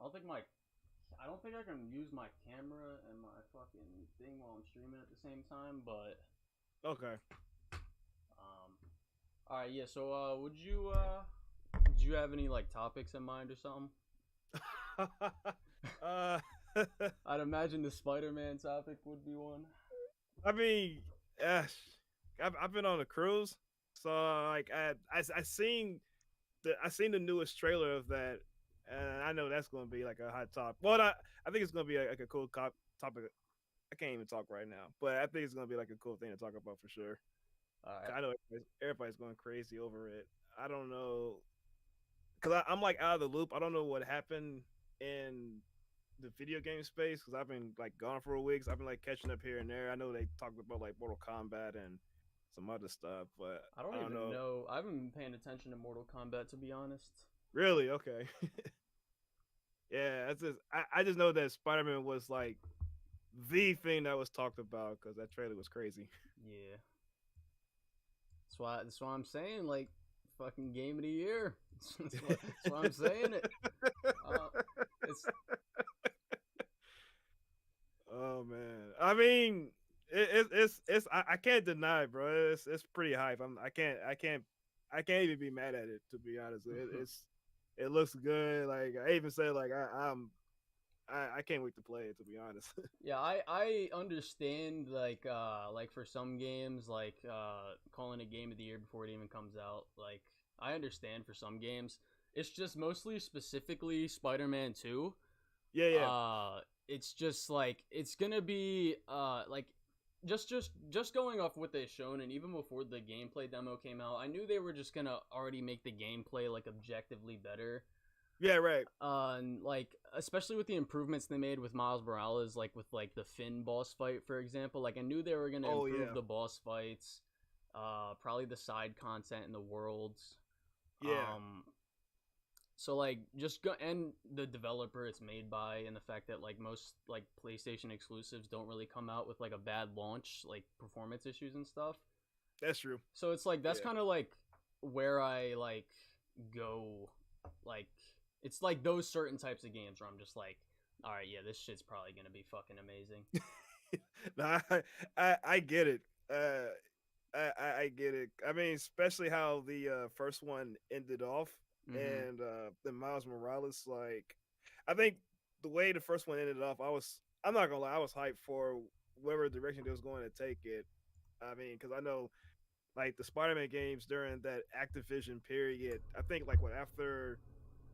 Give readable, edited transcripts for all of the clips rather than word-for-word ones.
I don't think I can use my camera and my fucking thing while I'm streaming at the same time. But Okay. all right, yeah. So did you have any like topics in mind or something? uh, I'd imagine the Spider-Man topic would be one. I mean, gosh, I've been on a cruise, so like I seen the newest trailer of that, and I know that's going to be like a hot topic. Well, I think it's going to be like a cool topic. I can't even talk right now, but I think it's going to be like a cool thing to talk about for sure. All right. I know everybody's going crazy over it. I don't know, because I'm like out of the loop. I don't know what happened in the video game space because I've been like gone for a week. So I've been like catching up here and there. I know they talked about like Mortal Kombat and some other stuff, but I don't I don't even know. know. I haven't been paying attention to Mortal Kombat to be honest. Really? Okay. Yeah, that's just I just know that Spider-Man was like the thing that was talked about because that trailer was crazy. Yeah. That's why I'm saying like fucking game of the year. That's why I'm saying it. It's Oh man, I mean, it's I can't deny it, bro. It's pretty hype. I can't even be mad at it to be honest. It looks good. Like I even said, like I can't wait to play it to be honest. Yeah, I understand like for some games like calling it game of the year before it even comes out. Like I understand for some games. It's just mostly specifically Spider-Man 2. Yeah, yeah. It's just like it's going to be like just going off what they've shown and even before the gameplay demo came out, I knew they were just going to already make the gameplay like objectively better. Yeah, right. And like especially with the improvements they made with Miles Morales, like with like the Finn boss fight, for example. Like I knew they were gonna improve the boss fights, probably the side content in the worlds. Yeah. So like just go and the developer it's made by, and the fact that like most like PlayStation exclusives don't really come out with like a bad launch, like performance issues and stuff. That's true. So it's like that's kind of like where I like go like it's like those certain types of games where I'm just like, all right, yeah, this shit's probably gonna be fucking amazing. No, I get it. I get it. I mean, especially how the first one ended off, and the Miles Morales. Like, I think the way the first one ended off, I'm not gonna lie, I was hyped for whatever direction they was going to take it. I mean, because I know like the Spider-Man games during that Activision period. I think like what after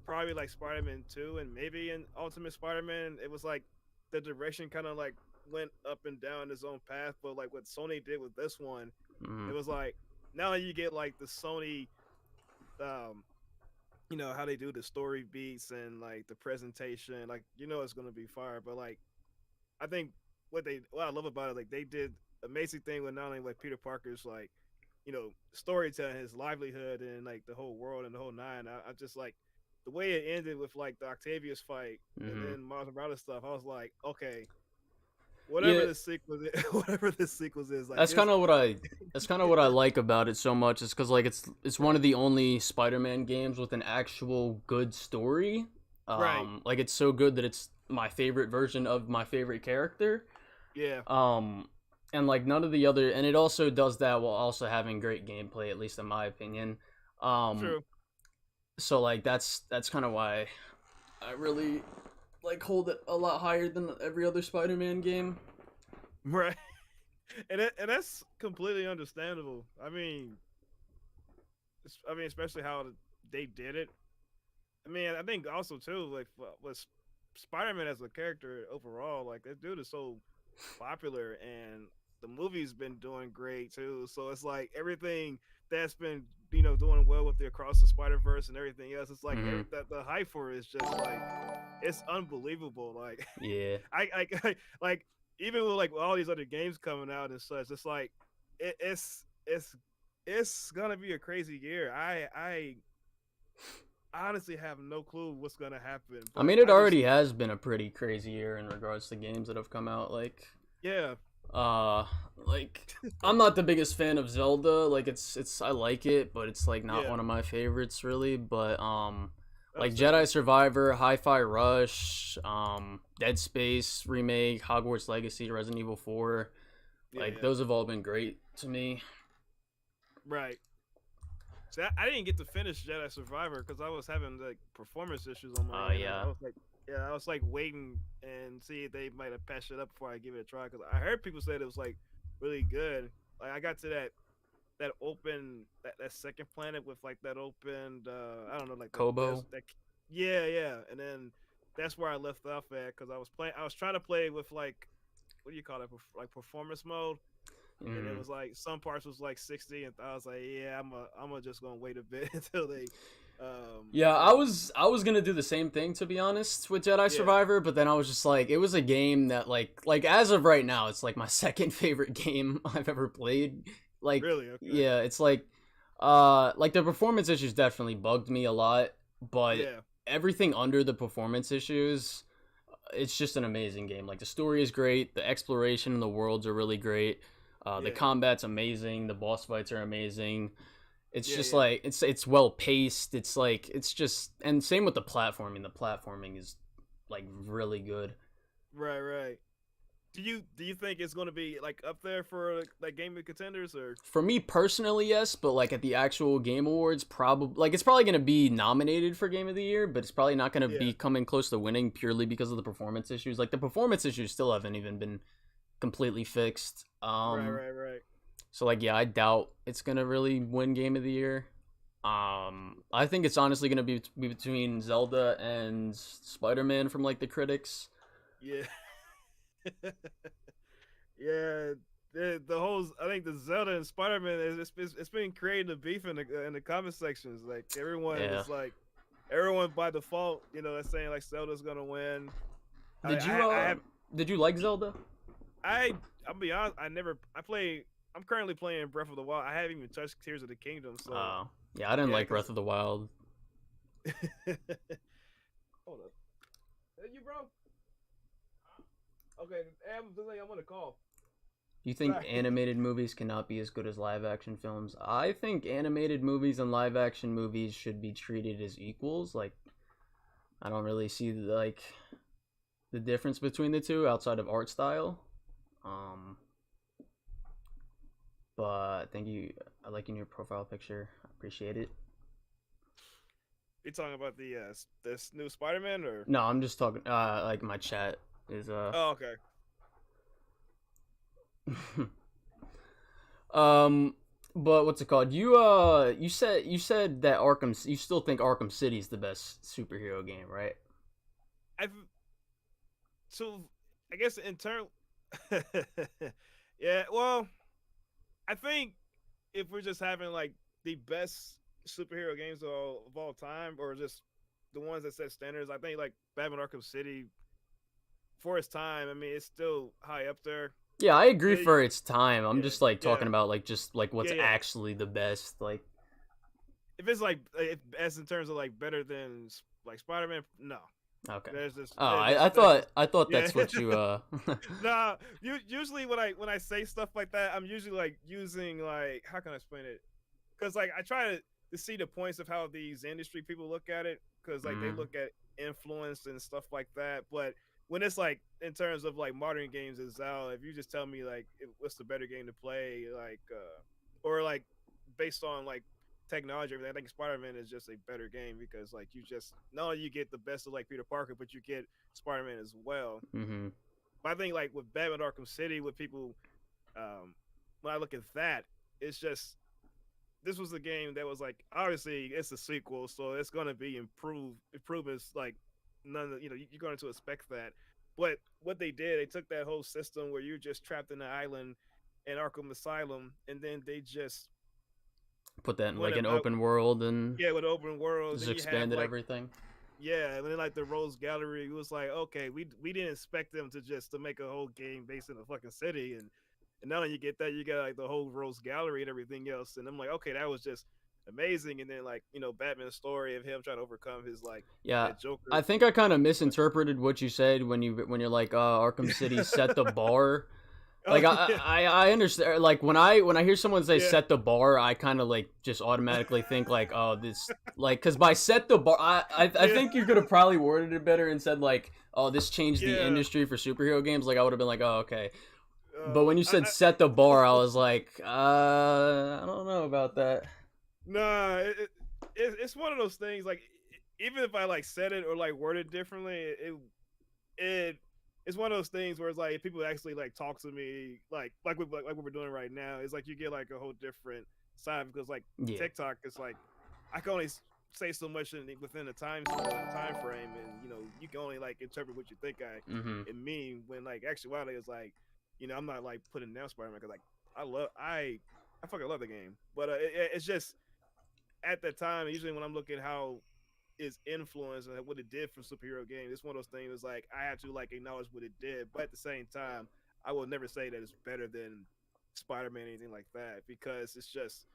probably like Spider-Man 2 and maybe in Ultimate Spider-Man, it was like the direction kind of like went up and down its own path. But like what Sony did with this one, it was like now you get like the Sony, you know how they do the story beats and like the presentation, like you know it's gonna be fire. But like I think what I love about it, like they did amazing thing with not only like Peter Parker's like storytelling, his livelihood, and like the whole world and the whole nine. I just like the way it ended with like the Octavius fight and then Miles Morales stuff. I was like, okay, whatever the sequel, whatever this sequel is, like that's kind of what I like about it so much. Is because like it's one of the only Spider-Man games with an actual good story. Right. Like it's so good that it's my favorite version of my favorite character. Yeah. And like none of the other, and it also does that while also having great gameplay, at least in my opinion. True. So like that's kind of why I really like hold it a lot higher than every other Spider-Man game. Right. And that's completely understandable. I mean, especially how they did it. I mean, I think also too, like was Spider-Man as a character overall, like that dude is so popular, and the movie's been doing great too. So it's like everything that's been doing well with the Across the Spider Verse and everything else. It's like that the hype for it is just like it's unbelievable. Like yeah, I like even with like all these other games coming out and such. It's like it's gonna be a crazy year. I honestly have no clue what's gonna happen. I mean, it already has been a pretty crazy year in regards to games that have come out. Like, yeah, like I'm not the biggest fan of Zelda. Like, it's I like it, but it's like not one of my favorites really. But Like saying. Jedi Survivor, Hi-Fi Rush, Dead Space remake, Hogwarts Legacy, Resident Evil 4. Yeah, Like yeah. those have all been great to me. Right. See, I didn't get to finish Jedi Survivor because I was having like performance issues on my end, and Yeah. I was like, yeah, I was like waiting and see if they might have patched it up before I give it a try. Because I heard people say it was like really good. Like I got to that open that second planet with like that opened I don't know like Kobo. that yeah, and then that's where I left off at because I was trying to play with like what do you call it, like performance mode, and it was like some parts was like 60, and I was like, yeah, I'm just gonna wait a bit until they Yeah, you know, I was gonna do the same thing, to be honest, with Jedi yeah, Survivor, but then I was just like, it was a game that like as of right now, it's like my second favorite game I've ever played. Like, really, okay, yeah, it's like the performance issues definitely bugged me a lot, but yeah, everything under the performance issues, it's just an amazing game. Like the story is great, the exploration and the worlds are really great. The yeah, combat's amazing, the boss fights are amazing. It's yeah, just yeah, like it's well paced. It's like it's just, and same with the platforming. The platforming is like really good. right, right. Do you think it's gonna be like up there for like game of contenders or For me personally, yes, but like at the actual Game Awards, probably like it's probably gonna be nominated for Game of the Year, but it's probably not gonna yeah, be coming close to winning purely because of the performance issues. Like the performance issues still haven't even been completely fixed. right, right, right. So like yeah, I doubt it's gonna really win Game of the Year. I think it's honestly gonna be between Zelda and Spider-Man from like the critics. Yeah. Yeah, the whole I think the Zelda and Spider Man it's been creating a beef in the comment sections. Like everyone Yeah. is like everyone by default, that's saying like Zelda's gonna win. I Did you I, I have did you like Zelda? I'll be honest. I'm currently playing Breath of the Wild. I haven't even touched Tears of the Kingdom. So Yeah, I didn't yeah, like cause Breath of the Wild. hold up, is that you, bro? Okay, I'm gonna call. You think animated movies cannot be as good as live action films? I think animated movies and live action movies should be treated as equals. Like I don't really see like the difference between the two outside of art style. But thank you. I like your profile picture. I appreciate it. You talking about the this new Spider Man or? No, I'm just talking. Like my chat is Oh, okay. But what's it called? You said that you still think Arkham City is the best superhero game, right? I've so I guess in turn, yeah. Well, I think if we're just having like the best superhero games of all time, or just the ones that set standards, I think like Batman Arkham City for its time. I mean, it's still high up there. Yeah, I agree Yeah, for its time. I'm yeah, just like yeah, talking about like just like what's yeah, yeah. actually the best. Like If it's like as in terms of like better than like Spider Man, no. okay. There's just Oh, there's just I thought yeah. that's what you Nah, usually when I say stuff like that, I'm usually like using like how can I explain it? Because like I try to see the points of how these industry people look at it, because like they Mhm. look at influence and stuff like that. But when it's like in terms of like modern games as well, if you just tell me like what's the better game to play, like or like based on like technology, everything, I think Spider-Man is just a better game because like you just not only you get the best of like Peter Parker, but you get Spider-Man as well. Mhm. But I think like with Batman Arkham City, with people, when I look at that, it's just this was a game that was like obviously it's a sequel, so it's gonna be improvements like none of you're going to expect that. But what they did, they took that whole system where you're just trapped in the island in Arkham Asylum, and then they just Put that in went like an about open world and with open world. just Then you have expanded like everything. yeah, and then like the Rose Gallery, it was like okay, we didn't expect them to make a whole game based in a fucking city, and now you get that you got like the whole Rose Gallery and everything else, and I'm like okay, that was just amazing. And then like Batman's story of him trying to overcome his like Yeah, that Joker. I think I kind of misinterpreted what you said when you're like Arkham City set the bar. Oh Like yeah, I understand. Like when I hear someone say yeah, set the bar, I kind of like just automatically think like, oh, this like because by set the bar, I yeah, think you could have probably worded it better and said like, oh, this changed the yeah. industry for superhero games. Like I would have been like, oh, okay. But Uh, when you I, said set the bar, I was like, I don't know about that. nah, it's one of those things. Like, even if I like said it or like worded differently, it it's one of those things where it's like if people actually like talk to me like what we're doing right now. It's like you get like a whole different side because like Yeah. TikTok is like I can only say so much within a time frame, and you can only like interpret what you think I Mm-hmm. it mean when like actuality is like I'm not like putting down Spider-Man because like I fucking love the game, but it's just at that time usually when I'm looking how is influence and what it did for superhero games. It's one of those things. It's like I have to like acknowledge what it did, but at the same time, I will never say that it's better than Spider-Man or anything like that because it's just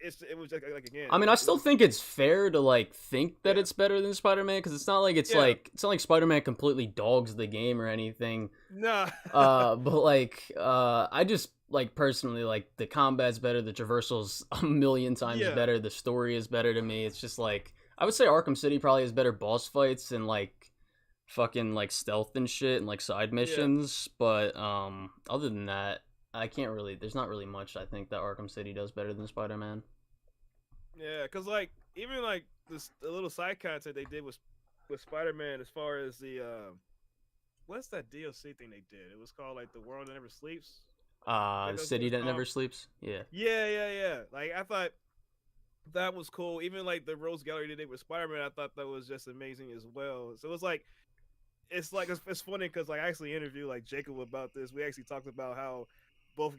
it was just like again I mean, I it was still think it's fair to like think that yeah it's better than Spider-Man because yeah it's not like Spider-Man completely dogs the game or anything. nah But like, I just like personally like the combat's better, the traversal's a million times yeah better, the story is better to me. It's just like I would say Arkham City probably has better boss fights and like fucking like stealth and shit and like side yeah missions. But other than that, I can't really. There's not really much I think that Arkham City does better than Spider-Man. yeah because like even like the little side content they did with Spider-Man as far as the what's that DLC thing they did? It was called like the World That Never Sleeps. I think that's what City it's that called. never sleeps. Yeah. Yeah. Like I thought that was cool. Even like the Rose Gallery they did with Spider Man, I thought that was just amazing as well. So it's funny because like I actually interviewed like Jacob about this. We actually talked about how both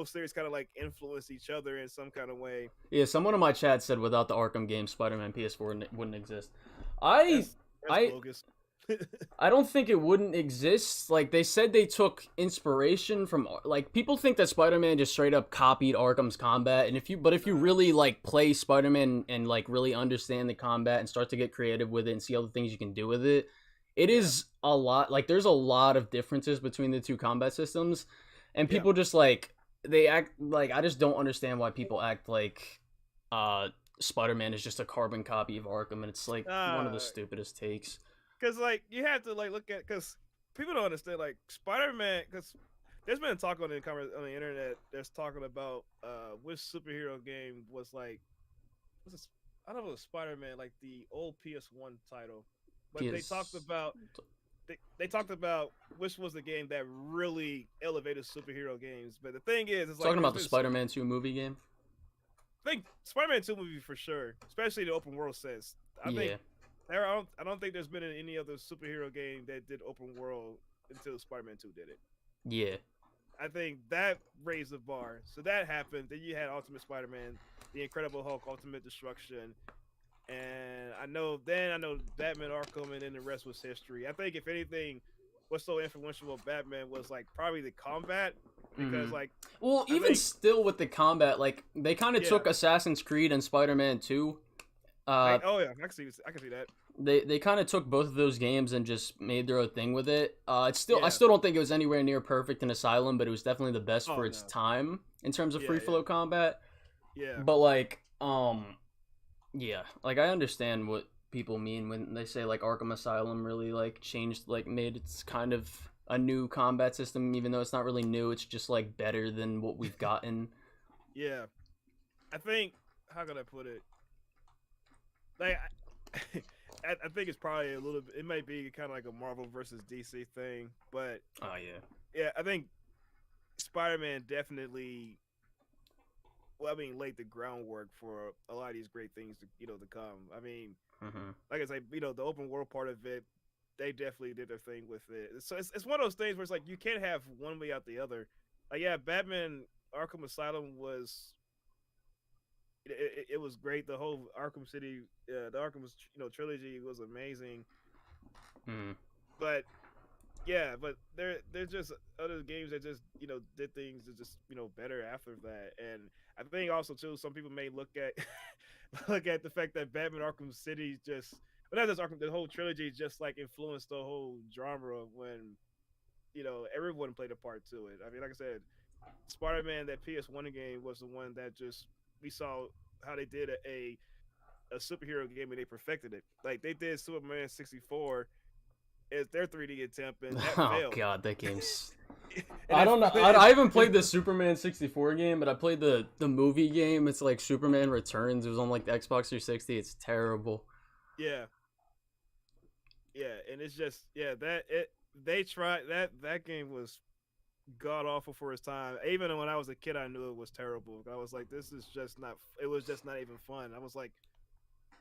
series kind of like influence each other in some kind of way. Yeah, someone in my chat said without the Arkham games, Spider-Man PS4 wouldn't exist. I That's I bogus. I don't think it wouldn't exist. Like they said they took inspiration from like people think that Spider-Man just straight up copied Arkham's combat and if you Nah. really like play Spider-Man and like really understand the combat and start to get creative with it and see all the things you can do with it, it Yeah. is a lot like there's a lot of differences between the two combat systems and Yeah. people just like they act like I just don't understand why people act like uh Spider-Man is just a carbon copy of Arkham and it's like one of the Uh, stupidest takes. because like you have to like look at because people don't understand like Spider Man because there's been talk on on the internet. There's talking about which superhero game was like what's this, I don't know Spider Man like the old PS1 title, but PS they talked about which was the game that really elevated superhero games. But the thing is, it's like talking there's about the been Spider-Man 2 movie game. I think Spider-Man 2 movie for sure, especially the open world sense. I think Yeah, I don't think there's been any other superhero game that did open world until Spider-Man 2 did it. yeah. I think that raised the bar. So that happened. Then you had Ultimate Spider-Man, the Incredible Hulk, Ultimate Destruction, and I know Batman Arkham, and then the rest was history. I think if anything, what's so influential of Batman was like probably the combat because Hmm. like Well, I even think still with the combat, like they kind of yeah took Assassin's Creed and Spider-Man 2. I Uh, oh yeah I can see that they kind of took both of those games and just made their own thing with it. It's still I yeah still don't think it was anywhere near perfect in Asylum, but it was definitely the best oh for its no time in terms of free yeah flow combat. yeah But like, yeah, like I understand what people mean when they say like Arkham Asylum really like changed, like made its kind of a new combat system, even though it's not really new. It's just like better than what we've gotten. yeah. I think how can I put it? Like, I think it's probably a little bit. It might be kind of like a Marvel versus DC thing, but Oh yeah. yeah, I think Spider-Man definitely. Well, I mean, laid the groundwork for a lot of these great things to to come. I mean, Mm-hmm. like I say, the open world part of it, they definitely did their thing with it. So it's one of those things where it's like you can't have one way out the other. Like yeah, Batman Arkham Asylum was it was great. The whole Arkham City, the Arkham trilogy was amazing. Mm-hmm. But yeah, but there's just other games that just did things that just better after that. And I think also too some people may look at look at the fact that Batman Arkham City just. But not just Arkham, the whole trilogy just like influenced the whole genre when everyone played a part to it. I mean, like I said, Spider-Man, that PS1 game was the one that just we saw how they did a superhero game and they perfected it. Like they did Superman 64 as their 3D attempt and that Oh failed. god, that game's. And I it, don't know. I haven't played the Superman 64 game, but I played the movie game. It's like Superman Returns. It was on like the Xbox 360. It's terrible. yeah, yeah, and it's just they tried that game was god awful for its time. Even when I was a kid, I knew it was terrible. I was like, this is just not. It was just not even fun. I was like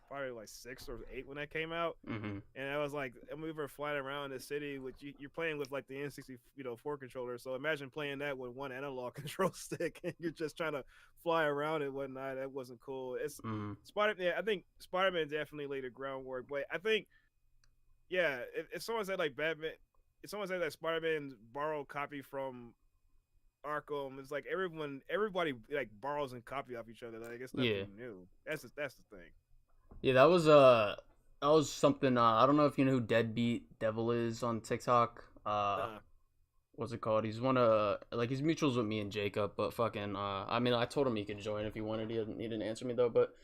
probably like 6 or 8 when that came out, and I was like, and we were flying around the city, which you're playing with like the N64 controller. So imagine playing that with one analog control stick, and you're just trying to fly around and whatnot. That wasn't cool. It's Spider. Yeah, I think Spider-Man definitely laid the groundwork, but I think if someone said like Batman, if someone said that Spider-Man borrowed copy from Arkham, it's like everybody like borrows and copy off each other. Like it's nothing new. That's the thing. Yeah, that was something. I don't know if you know who Deadbeat Devil is on TikTok. What's it called? He's one of he's mutuals with me and Jacob, but fucking. I mean, I told him he could join if he wanted. He didn't answer me though, but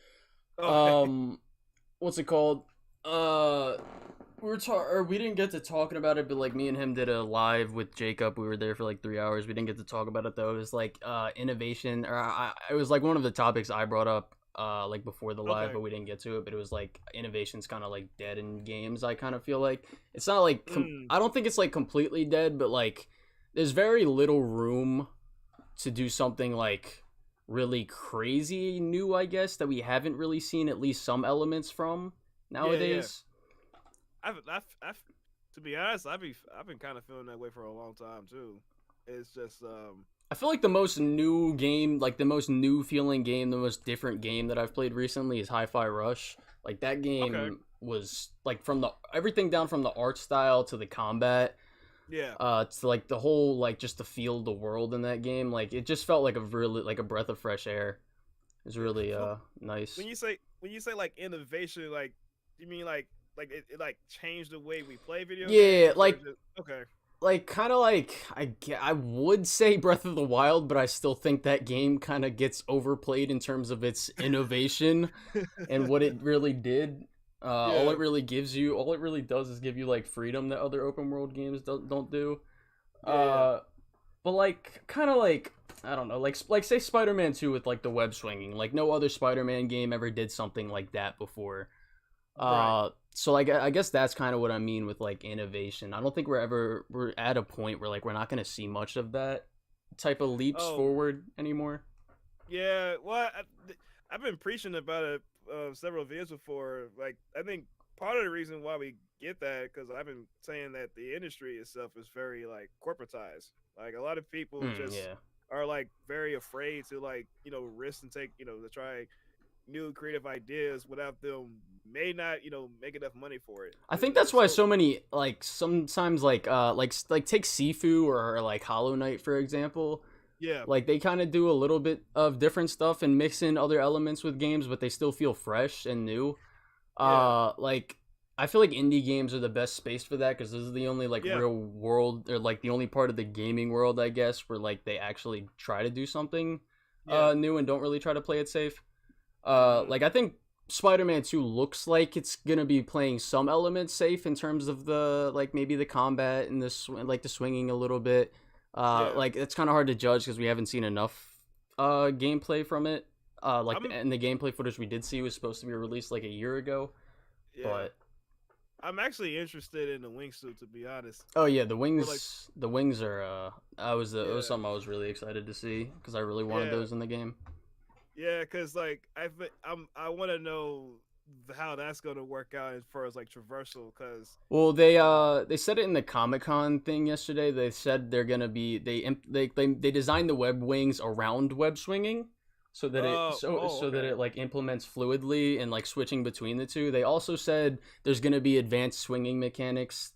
what's it called? We didn't get to talking about it, but like me and him did a live with Jacob. We were there for like 3 hours. We didn't get to talk about it though. It was like innovation, or it was like one of the topics I brought up like before the live, but we didn't get to it. But it was like innovation's kind of like dead in games. I kind of feel like it's not like I don't think it's like completely dead, but like there's very little room to do something like really crazy new, I guess, that we haven't really seen at least some elements from nowadays. I've to be honest, I've been kind of feeling that way for a long time too. It's just I feel like the most new game, like the most new feeling game, the most different game that I've played recently is Hi-Fi Rush. Like that game was like from the everything down from the art style to the combat. Yeah. To like the whole like just the feel of the world in that game. Like it just felt like a really like a breath of fresh air. It was really nice. When you say like innovation, like you mean like it like changed the way we play video games? Yeah, like okay. Like kind of like I would say Breath of the Wild, but I still think that game kind of gets overplayed in terms of its innovation and what it really did. All it really does is give you like freedom that other open world games don't do. But like kind of like I don't know, like say Spider-Man 2 with like the web swinging. Like no other Spider-Man game ever did something like that before. Right. So like I guess that's kind of what I mean with like innovation. I don't think we're at a point where like we're not going to see much of that type of leaps forward anymore. Yeah, well, I've been preaching about it several videos before. Like I think part of the reason why we get that because I've been saying that the industry itself is very like corporatized. Like a lot of people are like very afraid to like risk and take to try new creative ideas without them may not make enough money for it. I think that's why so many like sometimes like take Sifu or like Hollow Knight for example. Yeah, like they kind of do a little bit of different stuff and mix in other elements with games, but they still feel fresh and new. Like I feel like indie games are the best space for that because this is the only like real world or like the only part of the gaming world I guess where like they actually try to do something new and don't really try to play it safe. Like I think Spider-Man 2 looks like it's gonna be playing some elements safe in terms of the like maybe the combat and the swinging a little bit. Like it's kind of hard to judge because we haven't seen enough gameplay from it. And the gameplay footage we did see was supposed to be released like a year ago. Yeah. But I'm actually interested in the wingsuit to be honest. Oh yeah, the wings. The wings are. It was something I was really excited to see because I really wanted those in the game. Yeah, because like I want to know how that's gonna work out as far as like traversal. Because they said it in the Comic-Con thing yesterday. They said they're gonna be they designed the web wings around web swinging, so that that it like implements fluidly and like switching between the two. They also said there's gonna be advanced swinging mechanics.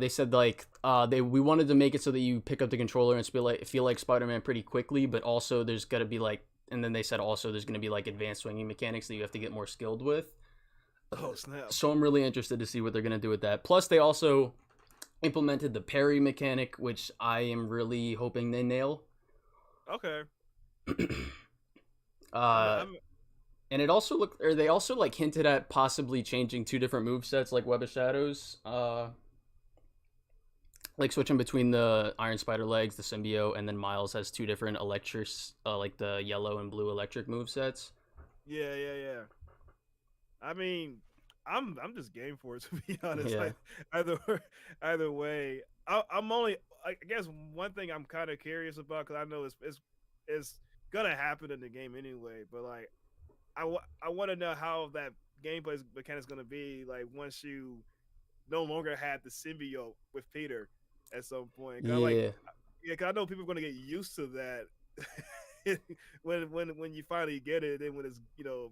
They said like we wanted to make it so that you pick up the controller and feel like Spider-Man pretty quickly, but also there's gotta be like. And then they said also there's going to be like advanced swinging mechanics that you have to get more skilled with. Oh snap! So I'm really interested to see what they're going to do with that. Plus they also implemented the parry mechanic, which I am really hoping they nail. Okay. uh, and it also looked, or they also like hinted at possibly changing two different movesets, like Web of Shadows. Like switching between the Iron Spider legs, the symbiote, and then Miles has two different electric, like the yellow and blue electric movesets. Yeah. I mean, I'm just game for it, to be honest. Yeah. Like, either way, I'm only. I guess one thing I'm kind of curious about, because I know it's gonna happen in the game anyway. But like, I want to know how that gameplay mechanics gonna be like once you no longer have the symbiote with Peter at some point. Yeah. Cause I know people are gonna get used to that. when you finally get it, then when it's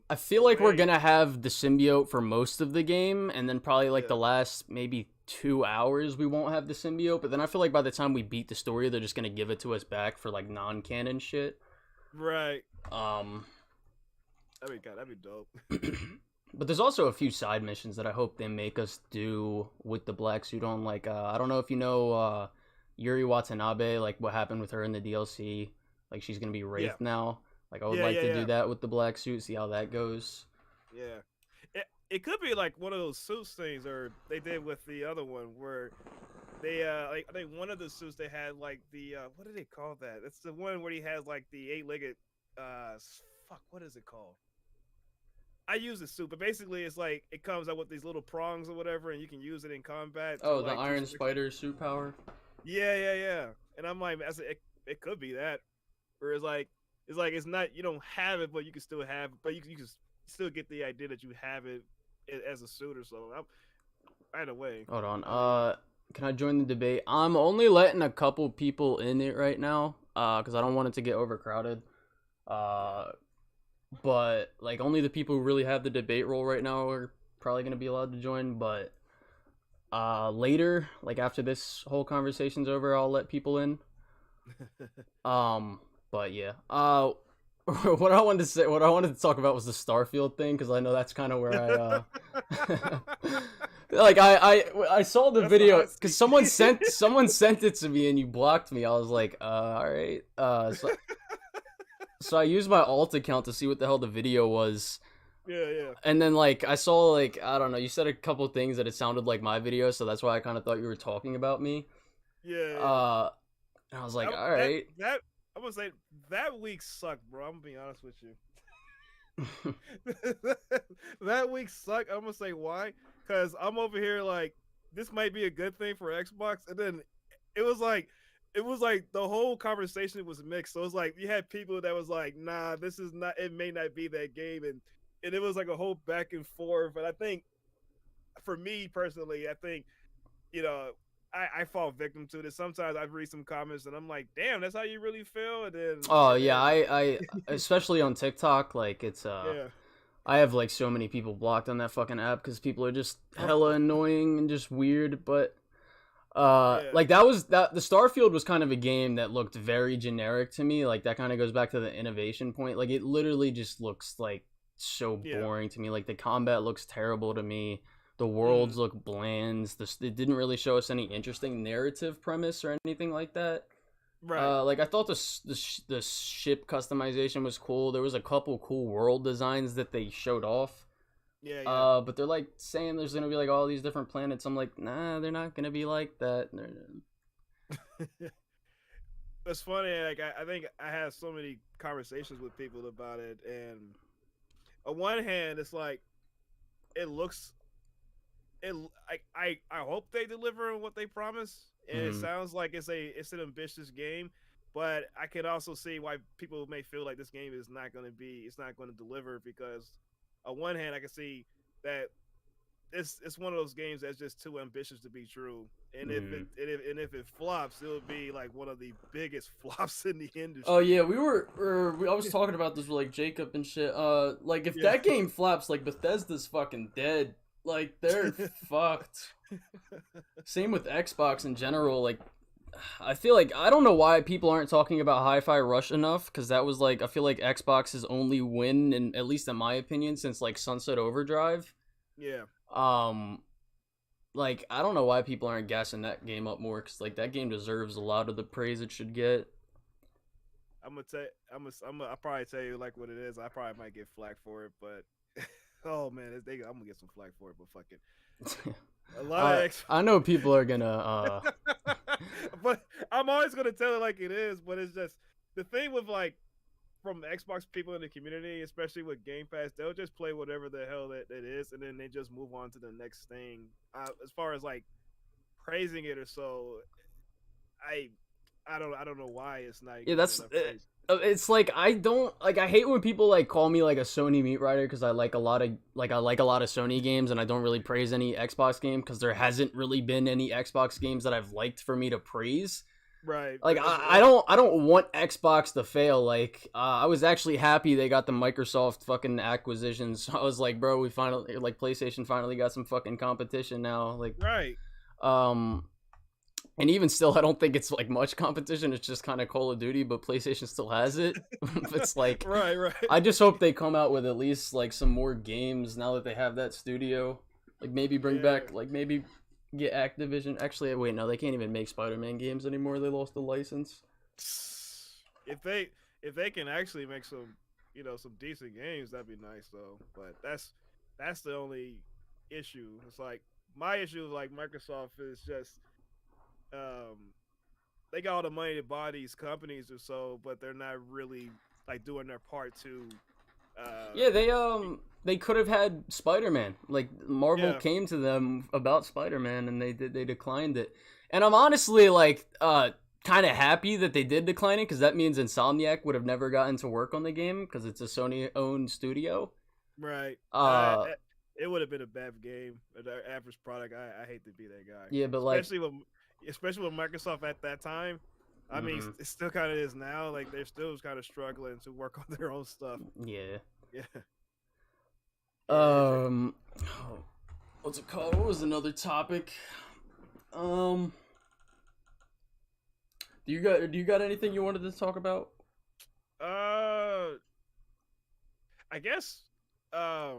I feel like we're gonna have the symbiote for most of the game, and then probably like the last maybe 2 hours we won't have the symbiote. But then I feel like by the time we beat the story, they're just gonna give it to us back for like non-canon shit. Right. That'd be dope. But there's also a few side missions that I hope they make us do with the black suit on. Like I don't know if you know Yuri Watanabe, like what happened with her in the DLC. Like she's gonna be Wraith now. Like I would like to do that with the black suit, see how that goes. Yeah, it could be like one of those suits things, or they did with the other one where they like I think one of the suits they had like the what do they call that? It's the one where he has like the 8-legged what is it called? I use the suit, but basically it's like it comes out with these little prongs or whatever, and you can use it in combat. Oh, the Iron Spider suit power. Yeah. And I'm like, it could be that. Where it's not, you don't have it, but you can still have it, but you can still get the idea that you have it as a suit or something. Either way. Hold on. Can I join the debate? I'm only letting a couple people in it right now, because I don't want it to get overcrowded. But like only the people who really have the debate role right now are probably gonna be allowed to join. But later, like after this whole conversation's over, I'll let people in. But yeah, what I wanted to talk about was the Starfield thing, because I know that's kind of where I like I saw the video because someone sent it to me and you blocked me. I was like, all right. So I used my alt account to see what the hell the video was. Yeah. And then like I saw like I don't know, you said a couple things that it sounded like my video, so that's why I kind of thought you were talking about me. Yeah. And I was like, all right. I'm gonna say that week sucked, bro. I'm gonna be honest with you. That week sucked. I'm gonna say why, because I'm over here like this might be a good thing for Xbox, and then it was like the whole conversation was mixed. So it was like you had people that was like, nah, this is not. It may not be that game, and it was like a whole back and forth. And I think, for me personally, I think I fall victim to this. Sometimes I read some comments and I'm like, damn, that's how you really feel? And then I especially on TikTok, like it's I have like so many people blocked on that fucking app because people are just hella annoying and just weird. But like the Starfield was kind of a game that looked very generic to me. Like that kind of goes back to the innovation point. Like it literally just looks like so boring to me. Like the combat looks terrible to me. The worlds look bland. It didn't really show us any interesting narrative premise or anything like that. Right. Like I thought the ship customization was cool. There was a couple cool world designs that they showed off. Yeah. But they're like saying there's gonna be like all these different planets. I'm like, nah, they're not gonna be like that. It's funny. Like I think I had so many conversations with people about it, and on one hand, it's like it looks. I hope they deliver on what they promise, and it sounds like it's an ambitious game, but I can also see why people may feel like this game is not going to deliver, because on one hand I can see that it's one of those games that's just too ambitious to be true, and if it flops, it'll be like one of the biggest flops in the industry. Oh yeah, I was talking about this with like Jacob and shit. Like if that game flops, like Bethesda's fucking dead. Like they're fucked. Same with Xbox in general. Like I feel like I don't know why people aren't talking about Hi-Fi Rush enough, because that was like I feel like Xbox's only win, and at least in my opinion, since like Sunset Overdrive. Yeah. like I don't know why people aren't gassing that game up more, because like that game deserves a lot of the praise it should get. I'm gonna tell. I'll probably tell you like what it is. I probably might get flack for it, but oh man, I'm gonna get some flack for it. But fuck it. A lot of I know people are gonna but I'm always gonna tell it like it is. But it's just the thing with like from Xbox people in the community, especially with Game Pass, they'll just play whatever the hell that is, and then they just move on to the next thing. As far as like praising it or so, I I don't know why it's not. yeah, that's it's like I don't like I hate when people like call me like a Sony meat writer, because I like a lot of Sony games, and I don't really praise any Xbox game because there hasn't really been any Xbox games that I've liked for me to praise. Right. Like I don't want Xbox to fail. Like I was actually happy they got the Microsoft fucking acquisitions. I was like, bro, we finally like PlayStation finally got some fucking competition now. Like right. And even still, I don't think it's like much competition. It's just kind of Call of Duty, but PlayStation still has it. It's like, right. I just hope they come out with at least like some more games now that they have that studio. Like maybe bring back, like maybe get Activision. Actually, wait, no, they can't even make Spider-Man games anymore. They lost the license. If they can actually make some, some decent games, that'd be nice though. But that's the only issue. It's like my issue with like Microsoft is just they got all the money to buy these companies or so, but they're not really like doing their part to yeah, they could have had Spider-Man. Like Marvel came to them about Spider-Man and they declined it. And I'm honestly like kind of happy that they did decline it, because that means Insomniac would have never gotten to work on the game because it's a Sony-owned studio. Right. It would have been a bad game, an average product. I hate to be that guy. Yeah, but especially with Microsoft at that time. I mean, it still kind of is now. Like they're still kind of struggling to work on their own stuff. Yeah. Yeah. What's it called? What was another topic? Do you got anything you wanted to talk about? I guess. I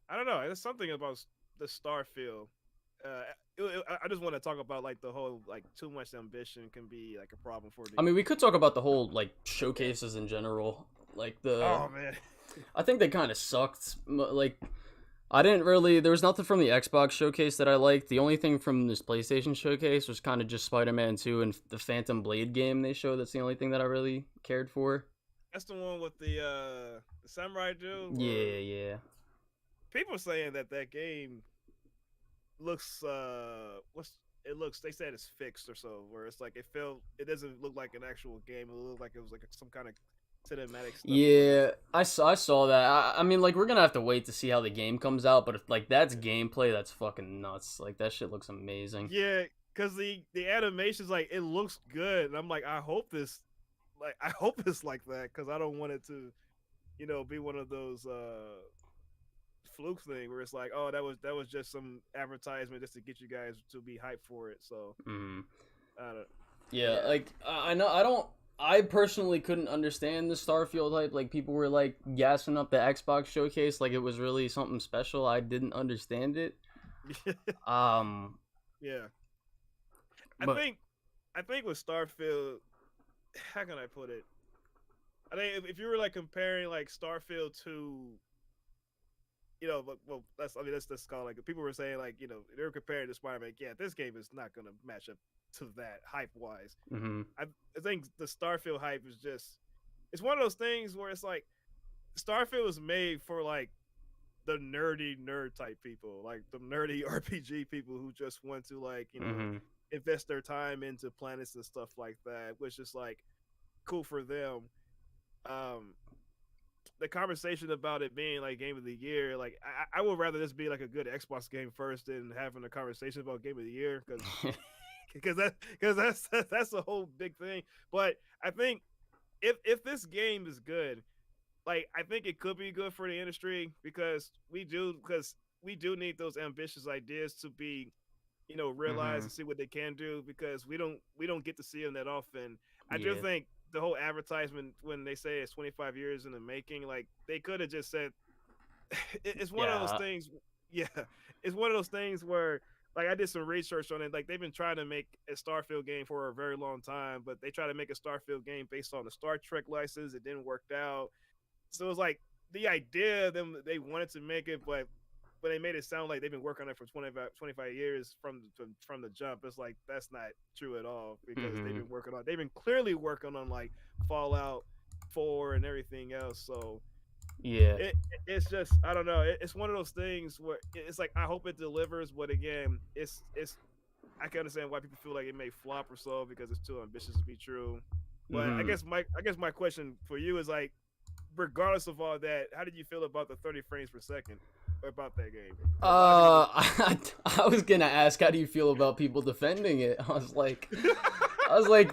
don't know. There's something about the Starfield. I just want to talk about like the whole like too much ambition can be like a problem for. I mean, we could talk about the whole like showcases in general. Like oh man, I think they kind of sucked. Like I didn't really. There was nothing from the Xbox showcase that I liked. The only thing from this PlayStation showcase was kind of just Spider-Man 2 and the Phantom Blade game they showed. That's the only thing that I really cared for. That's the one with the samurai dude. Yeah. People saying that game looks they said it's fixed or so, where it's like it doesn't look like an actual game. It looked like it was like some kind of cinematic stuff. Yeah, I saw that. I mean, like, we're gonna have to wait to see how the game comes out, but if like that's gameplay, that's fucking nuts. Like that shit looks amazing. Yeah, because the animation's like it looks good, and I'm like, I hope it's like that, because I don't want it to be one of those fluke thing where it's like, oh, that was just some advertisement just to get you guys to be hyped for it. So like I personally couldn't understand the Starfield hype. Like people were like gassing up the Xbox showcase like it was really something special. I didn't understand it. Yeah. I think with Starfield, how can I put it? I think if you were like comparing like Starfield to let's just call it, like people were saying like they were comparing to Spider-Man. Yeah, this game is not gonna match up to that hype wise. I think the Starfield hype is it's one of those things where it's like Starfield was made for like the nerd type people, like the nerdy RPG people who just want to like invest their time into planets and stuff like that, which is like cool for them. The conversation about it being like game of the year, like I would rather this be like a good Xbox game first than having a conversation about game of the year, because that's a whole big thing. But I think if this game is good, like I think it could be good for the industry, because we do need those ambitious ideas to be realized and see what they can do, because we don't get to see them that often. I do think the whole advertisement, when they say it's 25 years in the making, like they could have just said it's one of those things. yeah, it's one of those things where like I did some research on it. Like they've been trying to make a Starfield game for a very long time, but they tried to make a Starfield game based on the Star Trek license. It didn't work out. So it was like the idea of them they wanted to make it, but they made it sound like they've been working on it for 25 years from the jump. It's like that's not true at all because they've been clearly working on like Fallout 4 and everything else. So Yeah. it's just I don't know. It's one of those things where it's like I hope it delivers, but again, it's I can understand why people feel like it may flop or so because it's too ambitious to be true. But I guess my question for you is like, regardless of all that, how did you feel about the 30 frames per second about that game? I was gonna ask, how do you feel about people defending it? I was like,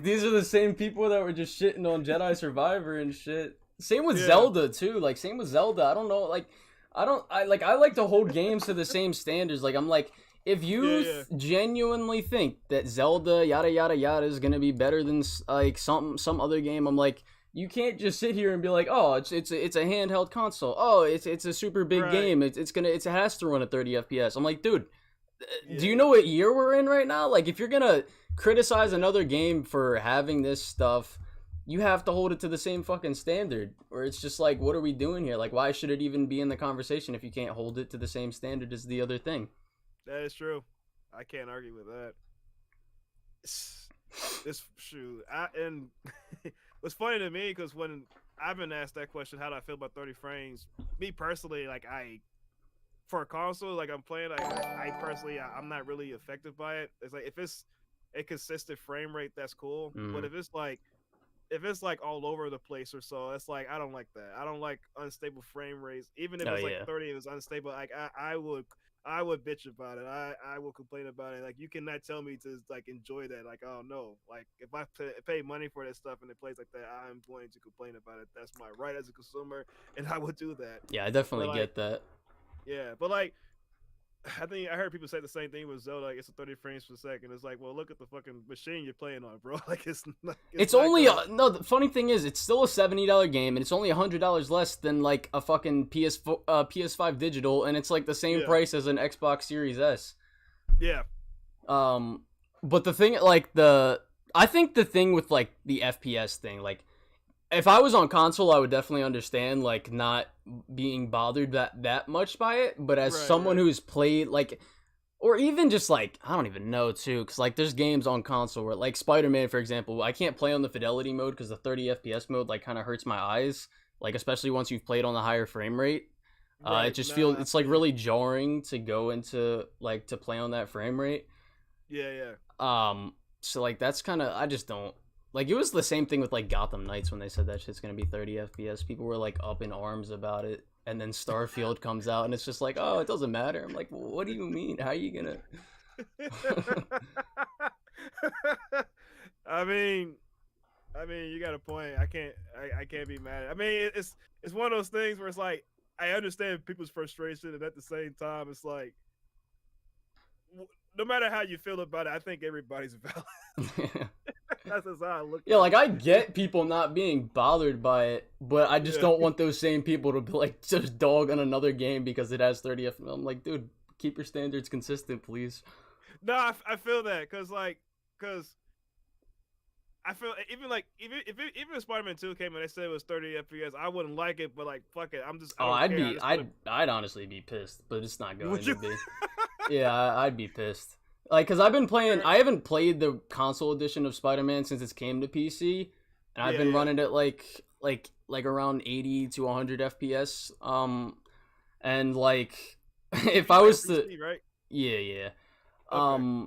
these are the same people that were just shitting on Jedi Survivor and shit. Same with Zelda too. Like same with Zelda. I don't know. Like I like to hold games to the same standards. Like I'm like, if you genuinely think that Zelda yada yada yada is gonna be better than like some other game, I'm like, you can't just sit here and be like, oh, it's a handheld console. Oh, it's a super big game. It has to run at 30 FPS. I'm like, dude, do you know what year we're in right now? Like, if you're gonna criticize another game for having this stuff, you have to hold it to the same fucking standard. Or it's just like, what are we doing here? Like, why should it even be in the conversation if you can't hold it to the same standard as the other thing? That is true. I can't argue with that. This shoot, and what's funny to me because when I've been asked that question, how do I feel about 30 frames? Me personally, like for a console, like I'm playing, like I personally, I'm not really affected by it. It's like if it's a consistent frame rate, that's cool. But if it's like all over the place or so, it's like I don't like that. I don't like unstable frame rates. Even if it's like 30, it was unstable. Like I would bitch about it. I will complain about it. Like you cannot tell me to like enjoy that. Like oh no, like if I pay money for that stuff and it plays like that, I'm going to complain about it. That's my right as a consumer, and I would do that. Yeah, I definitely get that. Yeah, but like I think I heard people say the same thing with Zelda. Like it's a 30 frames per second. It's like, well, look at the fucking machine you're playing on, bro. Like it's only no. The funny thing is, it's still a $70 game, and it's only $100 less than like a fucking PS5 digital, and it's like the same price as an Xbox Series S. Yeah. But the thing, like I think the thing with like the FPS thing, like if I was on console, I would definitely understand like not being bothered that much by it. But as someone who's played like, or even just like I don't even know too, because like there's games on console where like Spider-Man, for example, I can't play on the fidelity mode because the 30 FPS mode like kind of hurts my eyes. Like especially once you've played on the higher frame rate, it just feels it's like really jarring to go into like to play on that frame rate. Yeah. So like that's kind of I just don't. Like, it was the same thing with, like, Gotham Knights when they said that shit's gonna be 30 FPS. People were, like, up in arms about it. And then Starfield comes out, and it's just like, oh, it doesn't matter. I'm like, well, what do you mean? How are you gonna... I mean, you got a point. I can't be mad. I mean, it's one of those things where it's like, I understand people's frustration, and at the same time, it's like, no matter how you feel about it, I think everybody's valid. That's how I look at it. Like I get people not being bothered by it, but I just don't want those same people to be like just dog on another game because it has 30 FPS. I'm like, dude, keep your standards consistent, please. No, I feel that because I feel even if Spider-Man 2 came and they said it was 30 FPS, I wouldn't like it. But like, fuck it, I'd honestly be pissed, but it's not going to be. Yeah, I'd be pissed. Like, cause I've been playing. I haven't played the console edition of Spider-Man since it came to PC, and I've been running it like around 80 to 100 FPS. And like, if I was to, PC, right? Yeah. Okay.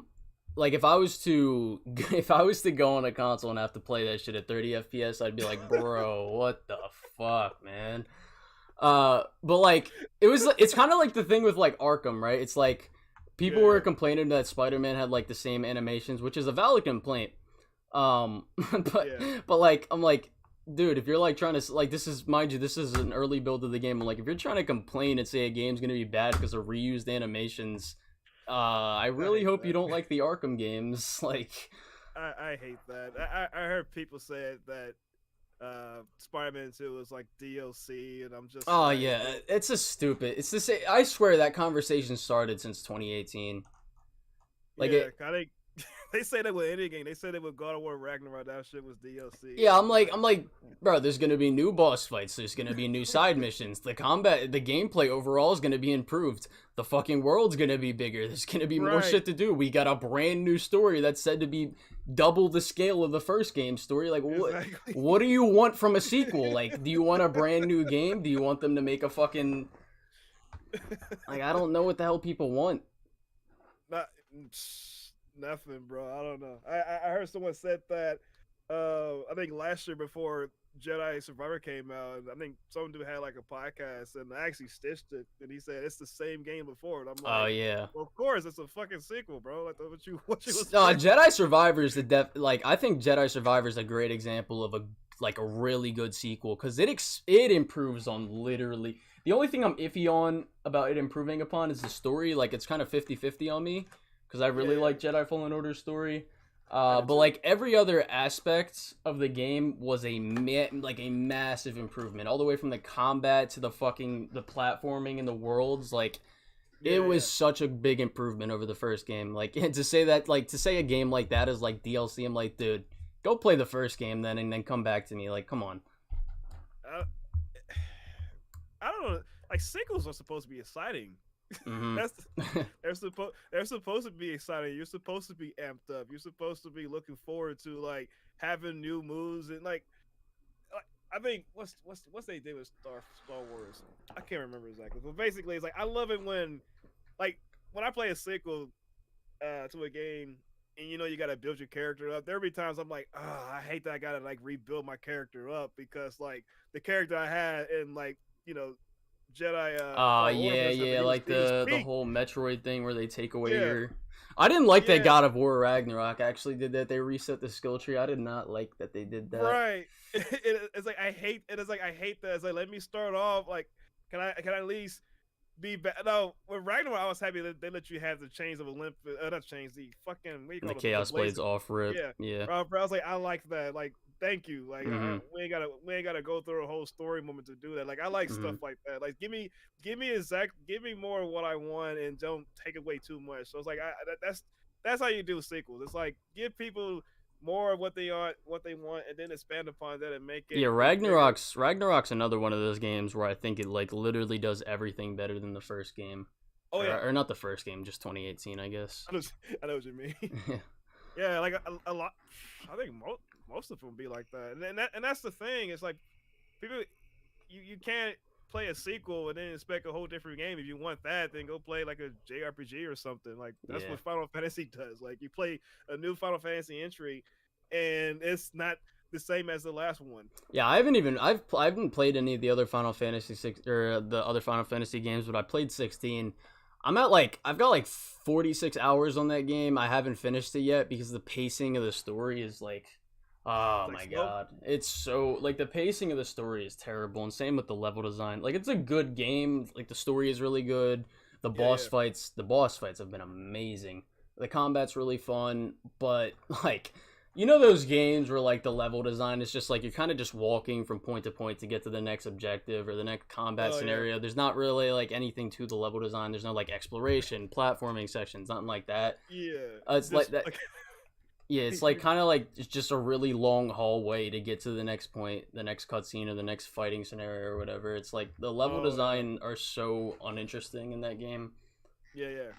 Like if I was to go on a console and have to play that shit at 30 FPS, I'd be like, bro, what the fuck, man. But like, it's kind of like the thing with like Arkham, right? It's like. People were complaining that Spider-Man had like the same animations, which is a valid complaint. But like I'm like, dude, if you're like trying to like this is an early build of the game. I'm like, if you're trying to complain and say a game's gonna be bad because of reused animations, I really hope you don't like the Arkham games. Like, I hate that. I heard people say that Spider-Man 2 was like DLC, and I'm just Oh like, yeah, it's a stupid. It's the same. I swear that conversation started since 2018. Like yeah, it. kind of. They say that with any game. They said that with God of War Ragnarok, that shit was DLC. Yeah, I'm like, bro. There's gonna be new boss fights. There's gonna be new side missions. The combat, the gameplay overall is gonna be improved. The fucking world's gonna be bigger. There's gonna be more right, shit to do. We got a brand new story that's said to be double the scale of the first game story. Like, exactly. what do you want from a sequel? Like, do you want a brand new game? Do you want them to make a fucking like? I don't know what the hell people want. Not nothing, bro. I don't know. I heard someone said that. I think last year before Jedi Survivor came out, and I think some dude had like a podcast, and I actually stitched it, and he said it's the same game before, and I'm Oh like, yeah. well, of course, it's a fucking sequel, bro. Like what you was Jedi Survivor is like I think Jedi Survivor is a great example of a really good sequel because it improves on literally the only thing I'm iffy on about it improving upon is the story. Like it's kind of 50-50 on me because I really like Jedi Fallen Order's story. But like every other aspect of the game was a massive improvement, all the way from the combat to the platforming and the worlds. Like it was such a big improvement over the first game. Like to say a game like that is like DLC, I'm like, dude, go play the first game then and then come back to me. Like, come on. I don't know. Like sequels are supposed to be exciting. Mm-hmm. They're supposed to be exciting. You're supposed to be amped up. You're supposed to be looking forward to like having new moves and like I think what's they did with Star Wars. I can't remember exactly, but basically it's like I love it when I play a sequel to a game and you know you gotta build your character up. There'll be times I'm like, oh, I hate that I gotta like rebuild my character up because like the character I had in like Jedi. Yeah, like the whole Metroid thing where they take away your. I didn't like that God of War Ragnarok actually did that. They reset the skill tree. I did not like that they did that. Right. It's like I hate it. It's like I hate that. It's like let me start off like can I at least be better? No, with Ragnarok I was happy that they let you have the chains of Olympus. Not chains, the fucking what do you call the Chaos Blades off rip. Yeah. I was like I like that. Like thank you. Like we ain't gotta go through a whole story moment to do that. Like I like stuff like that. Like give me more of what I want and don't take away too much. So it's like that's how you do sequels. It's like give people more of what they want, and then expand upon that and make it. Yeah, Ragnarok's another one of those games where I think it like literally does everything better than the first game. Oh yeah, or not the first game, just 2018, I guess. I know what you mean. Yeah, like a lot. I think most of them be like that, and that's the thing. It's like people, you can't play a sequel and then expect a whole different game. If you want that, then go play like a JRPG or something. Like that's what Final Fantasy does. Like you play a new Final Fantasy entry, and it's not the same as the last one. Yeah, I haven't played any of the other Final Fantasy 6 or the other Final Fantasy games, but I played 16. I've got like 46 hours on that game. I haven't finished it yet because the pacing of the story is like, oh my god. It's so, like, the pacing of the story is terrible, and same with the level design. Like, it's a good game. Like, the story is really good. The boss fights have been amazing. The combat's really fun, but, like, you know those games where, like, the level design is just, like, you're kind of just walking from point to point to get to the next objective or the next combat scenario. There's not really, like, anything to the level design. There's no, like, exploration, platforming sections, nothing like that. Yeah. It's like that. Yeah, it's like kind of like it's just a really long hallway to get to the next point, the next cutscene, or the next fighting scenario or whatever. It's like the level design are so uninteresting in that game. Yeah.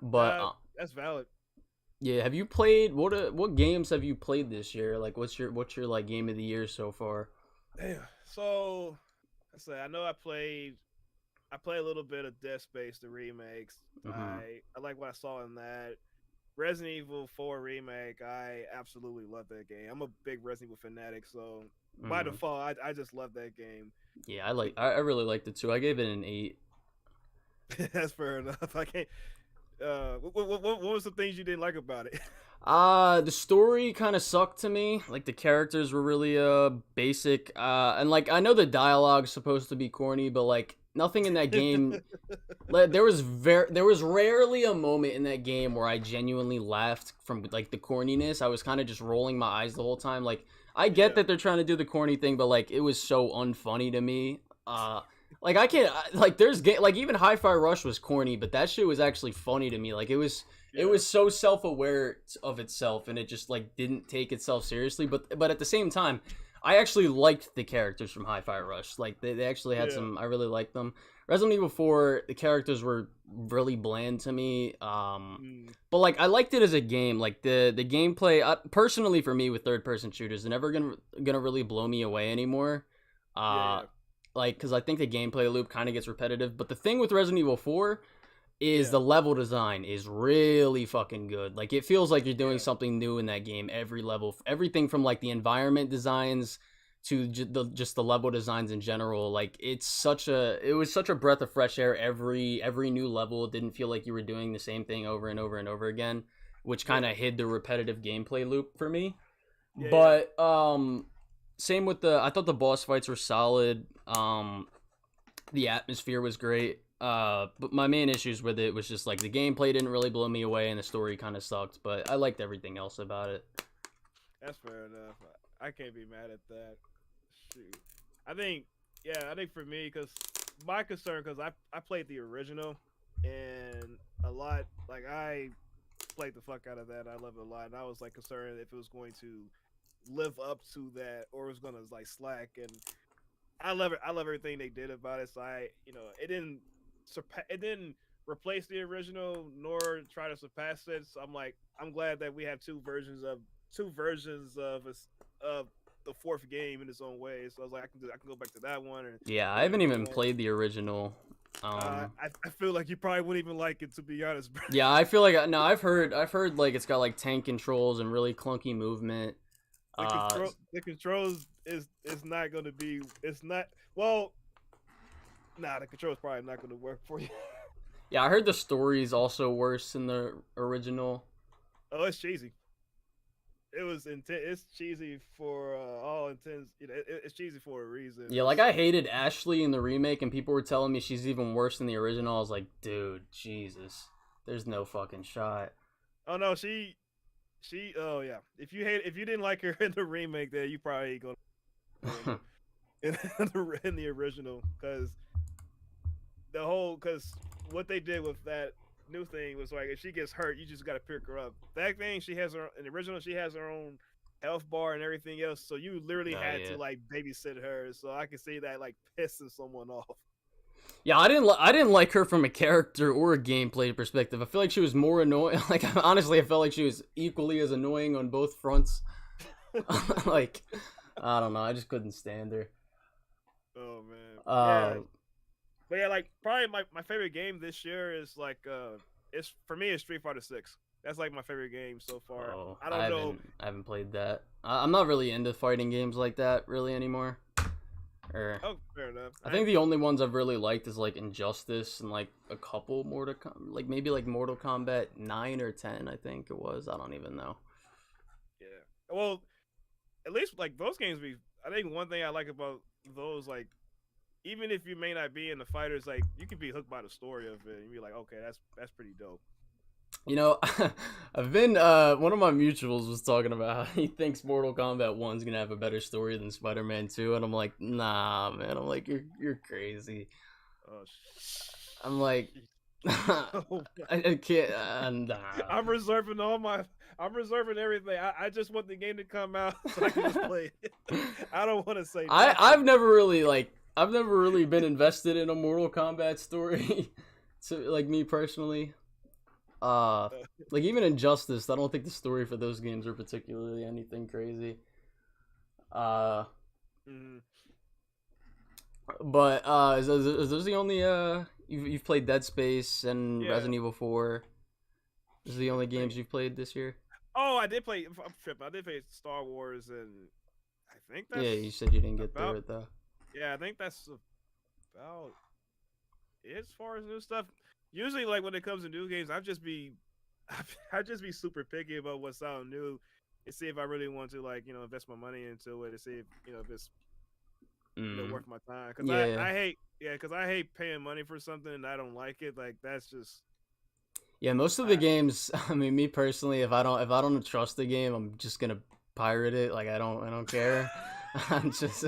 But that's valid. Yeah, have you played what games have you played this year? Like, what's your like game of the year so far? Damn. So, I know I played a little bit of Dead Space, the remakes. I like what I saw in that. Resident Evil 4 remake, I absolutely love that game. I'm a big Resident Evil fanatic, so by default, I just love that game. Yeah, I really liked it too. I gave it an 8. That's fair enough. I can't. What was the things you didn't like about it? The story kind of sucked to me. Like the characters were really basic. And like I know the dialogue's supposed to be corny, but like nothing in that game. There was rarely a moment in that game where I genuinely laughed from like the corniness. I was kind of just rolling my eyes the whole time. Like I get that they're trying to do the corny thing, but like it was so unfunny to me. Like I can't like like even Hi-Fi Rush was corny, but that shit was actually funny to me. Like it was so self-aware of itself, and it just like didn't take itself seriously. But at the same time, I actually liked the characters from Hi-Fi Rush. Like they actually had some. I really liked them. Resident Evil 4, the characters were really bland to me. But like I liked it as a game. Like the gameplay, personally for me with third-person shooters, they're never gonna really blow me away anymore. Like because I think the gameplay loop kind of gets repetitive. But the thing with Resident Evil 4 is the level design is really fucking good. Like it feels like you're doing something new in that game every level. Everything from like the environment designs to just the level designs in general. Like it was such a breath of fresh air. Every new level, it didn't feel like you were doing the same thing over and over and over again, which kind of hid the repetitive gameplay loop for me. But same with I thought the boss fights were solid. The atmosphere was great. But my main issues with it was just like the gameplay didn't really blow me away and the story kind of sucked, but I liked everything else about it. That's fair enough. I can't be mad at that. Shoot. I think for me, because my concern, because I played the original and a lot, like I played the fuck out of that. I love it a lot, and I was like concerned if it was going to live up to that or it was gonna like slack. And I love it. I love everything they did about it. So it didn't replace the original nor try to surpass it. So I'm glad that we have two versions of the fourth game in its own way. So I was like, I can go back to that one. I haven't even played the original. I feel like you probably wouldn't even like it, to be honest, bro. Yeah, I feel like I've heard like it's got like tank controls and really clunky movement. The controls is not going to be. It's not. Well, the controls probably not going to work for you. Yeah, I heard the story is also worse than the original. Oh, it's cheesy. It was it's cheesy for all intents. It's cheesy for a reason. Yeah, like I hated Ashley in the remake, and people were telling me she's even worse than the original. I was like, dude, Jesus, there's no fucking shot. Oh no, she. Oh yeah. If you didn't like her in the remake, then you probably ain't gonna in the original, because what they did with that new thing was like, if she gets hurt, you just gotta pick her up. That thing, in the original, she has her own health bar and everything else, so you literally had to like babysit her. So I can see that like pissing someone off. Yeah, I didn't like her from a character or a gameplay perspective. I feel like she was more annoying. Like honestly, I felt like she was equally as annoying on both fronts. Like I don't know, I just couldn't stand her. Oh man. But yeah, like probably my favorite game this year is like it's Street Fighter 6. That's like my favorite game so far. Oh, I don't know. I haven't played that. I'm not really into fighting games like that really anymore. Fair enough. I think the only ones I've really liked is like Injustice and like a couple Mortal Kombat 9 or 10, I think it was. I don't even know. Yeah. Well, at least like those games I think one thing I like about those, like, even if you may not be in the fighters, like you can be hooked by the story of it and be like, okay, that's pretty dope. You know, I've been one of my mutuals was talking about how he thinks Mortal Kombat 1's gonna have a better story than Spider-Man 2, and I'm like, nah, man. I'm like, you're crazy. I'm like, I can't. Nah. I'm reserving everything. I just want the game to come out so I can just play it. I don't want to say. I've never really been invested in a Mortal Kombat story. So, like, me personally. Like even Injustice, I don't think the story for those games are particularly anything crazy. But is those the only you've played Dead Space and Resident Evil 4? Those are the only games you've played this year? Oh, I did play. I'm tripping. I did play Star Wars, and I think that's. Yeah, you said you didn't get through it though. Yeah, I think that's about it as far as new stuff. Usually, like when it comes to new games, I just be super picky about what's out new, and see if I really want to invest my money into it, and see if if it's worth my time. Because I hate paying money for something and I don't like it. Like that's just. Yeah, most of the games. I mean, me personally, if I don't trust the game, I'm just gonna pirate it. Like I don't care. I'm just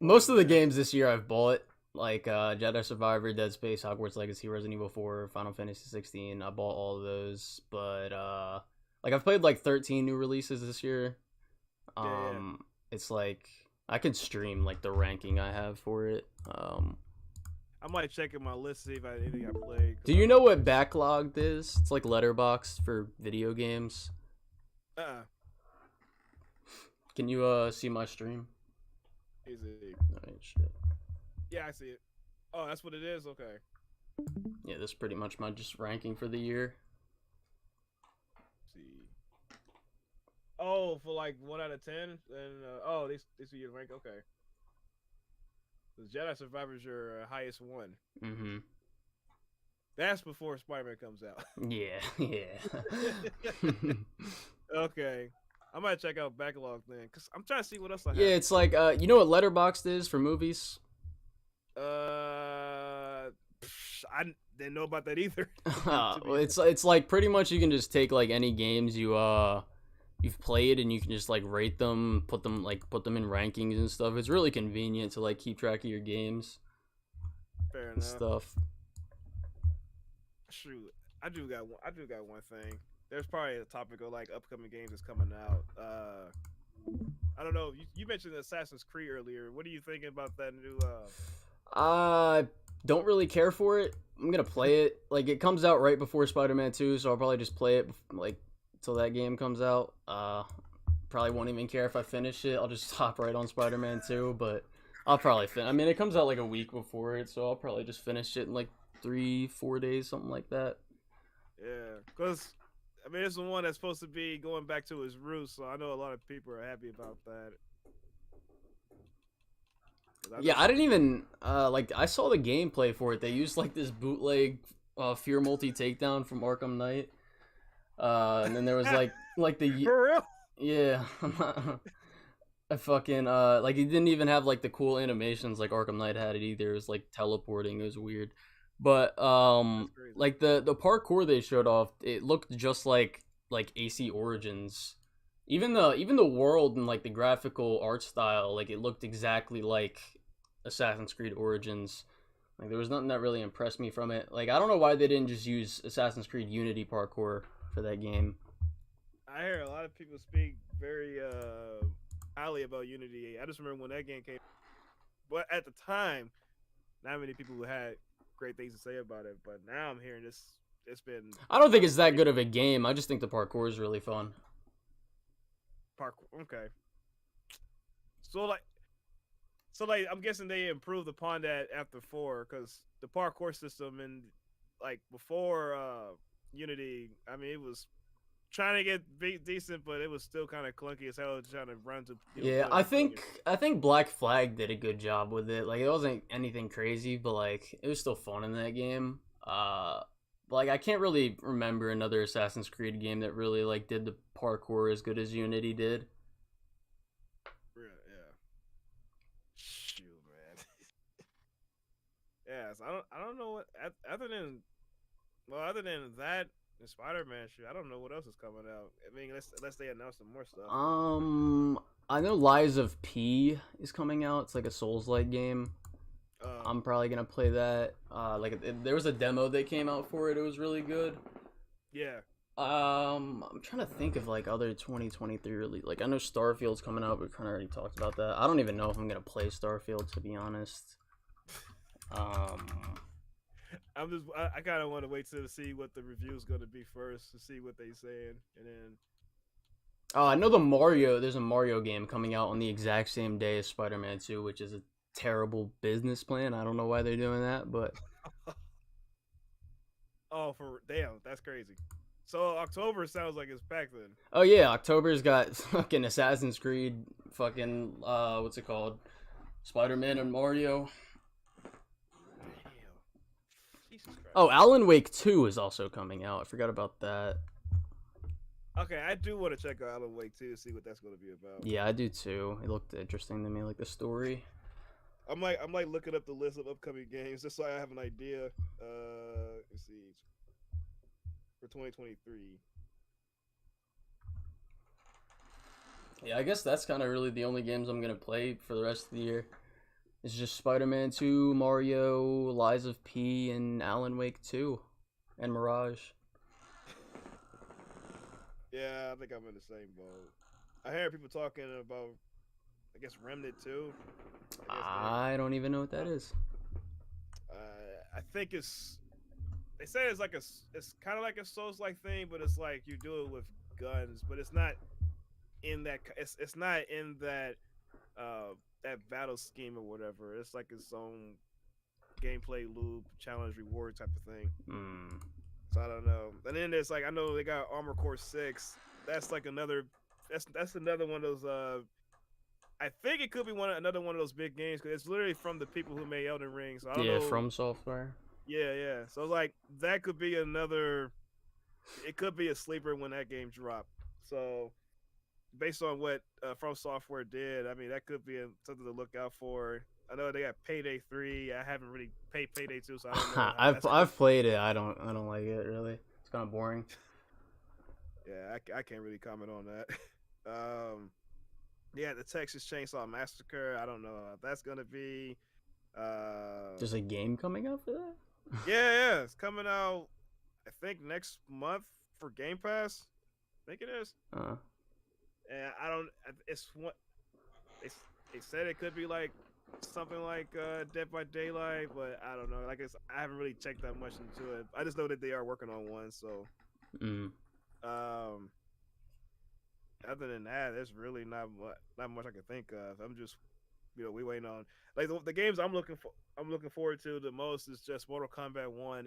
most of the games this year I've bought, like Jedi Survivor, Dead Space, Hogwarts Legacy, Resident Evil 4, Final Fantasy 16. I bought all of those, but like I've played like 13 new releases this year. Yeah. It's like I could stream like the ranking I have for it. I might check in my list, see if I anything I played. Do you know what backlogged is? It's like Letterboxd for video games. Can you see my stream? Easy. Alright, shit. Yeah, I see it. Oh, that's what it is? Okay. Yeah, this is pretty much my just ranking for the year. Let's see. Oh, for like 1 out of 10? And oh, they see your rank? Okay. The Jedi Survivor's your highest one. Mm-hmm. That's before Spider-Man comes out. Yeah, yeah. Okay. I might check out Backlog then, because I'm trying to see what else I have. Yeah, it's like, you know what Letterboxd is for movies? I didn't know about that either. Well, it's like pretty much you can just take like any games you've played and you can just like rate them, put them in rankings and stuff. It's really convenient to like keep track of your games. Fair and enough. Stuff. Shoot, I do got one thing. There's probably a topic of like upcoming games that's coming out. I don't know. You mentioned Assassin's Creed earlier. What are you thinking about that new? Don't really care for it. I'm gonna play it. Like it comes out right before Spider-Man 2, so I'll probably just play it like till that game comes out. Probably won't even care if I finish it. I'll just hop right on Spider-Man 2, but I'll probably I mean, it comes out like a week before it, so I'll probably just finish it in like 3-4 days, something like that. Yeah, because I mean, it's the one that's supposed to be going back to his roots, so I know a lot of people are happy about that. Yeah, I didn't even like I saw the gameplay for it. They used like this bootleg Fear Multi Takedown from Arkham Knight. And then there was like the For real? Yeah. I fucking like he didn't even have like the cool animations like Arkham Knight had it either. It was like teleporting. It was weird. But like the parkour they showed off, it looked just like AC Origins. Even the world and like the graphical art style, like it looked exactly like Assassin's Creed Origins. Like there was nothing that really impressed me from it. Like I don't know why they didn't just use Assassin's Creed Unity parkour for that game. I hear a lot of people speak very highly about Unity. I just remember when that game came, but at the time, not many people had great things to say about it. But now I'm hearing this. It's been. I don't think it's that good of a game. I just think the parkour is really fun. Parkour, okay. So like, I'm guessing they improved upon that after 4, because the parkour system and like before Unity, I mean, it was trying to get decent, but it was still kind of clunky as hell trying to run to. Yeah, I think Black Flag did a good job with it. Like it wasn't anything crazy, but like it was still fun in that game. Like I can't really remember another Assassin's Creed game that really like did the parkour as good as Unity did. Yeah. Shoot, man. Yeah, so I don't know what other than that and Spider-Man shit. I don't know what else is coming out. I mean, unless they announce some more stuff. I know Lies of P is coming out. It's like a Souls-like game. I'm probably gonna play that. There was a demo that came out for it. It was really good. Yeah. I'm trying to think of like other 2023 release. Like I know Starfield's coming out. We kind of already talked about that. I don't even know if I'm gonna play Starfield, to be honest. I kind of want to wait to see what the review's gonna be first to see what they saying, and then. I know there's a Mario game coming out on the exact same day as Spider-Man 2, which is a terrible business plan. I don't know why they're doing that, but oh, damn, that's crazy. So October sounds like it's packed then. Oh yeah, October's got fucking Assassin's Creed, fucking what's it called, Spider-Man and Mario. Damn. Jesus Christ. Oh, Alan Wake 2 is also coming out. I forgot about that. Okay, I do want to check out Alan Wake 2 to see what that's going to be about. Yeah, I do too. It looked interesting to me, like the story. I'm like looking up the list of upcoming games just so I have an idea. Let's see. For 2023. Yeah, I guess that's kind of really the only games I'm gonna play for the rest of the year. It's just Spider-Man 2, Mario, Lies of P, and Alan Wake 2, and Mirage. Yeah, I think I'm in the same boat. I hear people talking about, I guess, Remnant 2. I don't even know what that is. I think they say it's like it's kind of like a Souls-like thing, but it's like you do it with guns, but it's not in that, it's not in that that battle scheme or whatever. It's like its own gameplay loop, challenge, reward type of thing. So I don't know. And then there's like, I know they got Armor Core 6. That's like another. That's another one of those. I think it could be another one of those big games because it's literally from the people who made Elden Ring. So I don't know. From Software. Yeah. So like that could be another. It could be a sleeper when that game dropped. So based on what From Software did, I mean that could be something to look out for. I know they got Payday 3. I haven't really played Payday 2, so I don't know. I've played it. I don't like it really. It's kind of boring. Yeah, I can't really comment on that. Yeah, the Texas Chainsaw Massacre. I don't know if that's gonna be. There's a game coming out for that. Yeah, it's coming out. I think next month for Game Pass. I think it is. And I don't. It's what they said it could be like something like Dead by Daylight, but I don't know. Like I haven't really checked that much into it. I just know that they are working on one. So, other than that, there's really not much I can think of. I'm just, we waiting on like the games I'm looking forward to the most is just Mortal Kombat 1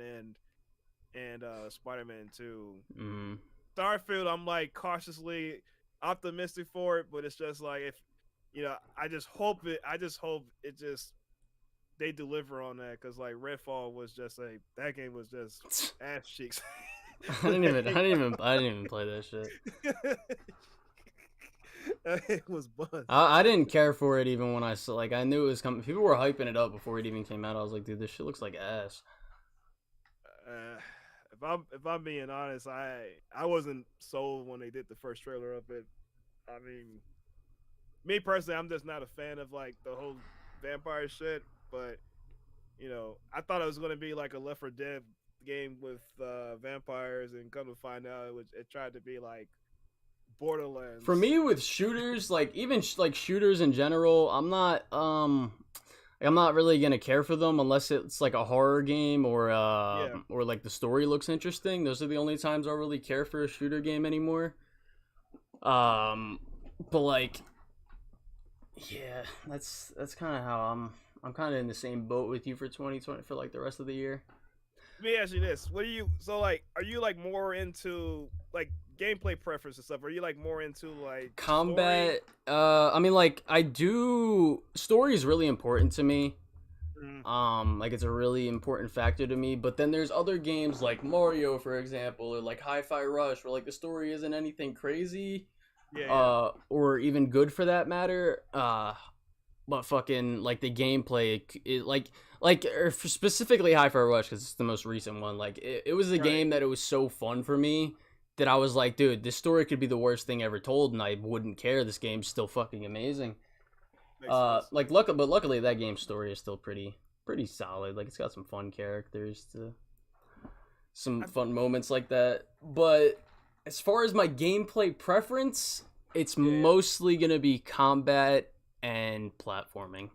and Spider-Man 2. Starfield, I'm like cautiously optimistic for it, but it's just like if I just hope they deliver on that because like Redfall was just that game was just ass cheeks. I didn't even play that shit. It was buzz. I didn't care for it even when I saw, like, I knew it was coming. People were hyping it up before it even came out. I was like, dude, this shit looks like ass. If I'm being honest, I wasn't sold when they did the first trailer of it. I mean, me personally, I'm just not a fan of like the whole vampire shit. But I thought it was gonna be like a Left 4 Dead game with vampires, and come to find out it tried to be like Borderlands. For me, with shooters, like even like shooters in general, I'm not really gonna care for them unless it's like a horror game or like the story looks interesting. Those are the only times I'll really care for a shooter game anymore. But like, yeah, that's kind of how I'm kind of in the same boat with you for 2020 for like the rest of the year. Let me ask you this: are you like more into like gameplay preference and stuff? Are you like more into like combat? Story? I mean, like story is really important to me. Like it's a really important factor to me. But then there's other games like Mario, for example, or like Hi-Fi Rush, where like the story isn't anything crazy, or even good for that matter. But fucking like the gameplay, or specifically Hi-Fi Rush because it's the most recent one. Like it was a game that it was so fun for me that I was like, dude, this story could be the worst thing ever told, and I wouldn't care. This game's still fucking amazing. Luckily that game's story is still pretty solid. Like it's got some fun characters some fun moments like that. But as far as my gameplay preference, it's mostly gonna be combat and platforming.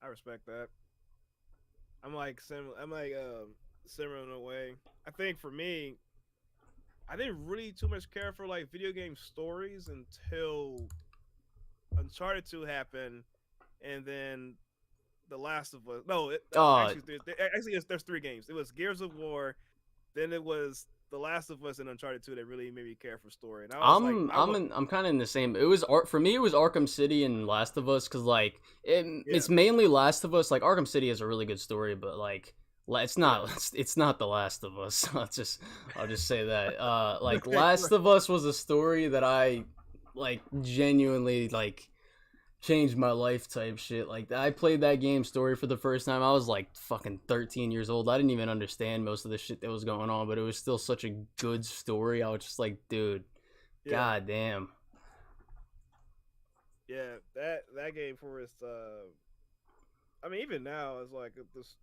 I respect that. I'm similar in a way. I think for me, I didn't really too much care for like video game stories until Uncharted 2 happened, and then The Last of Us. No, there's 3 games. It was Gears of War, then it was The Last of Us and Uncharted 2 that really made me care for story. And I'm kind of in the same. It was for me. It was Arkham City and Last of Us because like it's mainly Last of Us. Like Arkham City has a really good story, but like it's not The Last of Us. I'll just say that. Like Last of Us was a story that I like genuinely like changed my life type shit. Like I played that game story for the first time. I was like fucking 13 years old. I didn't even understand most of the shit that was going on, but it was still such a good story. I was just like, dude, Yeah, God damn. yeah. That game for its I mean, even now it's like this.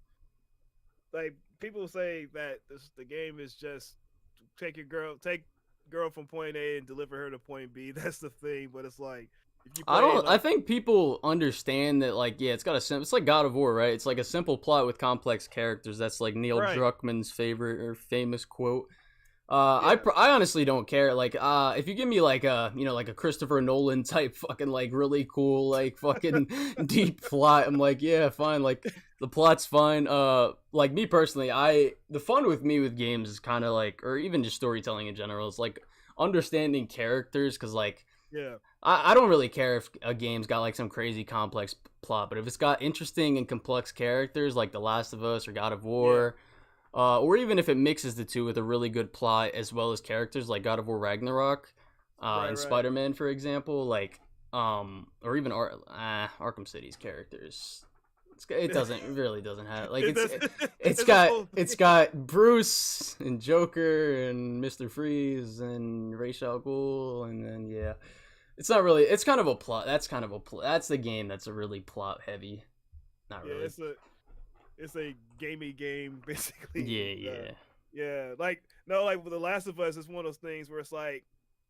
Like people say that the game is just take girl from point A and deliver her to point B. That's the thing, but it's like if you I play don't. I like think people understand that. Like, yeah, it's got a It's like God of War, right? It's like a simple plot with complex characters. That's like Neil right, Druckmann's favorite or famous quote. yeah, I honestly don't care. Like, if you give me like a like a Christopher Nolan type fucking like really cool like fucking deep plot, I'm like, yeah, fine. Like the plot's fine. Like me personally, the fun with me with games is kind of like, or even just storytelling in general, is like understanding characters, because like yeah, I don't really care if a game's got like some crazy complex plot, but if it's got interesting and complex characters like The Last of Us or God of yeah, War, or even if it mixes the two with a really good plot as well as characters like God of War Ragnarok, right, and right. Spider-Man, for example, like, or even Arkham City's characters. It really doesn't have like It does. it's It's a got whole it's got Bruce and Joker and Mister Freeze and Ra's al Ghul, and then yeah, it's not really. It's kind of a plot. That's kind of a That's the game that's a really plot heavy. Not yeah. really. It's a gamey game basically. Yeah, yeah. Yeah, like no, like with The Last of Us, it's one of those things where it's like,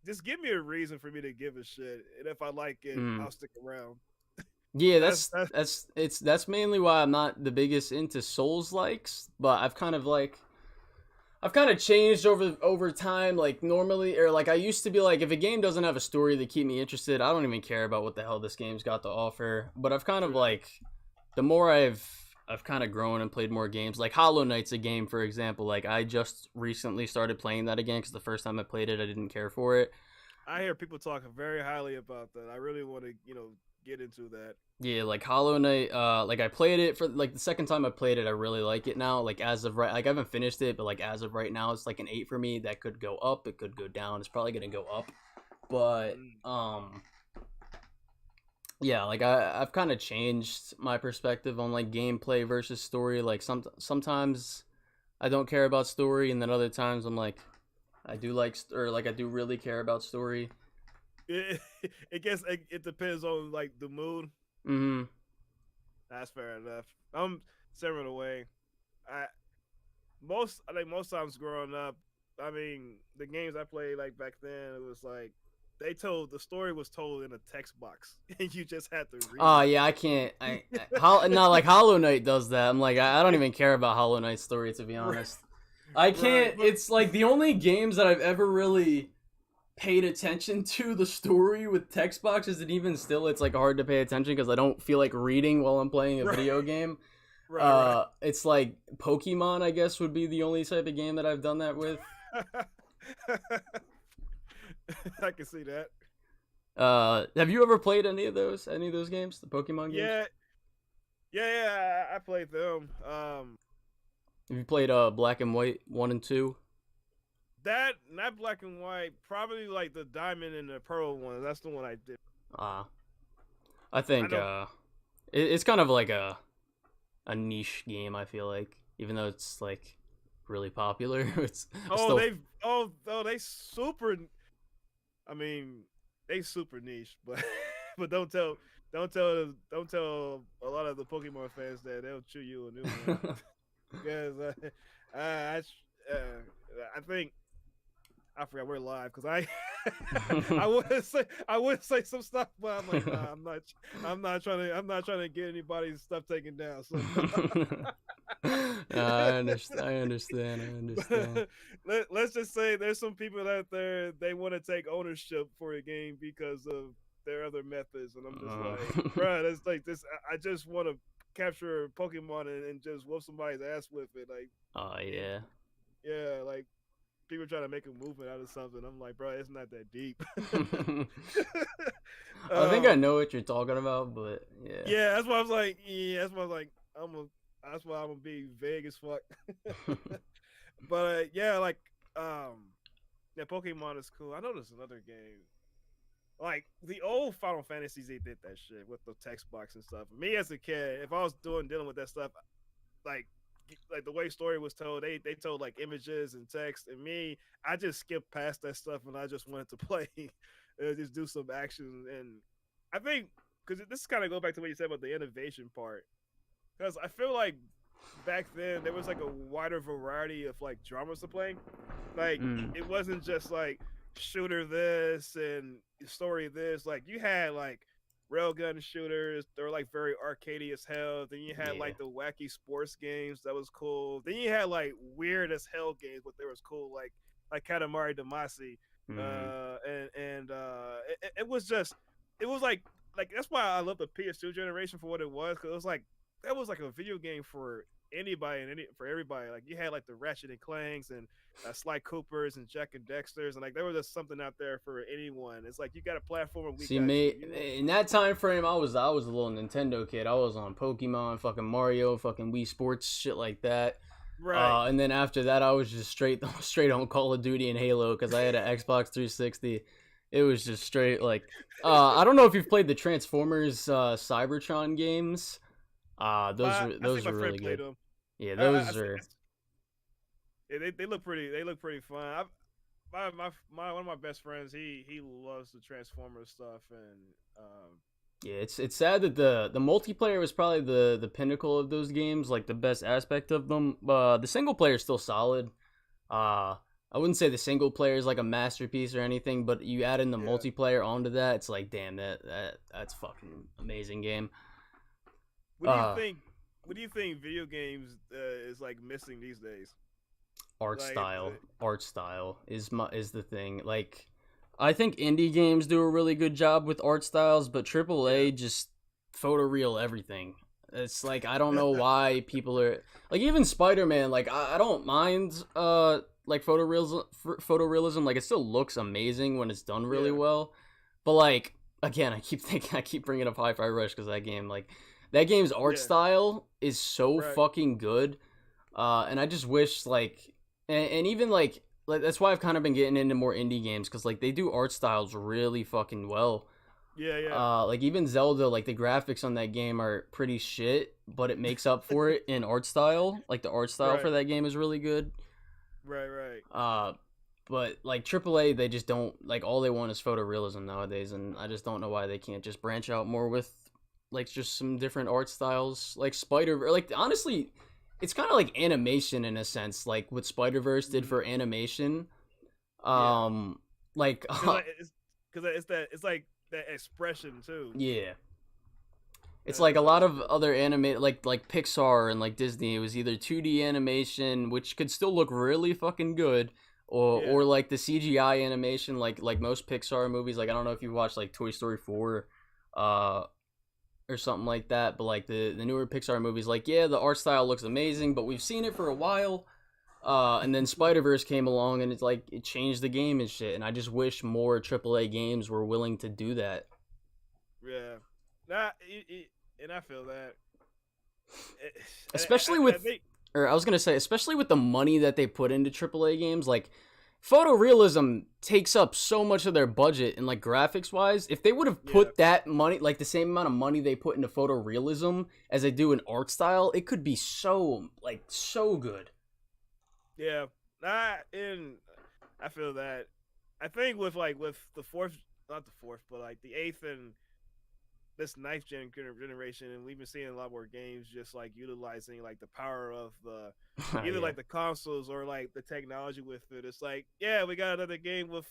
just give me a reason for me to give a shit, and if I like it, Mm. I'll stick around. Yeah, That's that's mainly why I'm not the biggest into Souls likes, but I've kind of changed over time. Like normally, or like I used to be like, if a game doesn't have a story to keep me interested, I don't even care about what the hell this game's got to offer. But I've kind of true. like, the more I've kind of grown and played more games. Like Hollow Knight's a game, for example. Like I just recently started playing that again because the first time I played it, I didn't care for it. I hear people talking very highly about that. I really want to, get into that. Yeah, like Hollow Knight, like I played it for like the second time I played it, I really like it now. Like as of right, like I haven't finished it, but like as of right now, it's like an 8 for me. That could go up, it could go down. It's probably gonna go up, but Mm. yeah, like I've kind of changed my perspective on like gameplay versus story. Like sometimes I don't care about story, and then other times I'm like, I do like or like I do really care about story. It, it gets it depends on like the mood. Mm-hmm. That's fair enough. I'm similar way. I I think most times growing up, I mean, the games I played like back then, it was like the story was told in a text box, and you just had to read Oh it. yeah, I can't. Not like Hollow Knight does that. I'm like, I don't even care about Hollow Knight's story, to be Right, honest. I right, can't. It's like the only games that I've ever really paid attention to the story with text boxes, and even still, it's like hard to pay attention because I don't feel like reading while I'm playing a right, video game. right, It's like Pokemon, I guess, would be the only type of game that I've done that with. right. I can see that. Have you ever played any of those? Any of those games, the Pokemon games? Yeah, yeah. I played them. Have you played Black and White 1 and 2? That not black and white. Probably like the diamond and the pearl one. That's the one I did. Uh, I I think know. it's kind of like a niche game. I feel like, even though it's like really popular, it's Oh, still. they super. I mean, they super niche, but but don't tell a lot of the Pokemon fans that they'll chew you a new one. Because I think I forgot we're live because I I would say some stuff, but I'm like, nah, I'm not trying to get anybody's stuff taken down. So I understand. I understand. I understand. let's just say there's some people out there, they want to take ownership for a game because of their other methods, and I'm just like, bro, that's like this. I just want to capture Pokemon and just whoop somebody's ass with it, like, Oh and yeah. yeah, like people trying to make a movement out of something. I'm like, bro, it's not that deep. I think I um, know what you're talking about, but yeah. yeah, that's why I was like, yeah, that's why I was like, that's why I'm gonna be vague as fuck. But yeah, like, yeah, Pokemon is cool. I know there's another game. Like the old Final Fantasies, they did that shit with the text box and stuff. Me as a kid, if I was dealing with that stuff, like like the way story was told, they told like images and text, and me, I just skipped past that stuff and I just wanted to play, just do some action. And I think because this kind of go back to what you said about the innovation part, because I feel like back then there was like a wider variety of like genres to play. Like it wasn't just like shooter this and story this. Like you had like railgun shooters. They were like very arcadey as hell. Then you had Yeah. like the wacky sports games that was cool. Then you had like weird as hell games, but they was cool. Like Katamari Damacy. It was just it was like that's why I love the PS2 generation for what it was, because it was like that was like a video game for anybody and for everybody. Like you had like the Ratchet and Clanks and Sly Coopers and Jack and Dexters, and like there was just something out there for anyone. It's like you got a platform and we See, got me you. in that time frame, I was a little Nintendo kid. I was on Pokemon, fucking Mario, fucking Wii Sports, shit like that. Right. And then after that, I was just straight on Call of Duty and Halo because I had an Xbox 360. It was just straight like, I don't know if you've played the Transformers Cybertron games. Those are really good. Them. Yeah, those are. Yeah, they look pretty. They look pretty fun. My one of my best friends, he loves the Transformers stuff, and yeah, it's sad that the multiplayer was probably the pinnacle of those games, like the best aspect of them. The single player is still solid. I wouldn't say the single player is like a masterpiece or anything, but you add in the multiplayer onto that, it's like, damn, that's fucking amazing game. What do you think? What do you think video games is like missing these days? Art style is the thing. Like, I think indie games do a really good job with art styles, but AAA just photoreal everything. It's like, I don't know why people are like, even Spider-Man. Like, I don't mind like photorealism. Like, it still looks amazing when it's done really well. But like, again, I keep bringing up Hi-Fi Rush because that game's art style is so fucking good. And I just wish like. And even like that's why I've kind of been getting into more indie games, because like they do art styles really fucking well. Like even Zelda, like the graphics on that game are pretty shit, but it makes up for it in art style. Like the art style for that game is really good. But like AAA, they just don't, like, all they want is photorealism nowadays, and I just don't know why they can't just branch out more with like just some different art styles, like like honestly. It's kind of like animation in a sense, like what Spider-Verse did for animation. Like, because it's like that expression too. Yeah, it's like a lot of other like Pixar and like Disney. It was either 2D animation, which could still look really fucking good, or like the CGI animation, like most Pixar movies. Like, I don't know if you watched like Toy Story 4, or something like that, but like the newer Pixar movies, like, yeah, the art style looks amazing, but we've seen it for a while, and then Spider-Verse came along and it's like it changed the game and shit, and I just wish more AAA games were willing to do that. And I feel that, especially especially with the money that they put into AAA games. Like, photorealism takes up so much of their budget, and like graphics wise, if they would have put that money, like the same amount of money they put into photorealism as they do in art style, it could be so good. And I feel that. I think with the fourth, not the fourth, but like the eighth and this ninth generation, and we've been seeing a lot more games just like utilizing like the power of the either like the consoles or like the technology with it. It's like, we got another game with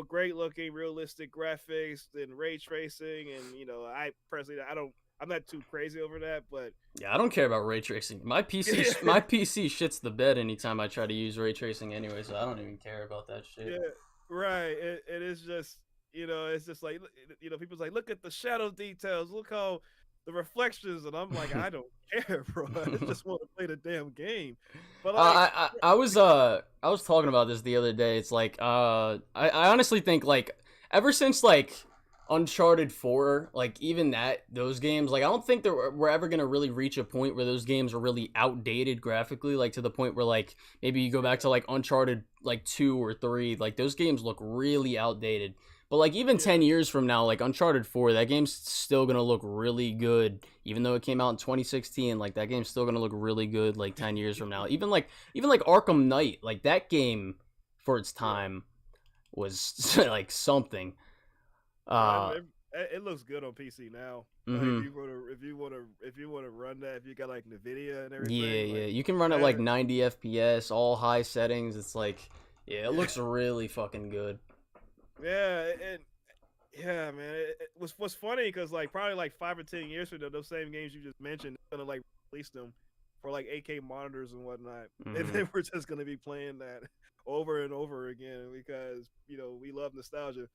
great looking realistic graphics and ray tracing, and I personally I'm not too crazy over that, but I don't care about ray tracing. My PC my PC shits the bed anytime I try to use ray tracing anyway, so I don't even care about that shit. It is just, it's just like, people's like, look at the shadow details, look how the reflections, and I'm like, I don't care, bro. I just want to play the damn game. But like, I was talking about this the other day. It's like, I honestly think, like, ever since like Uncharted 4, like, even those games, like, I don't think we're ever gonna really reach a point where those games are really outdated graphically, like to the point where like maybe you go back to like Uncharted like 2 or 3, like those games look really outdated. But like even Yeah. 10 years from now, like Uncharted 4, that game's still gonna look really good. Even though it came out in 2016, like that game's still gonna look really good like 10 years from now. Even like Arkham Knight, like that game for its Yeah. time was like something. Yeah, Uh it looks good on PC now. Like mhm. if you wanna run that, if you got like Nvidia and Yeah, everything, yeah. like You can run it like that, 90 FPS, all high settings. It's like yeah, it yeah, looks really fucking good. yeah, and yeah, man. It was funny because like probably like 5 or 10 years from now, those same games you just mentioned, they're gonna like release them for like 8K monitors and whatnot, and Mhm. then we're just gonna be playing that over and over again because we love nostalgia.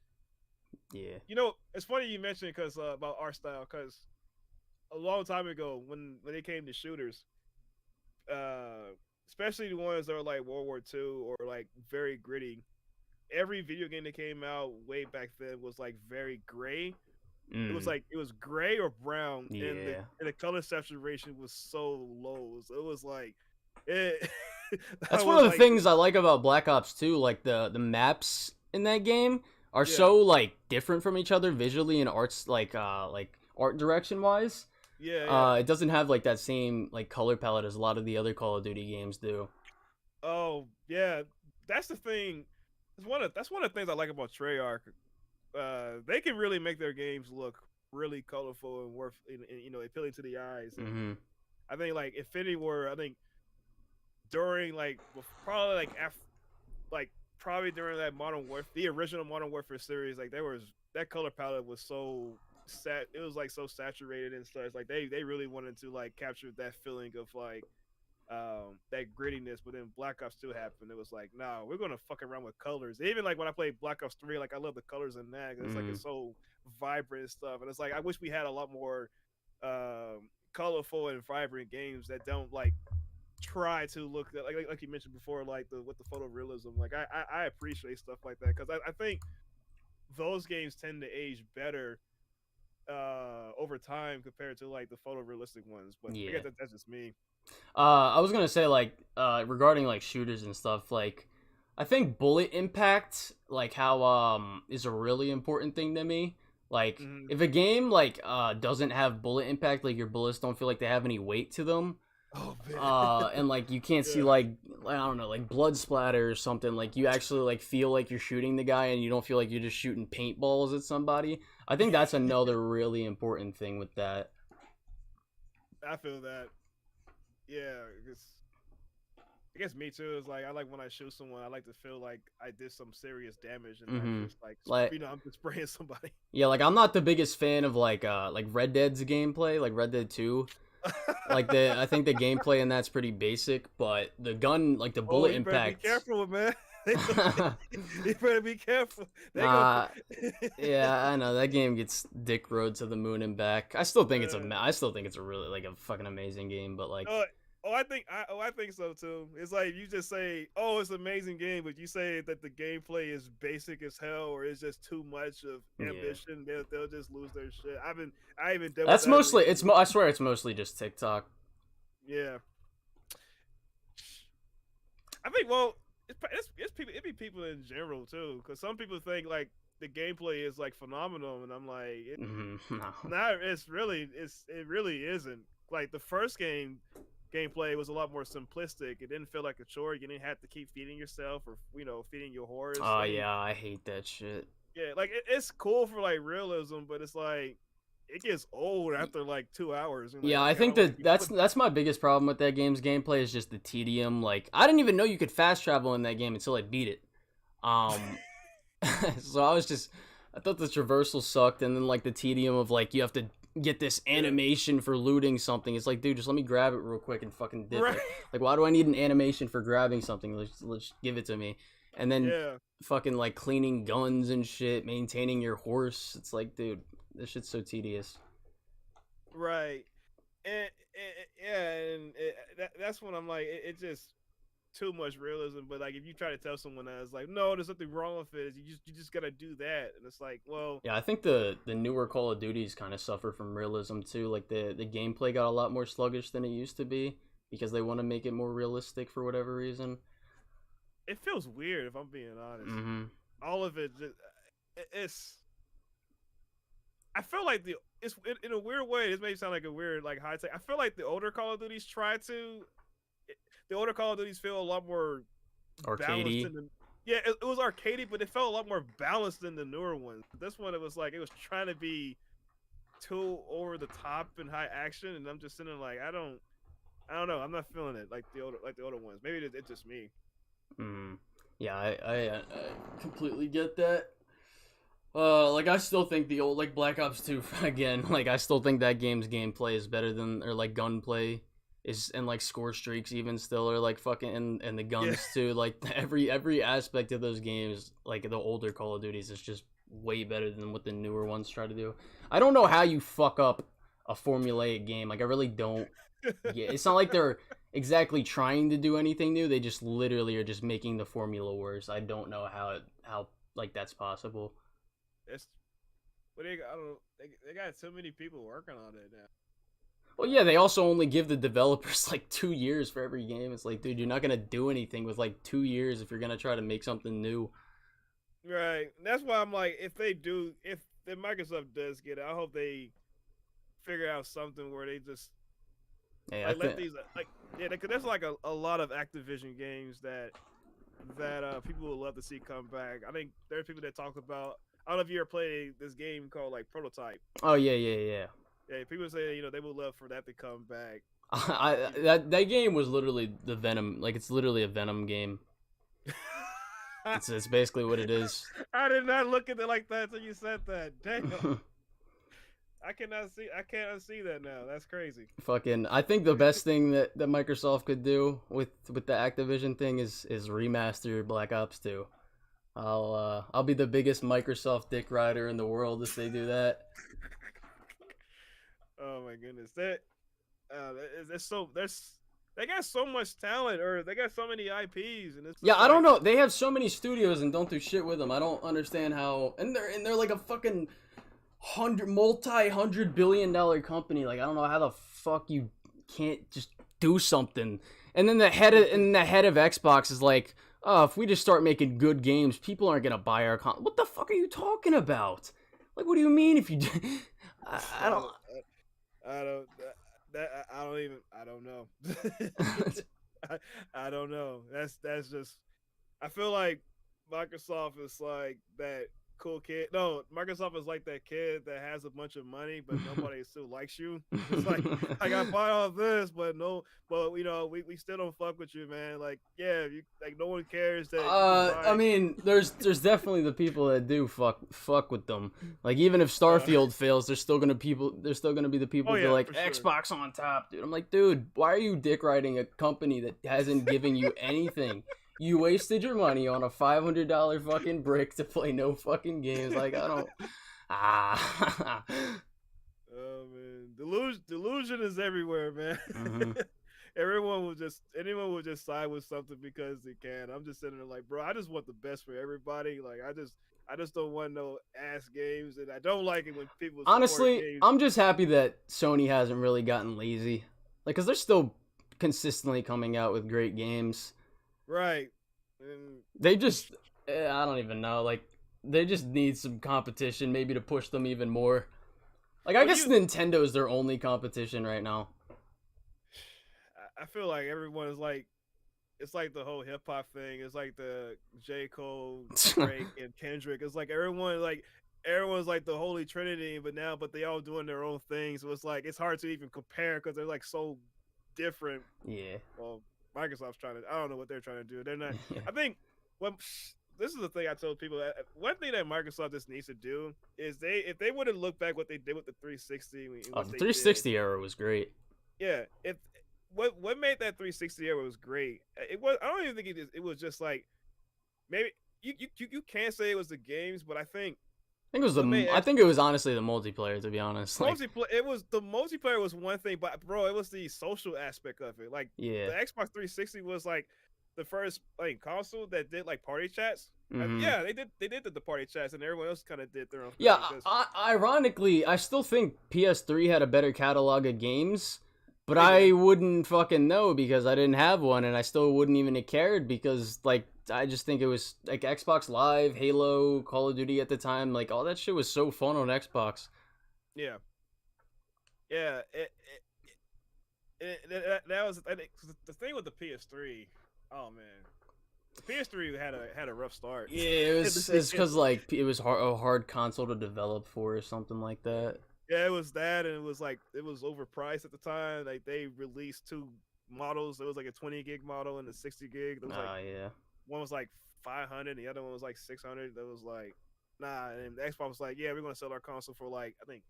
Yeah. It's funny you mentioned because about art style because a long time ago when it came to shooters, uh, especially the ones that are like World War II or like very gritty. Every video game that came out way back then was like very gray. Mm. It was gray or brown, and Yeah. the color saturation was so low. So it was like it. I That's one was of the like, things I like about Black Ops 2. Like the maps in that game are yeah, so like different from each other visually and arts like art direction wise. yeah, yeah. It doesn't have like that same like color palette as a lot of the other Call of Duty games do. Oh yeah, that's the thing. That's one of the things I like about Treyarch. They can really make their games look really colorful and worth, appealing to the eyes. And Mhm. I think like Infinity War. I think during like probably like like probably during that Modern Warfare, the original Modern Warfare series, like there was that color palette was so sat. It was like so saturated and stuff. Like they really wanted to like capture that feeling of like that grittiness, but then Black Ops 2 happened. It was like, no, we're gonna fuck around with colors. Even like when I played Black Ops 3, like I love the colors in that. It's like Mhm. it's so vibrant and stuff. And it's like I wish we had a lot more colorful and vibrant games that don't like try to look like you mentioned before, like the with the photorealism. Like I appreciate stuff like that because I think those games tend to age better over time compared to like the photorealistic ones. But I guess Yeah. that's just me. I was gonna say like regarding like shooters and stuff like I think bullet impact like how is a really important thing to me. Like Hmm. if a game like doesn't have bullet impact, like your bullets don't feel like they have any weight to them, Oh man. and like you can't see Yeah. like I don't know like blood splatter or something, like you actually like feel like you're shooting the guy and you don't feel like you're just shooting paintballs at somebody. I think that's another really important thing with that. I feel that. Yeah, I guess me too. Is like I like when I shoot someone, I like to feel like I did some serious damage and not Mm-hmm. just like Like I'm just spraying somebody. yeah, like I'm not the biggest fan of like Red Dead's gameplay, like Red Dead 2. Like the I think the gameplay in that's pretty basic, but the gun like the Oh, bullet you better be impact. careful, man. You better be careful. They gonna. Nah, yeah, I know that game gets Dick Road to the moon and back. I still think I still think it's a really like a fucking amazing game, but like uh, I think so too. It's like you just say, "Oh, it's an amazing game," but you say that the gameplay is basic as hell, or it's just too much of yeah. ambition. They'll just lose their shit. I even dealt with That's that mostly recently. I swear it's mostly just TikTok. Yeah, I think. Well, it's people. It be people in general too, because some people think like the gameplay is like phenomenal, and I'm like, No. not. It really isn't. Like the first gameplay was a lot more simplistic. It didn't feel like a chore. You didn't have to keep feeding yourself or feeding your horse. Oh I mean, yeah, I hate that shit. yeah, like it's cool for like realism, but it's like it gets old after like 2 hours. And like, Yeah, I okay, I think don't want to that keep doing that's my biggest problem with that game's gameplay is just the tedium. Like I didn't even know you could fast travel in that game until I beat it. Um, so I thought the traversal sucked, and then like the tedium of like you have to get this Yeah, animation for looting something. It's like, dude, just let me grab it real quick and fucking dip right. it. Like, why do I need an animation for grabbing something? Let's give it to me. And then Yeah, fucking like cleaning guns and shit, maintaining your horse. It's like, dude, this shit's so tedious. right. And that's when I'm like, it just too much realism. But like, if you try to tell someone that, it's like, no, there's nothing wrong with it. You just gotta do that, and it's like, well, Yeah, I think the newer Call of Duties kind of suffer from realism too. Like the gameplay got a lot more sluggish than it used to be because they want to make it more realistic for whatever reason. it feels weird if I'm being honest. Mm-hmm. All of it, just, it's. I feel like it's in a weird way. This may sound like a weird like high tech. I feel like the older Call of Duties the older Call of Duties feel a lot more balanced Arcadey. than the. Yeah, it was arcadey, but it felt a lot more balanced than the newer ones. This one, it was like it was trying to be too over the top and high action, and I'm just sitting there like I don't know. I'm not feeling it like the older ones. Maybe it's just me. Yeah, I completely get that. Like I still think the old like Black Ops 2 again. Like I still think that game's gameplay is better than or like gunplay is and like score streaks even still are like fucking and the guns too. Like every aspect of those games, like the older Call of Duties, is just way better than what the newer ones try to do. I don't know how you fuck up a formulaic game. Like I really don't. Yeah, it's not like they're exactly trying to do anything new. They just literally are just making the formula worse. I don't know how like that's possible. It's what I don't know. They got so many people working on it now. Well, yeah, they also only give the developers like 2 years for every game. It's like, dude, you're not gonna do anything with like 2 years if you're gonna try to make something new. Right. That's why I'm like, if the Microsoft does get it, I hope they figure out something where they just Hey, like let these like because there's like a lot of Activision games that people would love to see come back. I think there are people that talk about. I don't know if you ever played this game called like Prototype. Oh yeah. Yeah, people say they would love for that to come back. That game was literally the Venom. Like it's literally a Venom game. It's basically what it is. I did not look at it like that until you said that. Damn. I can't unsee that now. That's crazy. Fucking, I think the best thing that Microsoft could do with the Activision thing is remaster Black Ops 2. I'll be the biggest Microsoft dick rider in the world if they do that. Oh my goodness, they got so much talent, or they got so many IPs, and it's yeah, I don't know. They have so many studios and don't do shit with them. I don't understand how. And they're like a fucking multi-hundred-billion-dollar company. Like I don't know how the fuck you can't just do something. And then the head of Xbox is like, oh, if we just start making good games, people aren't gonna buy our content. What the fuck are you talking about? Like, what do you mean if you? I don't. I don't know. I don't know. That's just. I feel like Microsoft is like that cool kid. No, Microsoft is like that kid that has a bunch of money, but nobody still likes you. It's like I got bought all this, but we still don't fuck with you, man. Like, yeah, like no one cares that. I mean, there's definitely the people that do fuck with them. Like even if Starfield fails, there's still gonna be the people that are like Xbox on top, dude. I'm like, dude, why are you dick riding a company that hasn't given you anything? You wasted your money on a $500 fucking brick to play no fucking games. Like I don't. Oh man, delusion is everywhere, man. Mm-hmm. Anyone will just side with something because they can. I'm just sitting there like, bro, I just want the best for everybody. Like I just don't want no ass games, and I don't like it when people. Honestly, games. I'm just happy that Sony hasn't really gotten lazy. Like, cause they're still consistently coming out with great games. Right. And they just, I don't even know. Like, they just need some competition, maybe to push them even more. Like, I guess Nintendo's their only competition right now. I feel like everyone is like, it's like the whole hip hop thing. It's like the J. Cole, Drake, and Kendrick. It's like everyone's like the Holy Trinity, but they all doing their own thing. So it's like it's hard to even compare because they're like so different. Yeah. Well, Microsoft's trying to. I don't know what they're trying to do. They're not. Yeah. I think this is the thing I told people. One thing that Microsoft just needs to do is if they would have looked back what they did with the 360. The 360 era was great. Yeah. What made that 360 era was great. It was. I don't even think it was just like maybe you can't say it was the games, but I think it was I think it was honestly the multiplayer, to be honest. The multiplayer was one thing, but bro, it was the social aspect of it. Like, yeah, the Xbox 360 was like the first like console that did like party chats. Mm-hmm. Yeah, they did the party chats, and everyone else kind of did their own. Yeah, ironically, I still think PS3 had a better catalog of games, But I wouldn't fucking know because I didn't have one, and I still wouldn't even have cared because, like, I just think it was, like, Xbox Live, Halo, Call of Duty at the time, like, all that shit was so fun on Xbox. Yeah. Yeah. That was the thing with the PS3. Oh, man. The PS3 had a rough start. Yeah, it's because, like, it was a hard console to develop for or something like that. Yeah, it was that, and it was overpriced at the time. Like they released two models. There was like a 20 gig model and a 60 gig. There was Yeah. One was like 500, and the other one was like 600. That was like, nah. And the Xbox was like, yeah, we're gonna sell our console for like I think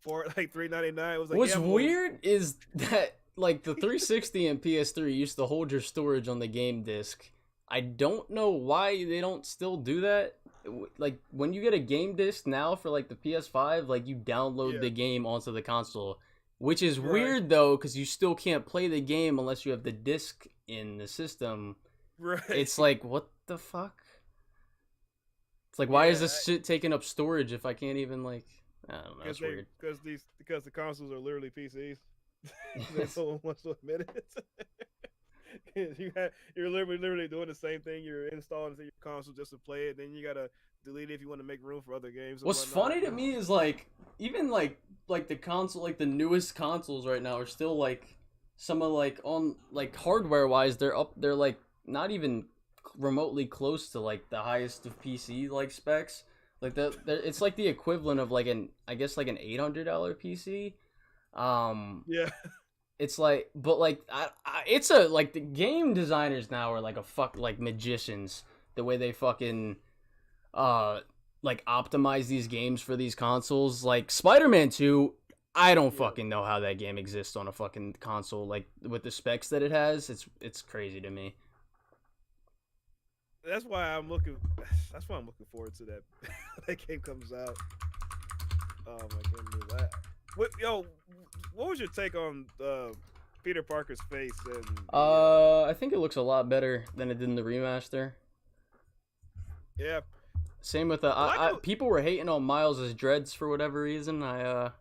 $399. It was like, what's weird is that like the 360 and PS3 used to hold your storage on the game disc. I don't know why they don't still do that. Like when you get a game disc now for like the PS5, like you download the game onto the console, which is weird though because you still can't play the game unless you have the disc in the system. Right. It's like, what the fuck? It's like, why is this shit taking up storage if I can't even like? I don't know. It's weird. Because the consoles are literally PCs. No one wants to admit it. You're literally doing the same thing. You're installing it to your console just to play it. Then you gotta delete it if you want to make room for other games. What's funny to me is like even like the console, like the newest consoles right now are still like some of like on like hardware wise they're like not even remotely close to like the highest of PC like specs. Like it's like the equivalent of like I guess like an $800 PC. Yeah. It's like, but like, it's a like the game designers now are like like magicians. The way they fucking like optimize these games for these consoles. Like Spider-Man 2, I don't fucking know how that game exists on a fucking console like with the specs that it has. It's crazy to me. That's why I'm looking forward to that. That game comes out. Oh my goodness! What was your take on Peter Parker's face? And I think it looks a lot better than it did in the remaster. Yeah. Same with people were hating on Miles' dreads for whatever reason. I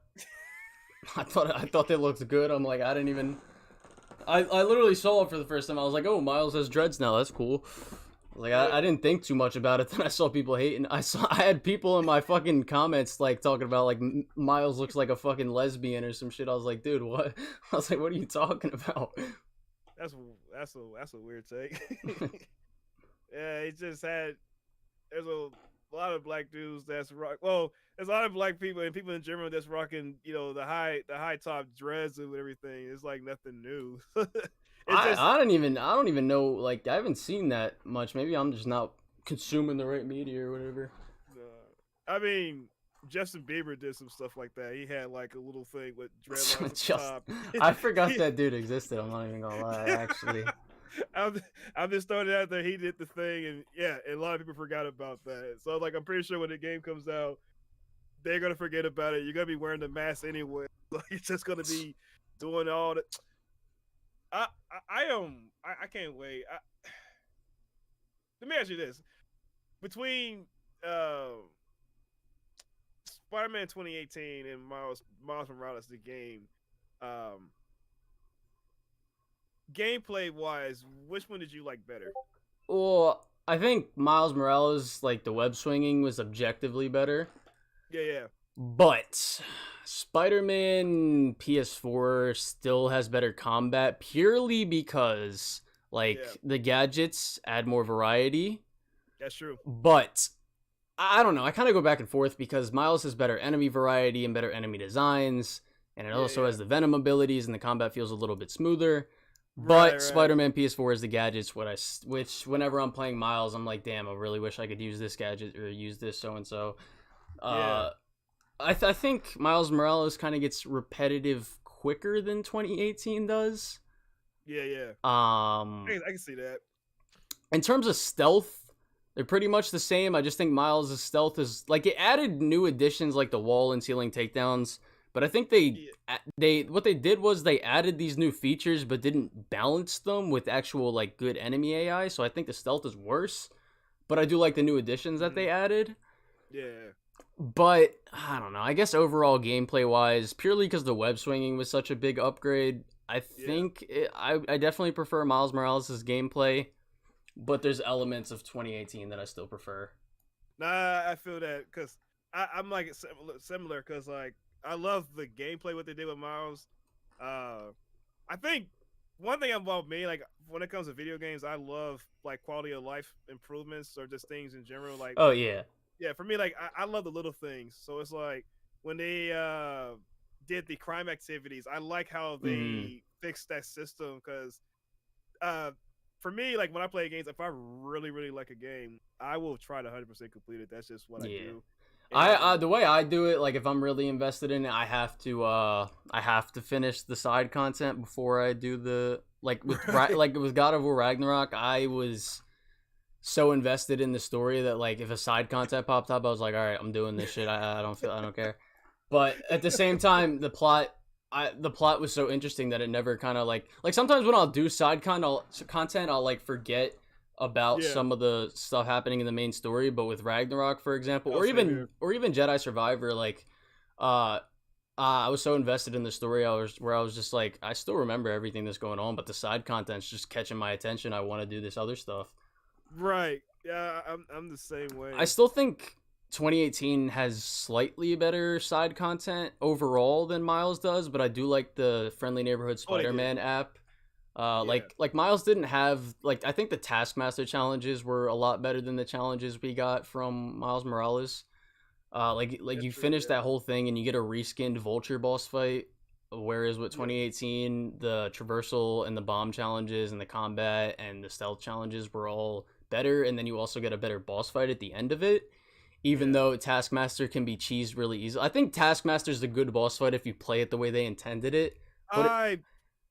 thought they looked good. I'm like, I literally saw it for the first time. I was like, oh, Miles has dreads now. That's cool. Like I didn't think too much about it. Then I saw people hating. I had people in my fucking comments like talking about like Miles looks like a fucking lesbian or some shit. I was like, dude, what? I was like, what are you talking about? That's a weird take. Yeah, it just had. There's a lot of black dudes that's rock. Well, there's a lot of black people and people in general that's rocking, the high top dreads and everything. It's like nothing new. I don't even know. Like I haven't seen that much. Maybe I'm just not consuming the right media or whatever. I mean, Justin Bieber did some stuff like that. He had like a little thing with dreadlocks at the top. I forgot that dude existed. I'm not even gonna lie. Actually, I'm just throwing it out there. He did the thing, and a lot of people forgot about that. So like, I'm pretty sure when the game comes out, they're gonna forget about it. You're gonna be wearing the mask anyway. Like, it's just gonna be doing all the. I can't wait. Let me ask you this: between Spider-Man 2018 and Miles Morales the game, gameplay wise, which one did you like better? Well, I think Miles Morales, like the web swinging, was objectively better. Yeah. But Spider-Man PS4 still has better combat purely because the gadgets add more variety. That's true. But I don't know. I kind of go back and forth because Miles has better enemy variety and better enemy designs, and it also has the Venom abilities, and the combat feels a little bit smoother. But Spider-Man PS4 is the gadgets, which whenever I'm playing Miles, I'm like, damn, I really wish I could use this gadget or use this so-and-so. I think Miles Morales kind of gets repetitive quicker than 2018 does. Yeah. I can see that. In terms of stealth, they're pretty much the same. I just think Miles' stealth is like it added new additions like the wall and ceiling takedowns. But I think what they did was they added these new features but didn't balance them with actual like good enemy AI. So I think the stealth is worse. But I do like the new additions that they added. Yeah. But I don't know. I guess overall gameplay wise, purely because the web swinging was such a big upgrade, I think I definitely prefer Miles Morales' gameplay, but there's elements of 2018 that I still prefer. Nah, I feel that because I'm like similar because like I love the gameplay what they did with Miles. I think one thing about me like when it comes to video games, I love like quality of life improvements or just things in general. Like Oh yeah, yeah, for me like I love the little things. So it's like when they did the crime activities, I like how they fixed that system because uh for me, like when I play games, if I really like a game, I will try to 100% complete it. That's just what I yeah. do. I And the way I do it, like if I'm really invested in it, I have to finish the side content before I do the like with like with God of War Ragnarok. I was so invested in the story that like if a side content popped up, I was like, all right, I'm doing this shit. I don't care. But at the same time, the plot was so interesting that it never kind of like sometimes when I'll do side content, I'll like forget about yeah, some of the stuff happening in the main story. But with Ragnarok, for example, I'll same here. or even Jedi Survivor, like uh I was so invested in the story, I was just like, I still remember everything that's going on, but the side content's just catching my attention. I want to do this other stuff. Right. Yeah, I'm the same I way. still think 2018 has slightly better side content overall than Miles does, but I do like the Friendly Neighborhood Oh, they did. Spider-Man app. Yeah. Like Miles didn't have like I think the Taskmaster challenges were a lot better than the challenges we got from Miles Morales. Like That's you true. finish Yeah. that whole thing and you get a reskinned Vulture boss fight. Whereas with Yeah. 2018, the traversal and the bomb challenges and the combat and the stealth challenges were all better, and then you also get a better boss fight at the end of it. Even Yeah. though Taskmaster can be cheesed really easily, I think Taskmaster's a good boss fight if you play it the way they intended it. But I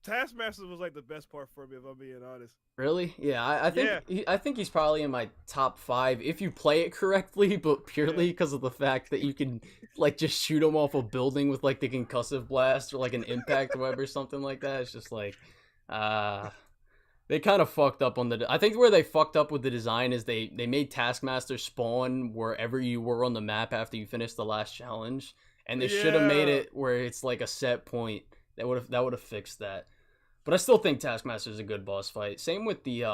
Taskmaster was like the best part for me, if I'm being honest. really, yeah, Yeah. I think he's probably in my top 5 if you play it correctly, but Yeah. purely because of the fact that you can like just shoot him off a building with like the concussive blast or like an impact web or something like that. It's just like, uh they kind of fucked up on the. I think where they fucked up with the design is they made Taskmaster spawn wherever you were on the map after you finished the last challenge, and they should have made Yeah. it where it's like a set point. That would have fixed that. But I still think Taskmaster is a good boss fight. Same with the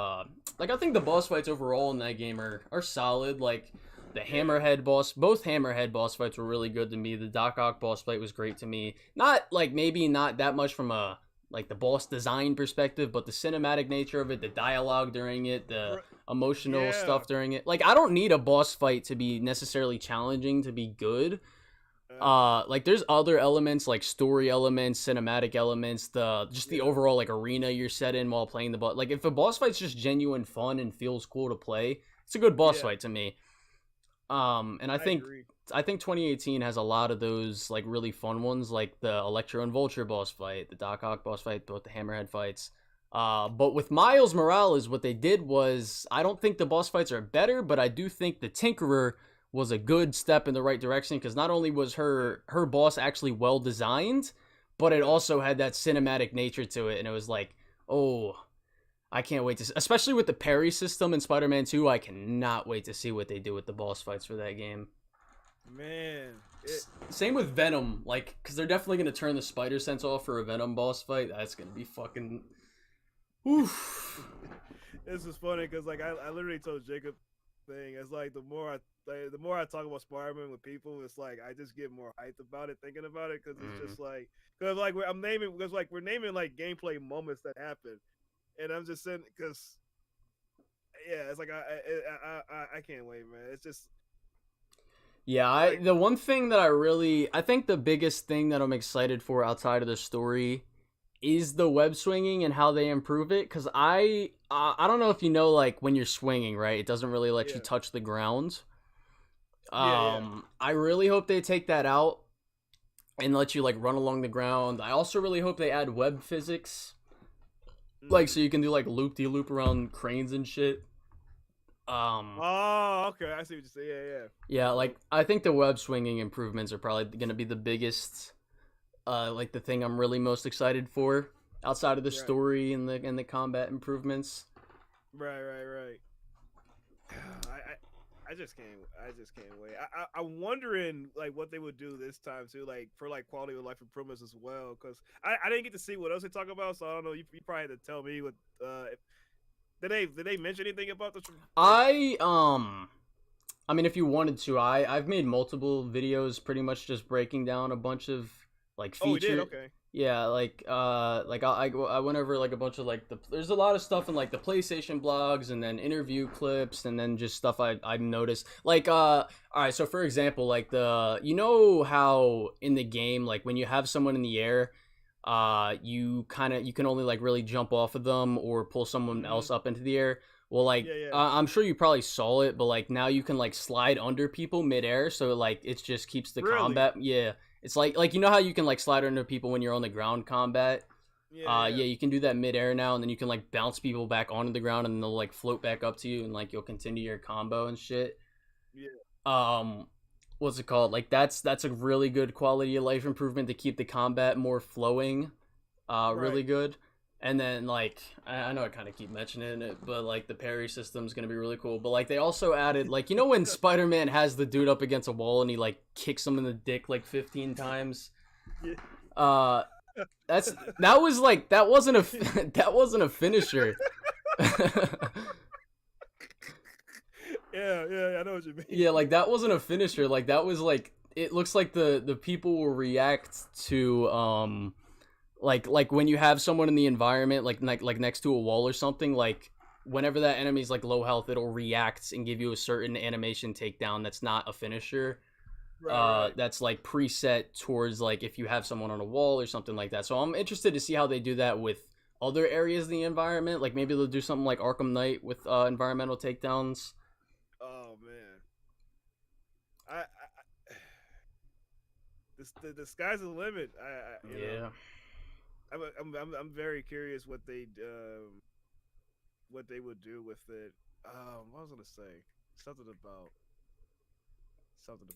like I think the boss fights overall in that game are solid. Like the Yeah. Hammerhead boss, both Hammerhead boss fights were really good to me. The Doc Ock boss fight was great to me. Not like maybe not that much from a like the boss design perspective, but the cinematic nature of it, the dialogue during it, the emotional Yeah. stuff during it. Like I don't need a boss fight to be necessarily challenging to be good. Like there's other elements like story elements, cinematic elements, the just the Yeah. overall like arena you're set in while playing the boss. Like if a boss fight's just genuine fun and feels cool to play, it's a good boss Yeah. fight to me. And I agree. I think 2018 has a lot of those like really fun ones, like the Electro and Vulture boss fight, the Doc Ock boss fight, both the Hammerhead fights. But with Miles Morales, what they did was I don't think the boss fights are better, but I do think the Tinkerer was a good step in the right direction because not only was her boss actually well designed, but it Yeah. also had that cinematic nature to it, and it was like, oh, I can't wait to see, especially with the parry system in Spider-Man 2. I cannot wait to see what they do with the boss fights for that game. Man. Same with Venom, like, because they're definitely going to turn the spider sense off for a Venom boss fight. That's going to be fucking. Oof. This is funny because like I literally told Jacob thing. It's like the more I talk about Spider-Man with people, it's like I just get more hyped about it, thinking about it, because it's just like because like we're naming like gameplay moments that happen, and I'm just saying because yeah, it's like I can't wait, man. It's just Yeah, like the one thing that I think the biggest thing that I'm excited for outside of the story is the web swinging and how they improve it. Because I don't know if you know, like when you're swinging, right? It doesn't really let you yeah, touch the ground. yeah, I really hope they take that out and let you like run along the ground. I also really hope they add web physics, like mm. so you can do like loop de loop around cranes and shit. Oh, okay, I see what you say. Yeah, yeah, Yeah, like I think the web swinging improvements are probably gonna be the biggest, like the thing I'm really most excited for outside of the right, story and the combat improvements. right. I I just can't wait. I'm wondering like what they would do this time too, like for like quality of life improvements as well. Because I didn't get to see what else they talk about, so I don't know. You probably had to tell me what. Did they mention anything about the? I mean, if you wanted to, I've made multiple videos, pretty much just breaking down a bunch of like Oh, we did. feature. Okay. Yeah, like I went over like a bunch of like there's a lot of stuff in like the PlayStation blogs and then interview clips and then just stuff I noticed. Like all right, so for example, like you know how in the game like when you have someone in the air, you can only like really jump off of them or pull someone else up into the air. Well, like Yeah. I'm sure you probably saw it, but like now you can like slide under people midair, so like it just keeps the Really? combat. Yeah, it's like you know how you can like slide under people when you're on the ground combat. Yeah. Yeah, you can do that midair now, and then you can like bounce people back onto the ground, and they'll like float back up to you, and like you'll continue your combo and shit. Yeah. What's it called? Like that's a really good quality of life improvement to keep the combat more flowing. Really good. And then, like, I know I kind of keep mentioning it, but, like, the parry system is going to be really cool. But, like, they also added, like, you know when Spider-Man has the dude up against a wall and he, like, kicks him in the dick, like, 15 times? Yeah. That wasn't a finisher. Yeah, I know what you mean. Yeah, like, that wasn't a finisher. Like, that was, like, it looks like the people will react to, like when you have someone in the environment like next to a wall or something, like whenever that enemy's like low health, it'll react and give you a certain animation takedown that's not a finisher. Right. That's like preset towards like if you have someone on a wall or something like that. So I'm interested to see how they do that with other areas of the environment. Like maybe they'll do something like Arkham Knight with environmental takedowns. Oh man, I the sky's the limit. You know, I'm very curious what they would do with it. What was I gonna say? Something about.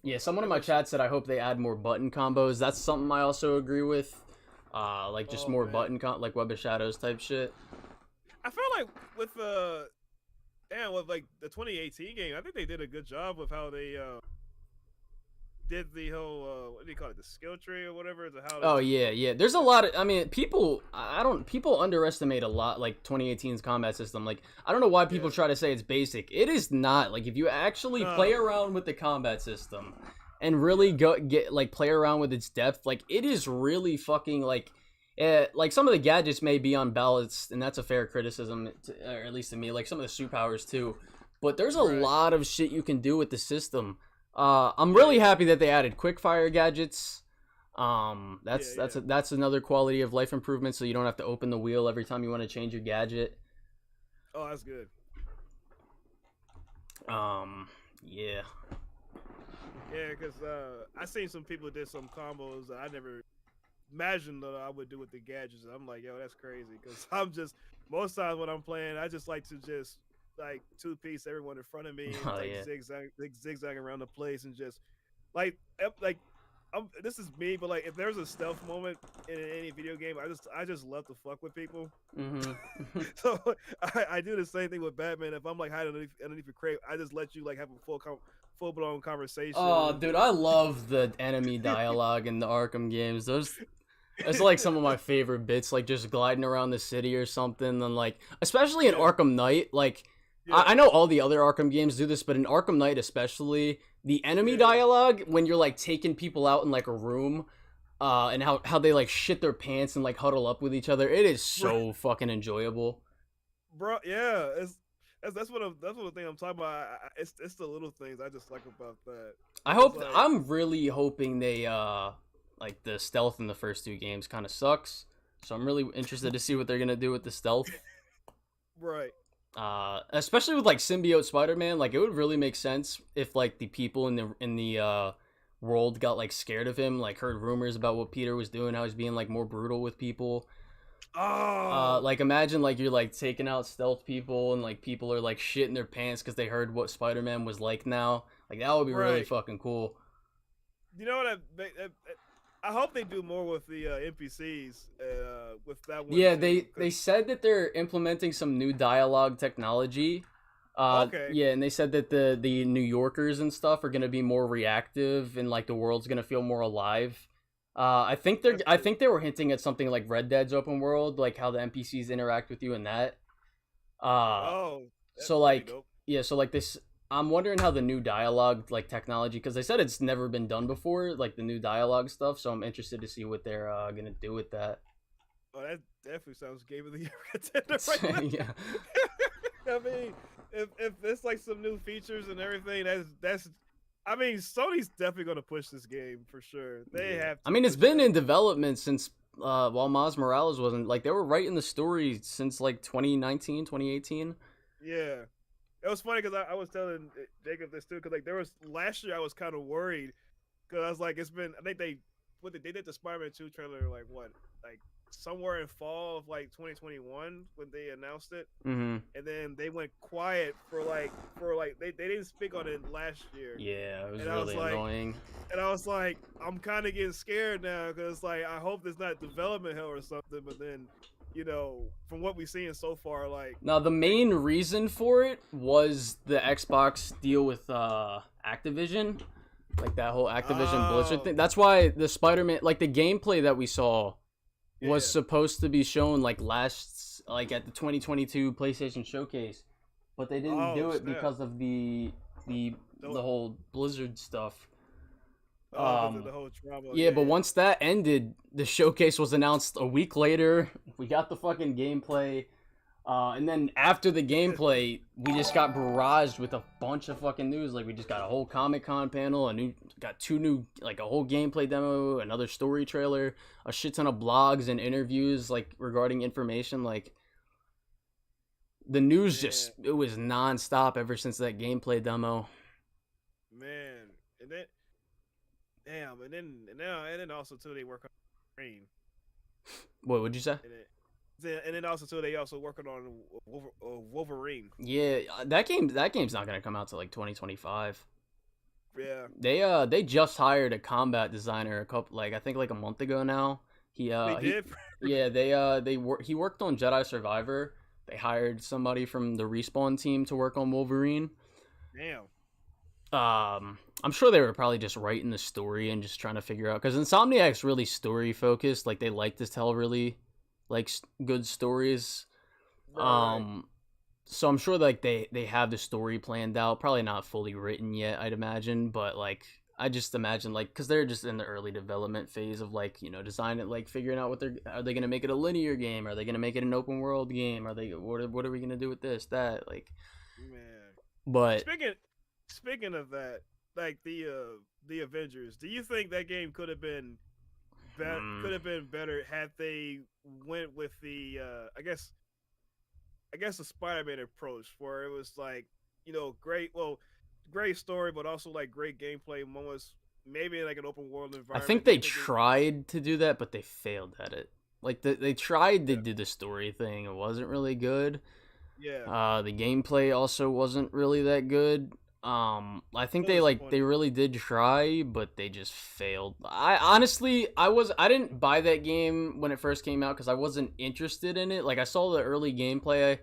Yeah, someone in my chat said I hope they add more button combos. That's something I also agree with. Like just more button like Web of Shadows type shit. I feel like with with like the 2018 game, I think they did a good job with how they did the whole what do you call it, the skill tree or whatever. Yeah. There's a lot of, I mean, people underestimate a lot like 2018's combat system. Like I don't know why people try to say it's basic. It is not. Like if you actually play around with the combat system and really play around with its depth, like it is really fucking like some of the gadgets may be unbalanced, and that's a fair criticism, or at least to me. Like some of the suit powers too, but there's a lot of shit you can do with the system. I'm really happy that they added quickfire gadgets. That's another quality of life improvement, so you don't have to open the wheel every time you want to change your gadget. Oh, that's good. Yeah. Yeah, because I seen some people did some combos that I never imagined that I would do with the gadgets. I'm like, yo, that's crazy. Because I'm just most times when I'm playing, I just like to just like two-piece everyone in front of me and zigzag around the place and just like this is me, but like if there's a stealth moment in any video game, I just love to fuck with people. So I do the same thing with Batman. If I'm like hiding underneath a crate, I just let you like have a full blown conversation. Oh, dude, I love the enemy dialogue in the Arkham games. It's like some of my favorite bits, like just gliding around the city or something, and like especially in Arkham Knight, like. Yeah. I know all the other Arkham games do this, but in Arkham Knight especially, the enemy dialogue when you're like taking people out in like a room, and how they like shit their pants and like huddle up with each other, it is so fucking enjoyable. Bro, yeah, that's what the thing I'm talking about. It's the little things I just like about that. I'm really hoping they like the stealth in the first two games kind of sucks, so I'm really interested to see what they're gonna do with the stealth. Right. Especially with like symbiote Spider-Man, like it would really make sense if like the people in the world got like scared of him, like heard rumors about what Peter was doing, how he's being like more brutal with people. Like imagine like you're like taking out stealth people and like people are like shitting their pants because they heard what Spider-Man was like now. Like that would be really fucking cool. You know what? I hope they do more with the NPCs with that one. Yeah, they said that they're implementing some new dialogue technology, Okay. Yeah, and they said that the New Yorkers and stuff are gonna be more reactive, and like the world's gonna feel more alive. That's I cool. think they were hinting at something like Red Dead's open world, like how the NPCs interact with you and that. Uh, Oh, so that'd be like dope. yeah, so like this. I'm wondering how the new dialogue like technology, because they said it's never been done before, like the new dialogue stuff. So I'm interested to see what they're gonna do with that. Oh, that definitely sounds game of the year contender right Yeah. there. I mean, if it's like some new features and everything, that's. I mean, Sony's definitely gonna push this game for sure. They Yeah. have I to mean, it's push been that. in development since while Miles Morales wasn't, like they were writing the story since like 2019, 2018. Yeah, it was funny because I was telling Jacob this too because like there was last year I was kind of worried because I was like it's been I think they did the Spider-Man 2 trailer like what like somewhere in fall of like 2021 when they announced it Mhm. and then they went quiet for like they didn't speak on it last year Yeah, it was and I was really like annoying. I'm kind of getting scared now because like I hope there's not development hell or something but then from what we've seen so far Now, the like main reason for it was the Xbox deal with Activision, like that whole Activision Blizzard oh thing. That's why the Spider-Man, like the gameplay that we saw was yeah supposed to be shown like at the 2022 PlayStation Showcase, but they didn't oh do it snap because of the no the whole Blizzard stuff. oh because of the whole trauma Yeah, yeah but yeah once that ended, the showcase was announced a week later. We got the fucking gameplay. And then after the gameplay, we just got barraged with a bunch of fucking news. Like we just got a whole Comic Con panel, got two new, like a whole gameplay demo, another story trailer, a shit ton of blogs and interviews like regarding information. Like the news man just it was nonstop ever since that gameplay demo. man and then damn and then also too they work on Wolverine What would you say? and then also too they also working on Wolverine Yeah, that game's not gonna come out till like 2025. yeah They just hired a combat designer a couple like I think like a month ago now. they He did yeah, he worked on Jedi Survivor. They hired somebody from the Respawn team to work on Wolverine. damn I'm sure they were probably just writing the story and just trying to figure out cuz Insomniac's really story focused, like they like to tell really like good stories. right Um so I'm sure like they have the story planned out, probably not fully written yet, I'd imagine, but like I just imagine like because they're just in the early development phase of like design it, like figuring out what are they gonna make it a linear game, are they gonna make it an open world game, are they what are we gonna do with this that like man but speaking speaking of that like the Avengers do you think that game hmm, could have been better had they went with the I guess the Spider-Man approach, where it was like, great story, but also like great gameplay moments. Maybe like an open world I think environment. Do they you think it? tried to do that but they failed at it. Like they tried to Yeah, do the story thing, it wasn't really good. yeah. The gameplay also wasn't really that good. I think So they disappointing. really did try, but they just failed. I honestly, I didn't buy that game when it first came out because I wasn't interested in it. Like I saw the early gameplay,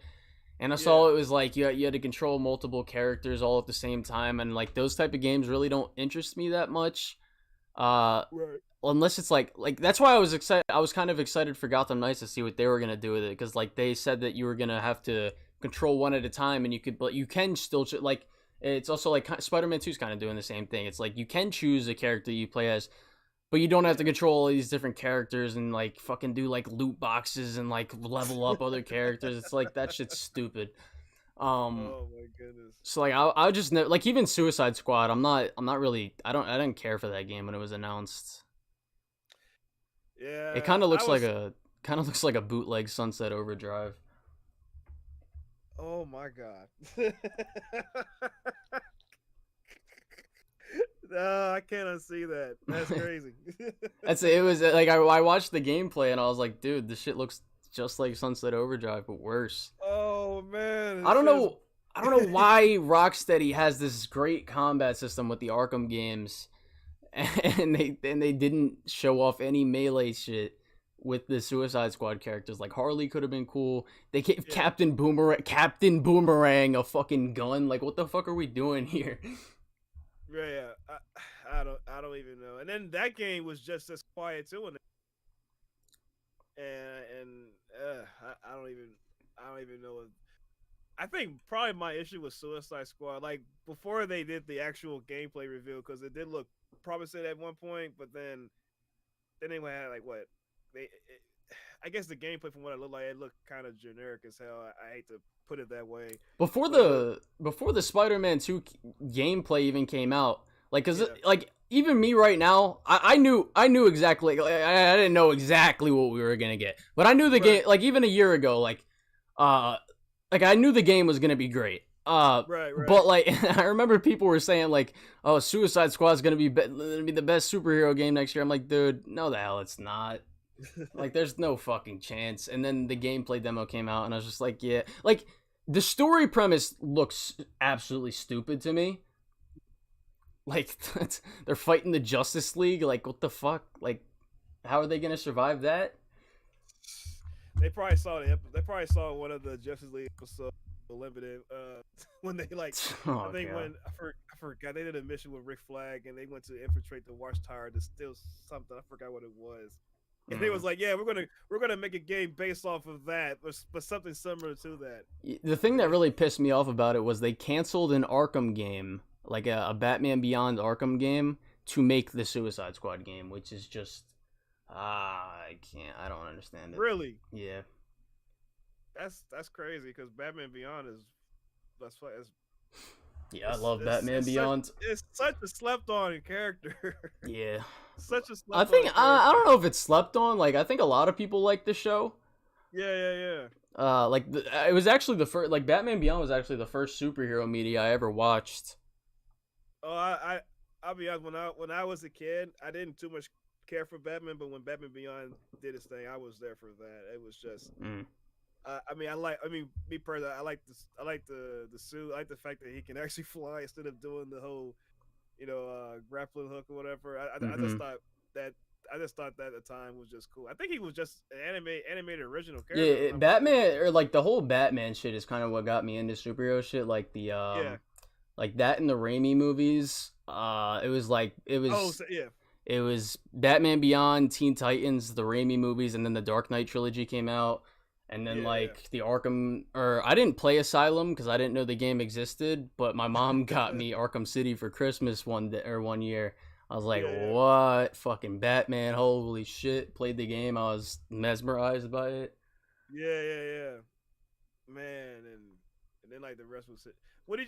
and I saw Yeah, it was like you had to control multiple characters all at the same time, and like those type of games really don't interest me that much. Uh, right. Unless it's like that's why I was excited. I was kind of excited for Gotham Knights to see what they were gonna do with it because like they said that you were gonna have to control one at a time and but you can still like it's also like Spider-Man 2 is kind of doing the same thing. It's like you can choose a character you play as, but you don't have to Yeah. control all these different characters and like fucking do like loot boxes and like level up other characters. It's like that shit's stupid. Um, Oh my goodness. so like I just like even Suicide Squad. I'm not really I didn't care for that game when it was announced. It Yeah, I was. kind of looks like a bootleg Sunset Overdrive. Oh my god. No, I cannot see that. That's crazy. That's it. It was like I watched the gameplay and I was like, dude, this shit looks just like Sunset Overdrive but worse. Oh man, I it don't says. know. I don't know why Rocksteady has this great combat system with the Arkham games, and they didn't show off any melee shit with the Suicide Squad characters. Like Harley could have been cool. They gave Yeah. Captain Boomerang a fucking gun. Like, what the fuck are we doing here? Yeah, I don't even know. And then that game was just as quiet too, and I don't even know. I think probably my issue with Suicide Squad, like before they did the actual gameplay reveal, because it did look promising at one point, but then they had like what I guess the gameplay from what it looked like, it looked kind of generic as hell. I hate to put it that way. Before the Spider-Man 2 gameplay even came out, like, cause like even me right now, I knew exactly. Like, I didn't know exactly what we were gonna get, but I knew the game. Like even a year ago, like I knew the game was gonna be great. Right. But like I remember people were saying like, "Oh, Suicide Squad is gonna be the best superhero game next year." I'm like, dude, no, the hell it's not. Like, there's no fucking chance. And then the gameplay demo came out, and I was just like, yeah, like the story premise looks absolutely stupid to me. Like, they're fighting the Justice League. Like, what the fuck? Like, how are they gonna survive that? They probably saw one of the Justice League episodes limited when they like I think when I forgot they did a mission with Rick Flag and they went to infiltrate the Watchtower to steal something. I forgot what it was. And they was like, yeah, we're gonna make a game based off of that, but something similar to that. The thing that really pissed me off about it was they canceled an Arkham game, like a Batman Beyond Arkham game, to make the Suicide Squad game, which is just I don't understand it. Really? Yeah. That's crazy because Batman Beyond is I love Batman Beyond. It's such a slept on character. Yeah. Such a slept I think I don't know if it's slept on. Like, I think a lot of people like the show. Yeah. Like it was actually the first. Like, Batman Beyond was actually the first superhero media I ever watched. Oh, I'll be honest. When I was a kid, I didn't too much care for Batman, but when Batman Beyond did its thing, I was there for that. It was just. Me personally, I like the suit. I like the fact that he can actually fly instead of doing the whole, grappling hook or whatever. I just thought that at the time was just cool. I think he was just an animated original character. Yeah, Batman or like the whole Batman shit is kind of what got me into superhero shit. Like the like that in the Raimi movies. It was Batman Beyond, Teen Titans, the Raimi movies, and then the Dark Knight trilogy came out. And then the Arkham, or I didn't play Asylum because I didn't know the game existed, but my mom got me Arkham City for Christmas one year. I was like, what? Fucking Batman, holy shit. Played the game, I was mesmerized by it. Yeah. Man, and then like the rest was it. What did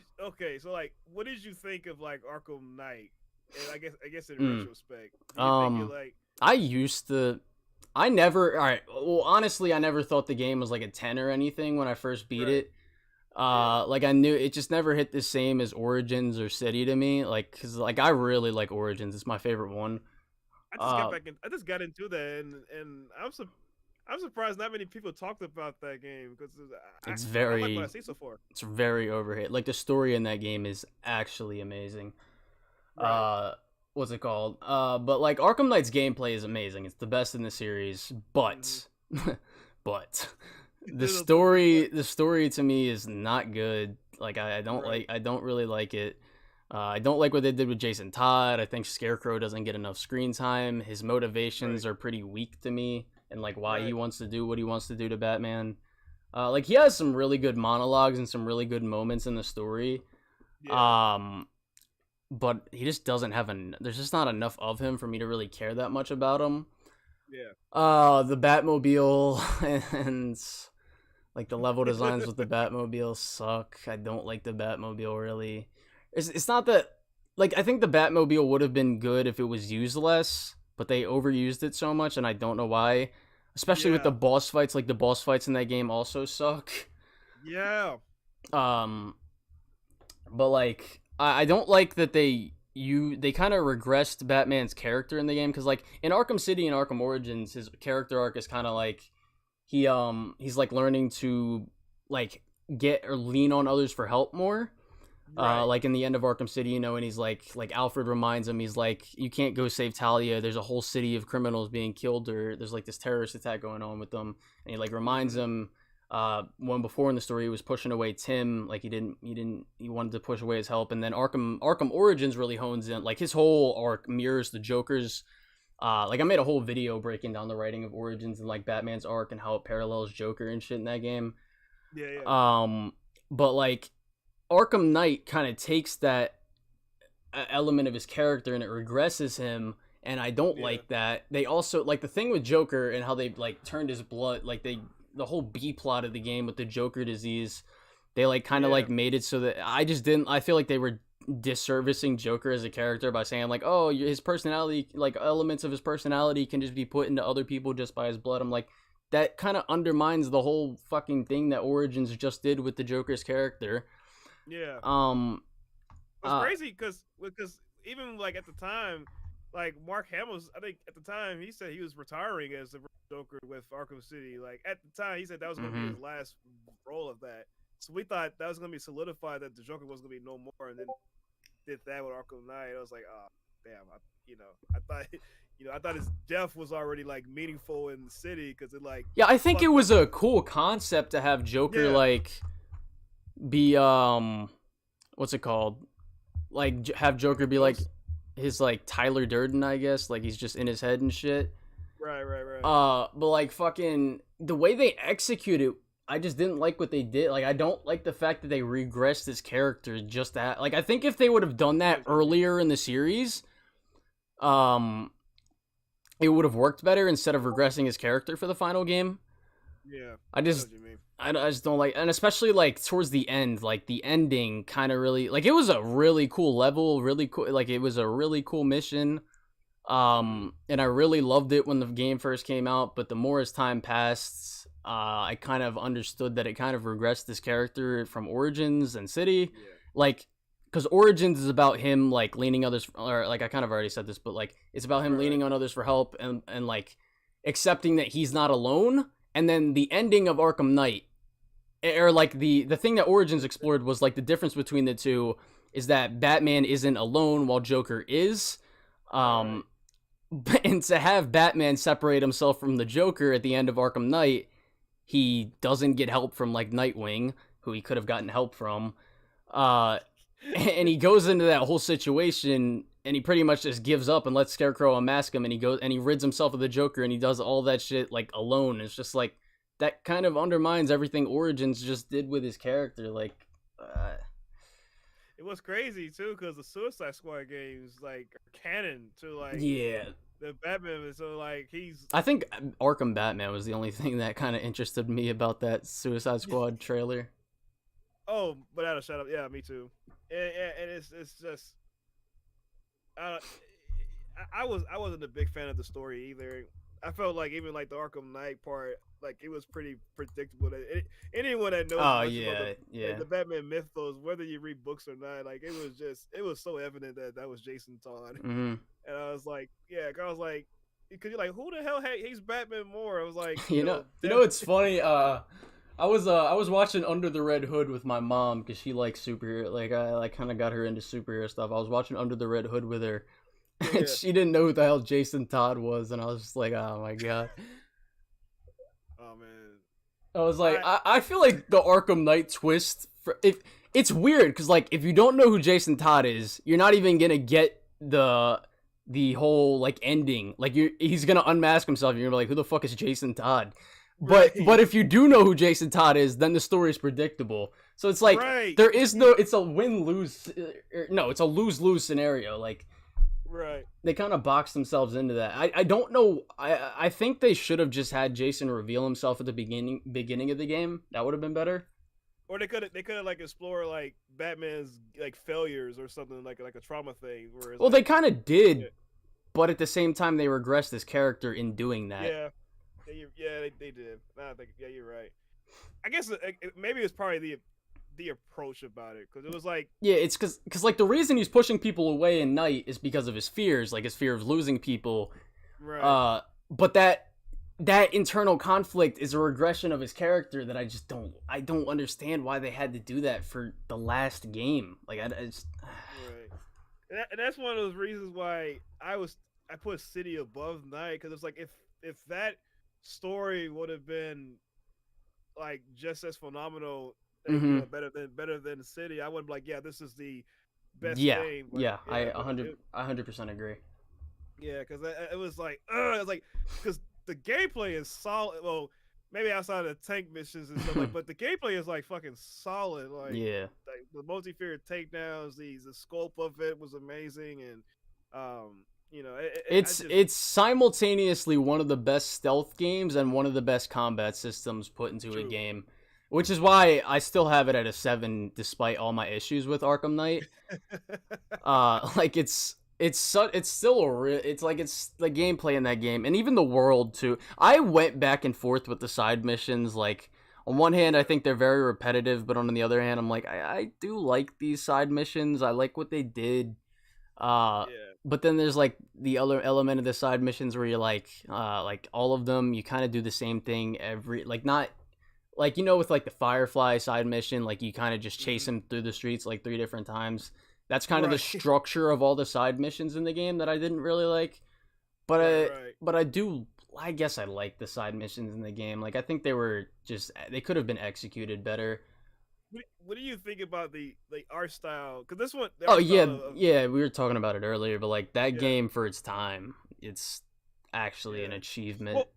you think of like Arkham Knight? And I guess in retrospect. I never thought the game was like a 10 or anything when I first beat it. Like, I knew it just never hit the same as Origins or City to me. Like, cause like I really like Origins. It's my favorite one. I just got into that, and I'm surprised not many people talked about that game because I like what I see so far. It's very overhit. Like, the story in that game is actually amazing. Right. What's it called? But like Arkham Knight's gameplay is amazing. It's the best in the series, but the story to me is not good. Like, I don't really like it. I don't like what they did with Jason Todd. I think Scarecrow doesn't get enough screen time. His motivations are pretty weak to me, and like why he wants to do what he wants to do to Batman. Like, he has some really good monologues and some really good moments in the story. But he just doesn't have there's just not enough of him for me to really care that much about him. Yeah. The Batmobile and like the level designs with the Batmobile suck. I don't like the Batmobile really. It's not that, like, I think the Batmobile would have been good if it was used less, but they overused it so much and I don't know why. Especially with the boss fights, like the boss fights in that game also suck. Yeah. But like I don't like that they kind of regressed Batman's character in the game, because like in Arkham City and Arkham Origins, his character arc is kind of like he's like learning to like get or lean on others for help more. Right. Like in the end of Arkham City, you know, and he's like Alfred reminds him, he's like, you can't go save Talia. There's a whole city of criminals being killed, or there's like this terrorist attack going on with them. And he like reminds him, when before in the story he was pushing away Tim, like he wanted to push away his help. And then Arkham Origins really hones in, like his whole arc mirrors the Joker's. Like I made a whole video breaking down the writing of Origins and like Batman's arc and how it parallels Joker and shit in that game. Yeah. But like Arkham Knight kind of takes that element of his character and it regresses him, and I don't like that. They also like the thing with Joker and how they like turned his blood, like the whole B plot of the game with the Joker disease, they like kind of like made it so that I feel like they were disservicing Joker as a character by saying like, oh, his personality, like elements of his personality can just be put into other people just by his blood. I'm like, that kind of undermines the whole fucking thing that Origins just did with the Joker's character. Yeah. It's crazy because even like at the time, like Mark Hamill's, I think at the time he said he was retiring as the Joker with Arkham City. Like at the time he said that was going to be his last role of that. So we thought that was going to be solidified that the Joker was going to be no more, and then did that with Arkham Knight. I was like, oh damn, I thought his death was already like meaningful in the city because it like I think it was a cool concept to have Joker like be what's it called, like have Joker be like his like Tyler Durden, I guess, like he's just in his head and shit. Right. But like fucking the way they execute it, I just didn't like what they did. Like I don't like the fact that they regressed his character just that. Like I think if they would have done that earlier in the series, it would have worked better instead of regressing his character for the final game. Yeah. I just don't like, and especially like towards the end, like the ending kind of really, like it was a really cool level, really cool, like it was a really cool mission. And I really loved it when the game first came out, but the more as time passed, I kind of understood that it kind of regressed this character from Origins and City. Like, because Origins is about him like leaning others, or like I kind of already said this, but like it's about him leaning on others for help and like accepting that he's not alone. And then the ending of Arkham Knight, or like the thing that Origins explored was like the difference between the two is that Batman isn't alone while Joker is. And to have Batman separate himself from the Joker at the end of Arkham Knight, he doesn't get help from like Nightwing, who he could have gotten help from. And he goes into that whole situation and he pretty much just gives up and lets Scarecrow unmask him, and he goes and he rids himself of the Joker, and he does all that shit like alone. It's just like that kind of undermines everything Origins just did with his character. Like it was crazy too because the Suicide Squad games like are canon to like the Batman, so like I think Arkham Batman was the only thing that kind of interested me about that Suicide Squad trailer. Oh, but that'll shut up. Yeah, me too. And it's just I wasn't a big fan of the story either. I felt like even like the Arkham Knight part, like it was pretty predictable. That anyone that knows about the Batman mythos, whether you read books or not, like it was so evident that was Jason Todd. And I was like, because you're like, who the hell hates Batman more? I was like, you know, it's funny. I was watching Under the Red Hood with my mom because she likes superhero. Like I kind of got her into superhero stuff. I was watching Under the Red Hood with her. And she didn't know who the hell Jason Todd was, and I was just like, oh my god. Oh man. I was like, I feel like the Arkham Knight twist, it's weird because like if you don't know who Jason Todd is, you're not even gonna get the whole like ending. Like he's gonna unmask himself, and you're gonna be like, who the fuck is Jason Todd? But if you do know who Jason Todd is, then the story is predictable. So it's like there is no, it's a win-lose, no, it's a lose-lose scenario. Like. Right. They kind of boxed themselves into that. I don't know. I think they should have just had Jason reveal himself at the beginning of the game. That would have been better. Or they could have like explore like Batman's like failures or something like a trauma thing. Well, they kind of did, but at the same time they regressed his character in doing that. They did. I think you're right. I guess maybe it's probably the approach about it because it was like it's because like the reason he's pushing people away in Night is because of his fears, like his fear of losing people, right? But that that internal conflict is a regression of his character that I don't understand why they had to do that for the last game. Like I just Right. And that's one of those reasons why I put City above Night, because it's like if that story would have been like just as phenomenal, mm-hmm. better than the City, I would be like, yeah, this is the best Yeah, game. But yeah, yeah, but 100% agree. yeah, because it was like, because the gameplay is solid. Well, maybe outside of the tank missions and stuff like, but the gameplay is like fucking solid. Yeah. Like the multi-fear takedowns, the scope of it was amazing, and It's simultaneously one of the best stealth games and one of the best combat systems put into a game, which is why I still have it at a 7 despite all my issues with Arkham Knight. Like it's still it's the gameplay in that game, and even the world too. I went back and forth with the side missions. Like on one hand, I think they're very repetitive, but on the other hand, I'm like, I do like these side missions. I like what they did. But then there's like the other element of the side missions where you're like all of them, you kind of do the same thing every, like, not like, with like the Firefly side mission, like you kind of just chase him through the streets like 3 different times. That's kind of the structure of all the side missions in the game that I didn't really like. But I guess I like the side missions in the game. Like I think they could have been executed better. What do you think about the art style? Because this one, yeah, we were talking about it earlier, but like that game for its time, it's actually an achievement.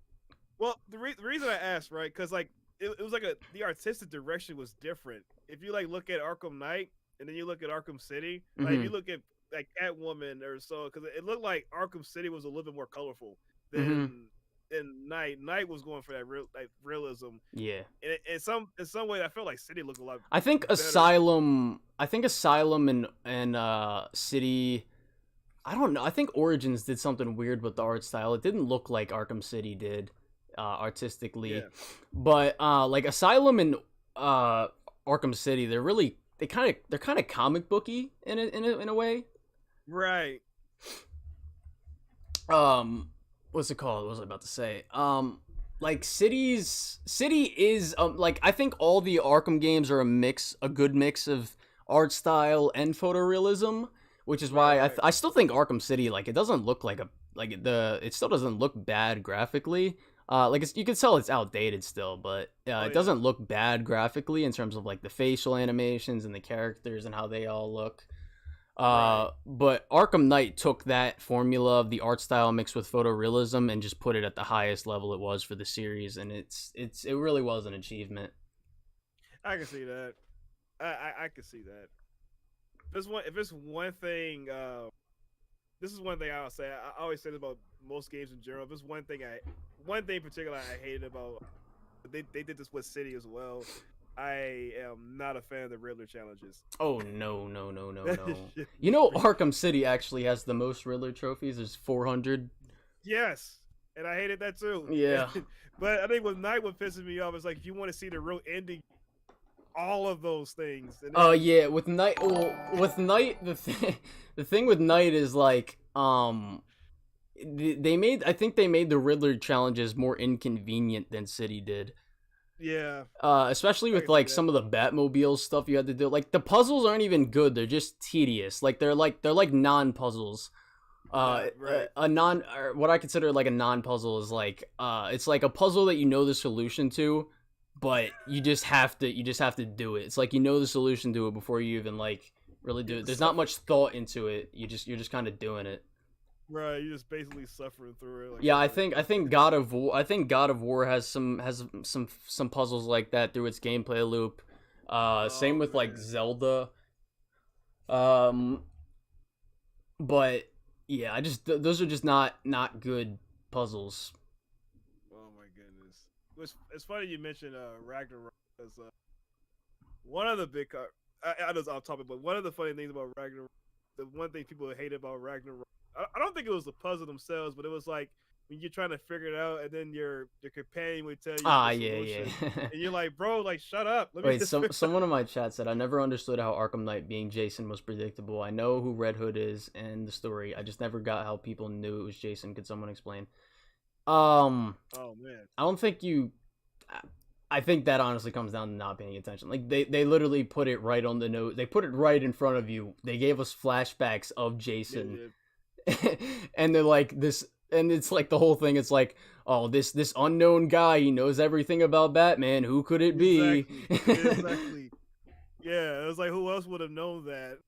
Well, the reason I asked, right? Because like it was like the artistic direction was different. If you like look at Arkham Knight and then you look at Arkham City, like if you look at like Catwoman or so, because it looked like Arkham City was a little bit more colorful than. And Night was going for that realism. Yeah. In some way, I felt like City looked a lot. I think better. Asylum and City. I don't know. I think Origins did something weird with the art style. It didn't look like Arkham City did, artistically. Yeah. But like Asylum and Arkham City, they're kind of comic booky in a way. Right. What's it called? What was I about to say? Like City is like, I think all the Arkham games are a good mix of art style and photorealism, which is why I still think Arkham City, like, it doesn't look it still doesn't look bad graphically. Like you can tell it's outdated still, but it doesn't look bad graphically in terms of like the facial animations and the characters and how they all look. But Arkham Knight took that formula of the art style mixed with photorealism and just put it at the highest level it was for the series, and it really was an achievement. I can see that. I can see that. If it's one thing, this is one thing I'll say. I always say this about most games in general. If it's one thing in particular I hated about, they did this with City as well. I am not a fan of the Riddler challenges. Oh, no. Arkham City actually has the most Riddler trophies. There's 400. Yes, and I hated that too. Yeah. But I think with Night, what pisses me off is like, if you want to see the real ending, all of those things. Oh yeah, with Night. Well, with Night, the thing with Night is like, I think they made the Riddler challenges more inconvenient than City did. Yeah. Especially with like some of the Batmobile stuff you had to do. Like the puzzles aren't even good; they're just tedious. Like they're like non-puzzles. What I consider like a non-puzzle is like it's like a puzzle that you know the solution to, but you just have to do it. It's like you know the solution to it before you even like really do it. There's not much thought into it. You're just kind of doing it. Right, you're just basically suffering through it. Like, yeah, I think God of War has some puzzles like that through its gameplay loop. Same with like Zelda. But yeah, those are just not good puzzles. Oh my goodness! It's funny you mentioned Ragnarok, because one of the big I know it's off topic, but one of the funny things about Ragnarok, the one thing people hate about Ragnarok, I don't think it was the puzzle themselves, but it was like when you're trying to figure it out, and then your companion would tell you. Yeah. And you're like, bro, like, shut up. Wait, someone in my chat said, I never understood how Arkham Knight being Jason was predictable. I know who Red Hood is and the story. I just never got how people knew it was Jason. Could someone explain? Oh man. I don't think you. I think that honestly comes down to not paying attention. Like they literally put it right on the nose. They put it right in front of you. They gave us flashbacks of They Jason, did. and they're like this, and it's like the whole thing. It's like, oh, this unknown guy. He knows everything about Batman. Who could it be? Exactly. Exactly. Yeah, it was like who else would have known that?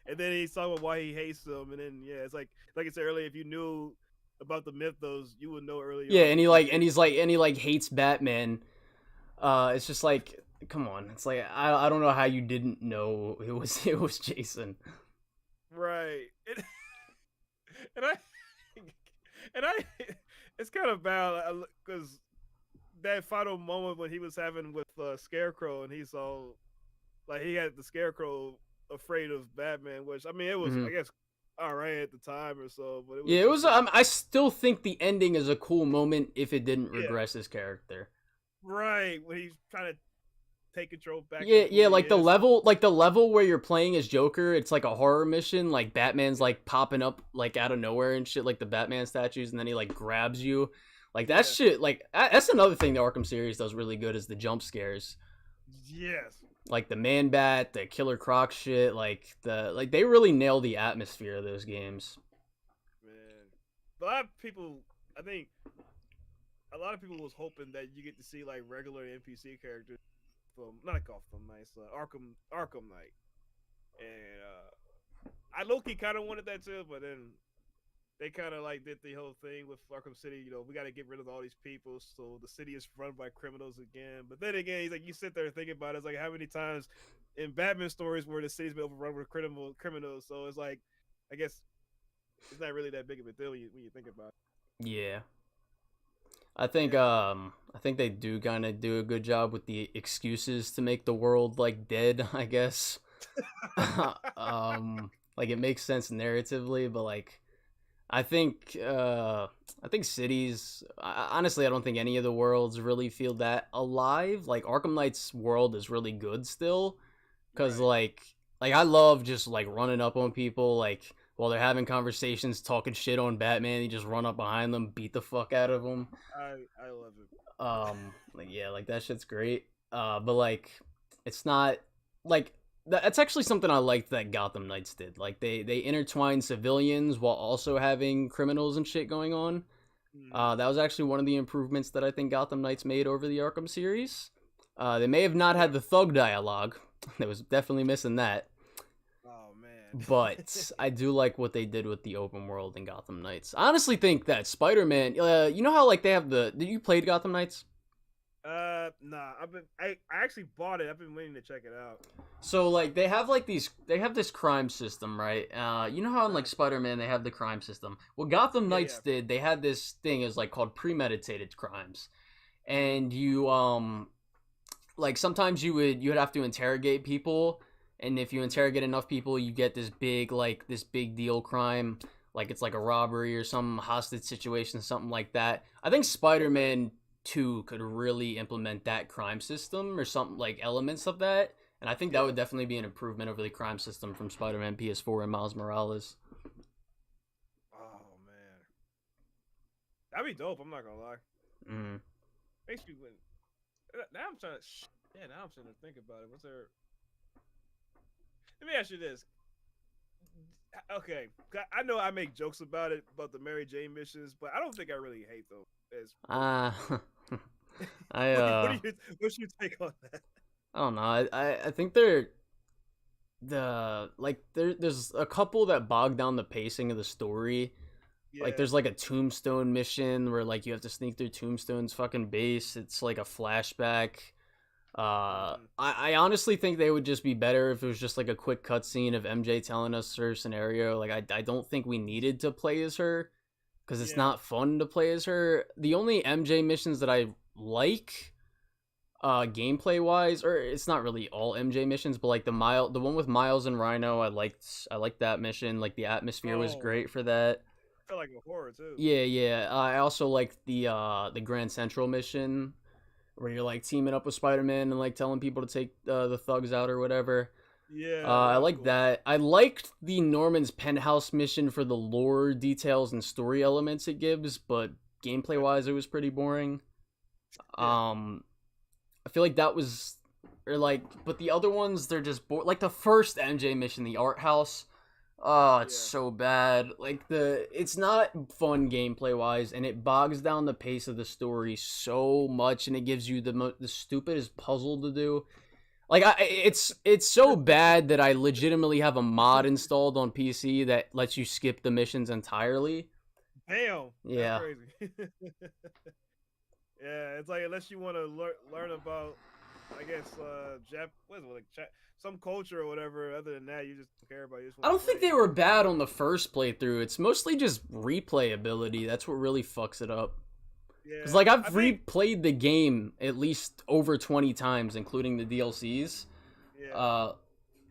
And then he's talking about why he hates them, and then yeah, it's like I said earlier, if you knew about the mythos, you would know earlier Yeah, on and that he he like hates Batman. It's just like, come on. It's like I don't know how you didn't know it was Jason. right. And I and I it's kind of bad because that final moment when he was having with Scarecrow and he's all like he had the Scarecrow afraid of Batman, which I mean it was Mm-hmm. I guess all right at the time or so, but it was Yeah, it just was. like I still think the ending is a cool moment if it didn't yeah, regress his character. right when he's trying to take control back of Yeah, who yeah, he is. like the level where you're playing as Joker, it's like a horror mission. Like Batman's like popping up like out of nowhere and shit, like the Batman statues, and then he like grabs you. Like that Yeah. shit. Like that's another thing the Arkham series does really good is the jump scares. Yes. Like the Man Bat, the Killer Croc shit. Like they really nail the atmosphere of those games. Man. But a lot of people I think a lot of people was hoping that you get to see like regular NPC characters from not Gotham Knights, Arkham Knight. And I low-key kind of wanted that too, but then they kind of like did the whole thing with Arkham City. You know, we got to get rid of all these people, so the city is run by criminals again. But then again, he's like, you sit there and think about it. It's like how many times in Batman stories where the city's been overrun with criminals. So it's like, I guess it's not really that big of a deal when you think about it. Yeah. I think they do kind of do a good job with the excuses to make the world like dead, I guess. Like it makes sense narratively, but like I think cities honestly I don't think any of the worlds really feel that alive. Like Arkham Knight's world is really good still cuz Right. like I love just like running up on people like while they're having conversations talking shit on Batman, you just run up behind them, beat the fuck out of them. I love it. Like yeah, like that shit's great. But like it's not like that's actually something I liked that Gotham Knights did. Like they intertwined civilians while also having criminals and shit going on. Mm. That was actually one of the improvements that I think Gotham Knights made over the Arkham series. They may have not Yeah. had the thug dialogue. They was definitely missing that. Oh man. But I do like what they did with the open world in Gotham Knights. I honestly think that Spider-Man, you know how like they have the did you play Gotham Knights? Nah. I actually bought it. I've been waiting to check it out. So like they have this crime system, right? You know how in like Spider-Man they have the crime system. What Gotham Yeah, Knights yeah. did, they had this thing is like called premeditated crimes. And you like sometimes you would have to interrogate people, and if you interrogate enough people, you get this big deal crime, like it's like a robbery or some hostage situation, something like that. I think Okay. Spider-Man 2 could really implement that crime system or something like elements of that. And I think that Yeah. would definitely be an improvement over the crime system from Spider-Man PS4 and Miles Morales. Oh man. That'd be dope. I'm not gonna lie. Mm. Makes me win. Now I'm trying to. Yeah. Now I'm trying to think about it. Was there? Let me ask you this. Okay, I know I make jokes about it about the Mary Jane missions, but I don't think I really hate them as much. Uh, I What's your take on that? I don't know. I think they're there's a couple that bog down the pacing of the story. Like Yeah. there's like a Tombstone mission where like you have to sneak through Tombstone's fucking base. It's like a flashback. Mm, I honestly think they would just be better if it was just like a quick cutscene of MJ telling us her scenario. Like I don't think we needed to play as her because it's yeah. not fun to play as her. The only MJ missions that I like gameplay wise, or it's not really all MJ missions, but like the one with Miles and Rhino, I liked that mission. Like the atmosphere was Oh, great for that. I felt like a horror too. Yeah, yeah. I also liked the Grand Central mission where you're like teaming up with Spider-Man and like telling people to take the thugs out or whatever. Yeah, I that was like cool. that. I liked the Norman's penthouse mission for the lore details and story elements it gives, but gameplay wise, it was pretty boring. Yeah. I feel like that was, or like, but the other ones, they're just like the first MJ mission, the art house. Oh, it's Yeah. so bad. Like it's not fun gameplay wise, and it bogs down the pace of the story so much, and it gives you the stupidest puzzle to do. Like it's so bad that I legitimately have a mod installed on PC that lets you skip the missions entirely. Damn, that's Yeah. crazy. Yeah, it's like unless you want to learn about, I guess, what is it, like some culture or whatever. Other than that, you just care about. You just I want don't to think play. they were bad on the first playthrough. It's mostly just replayability. That's what really fucks it up. Cause Yeah, like I've I think. replayed the game at least over 20 times, including the DLCs. Yeah, Uh,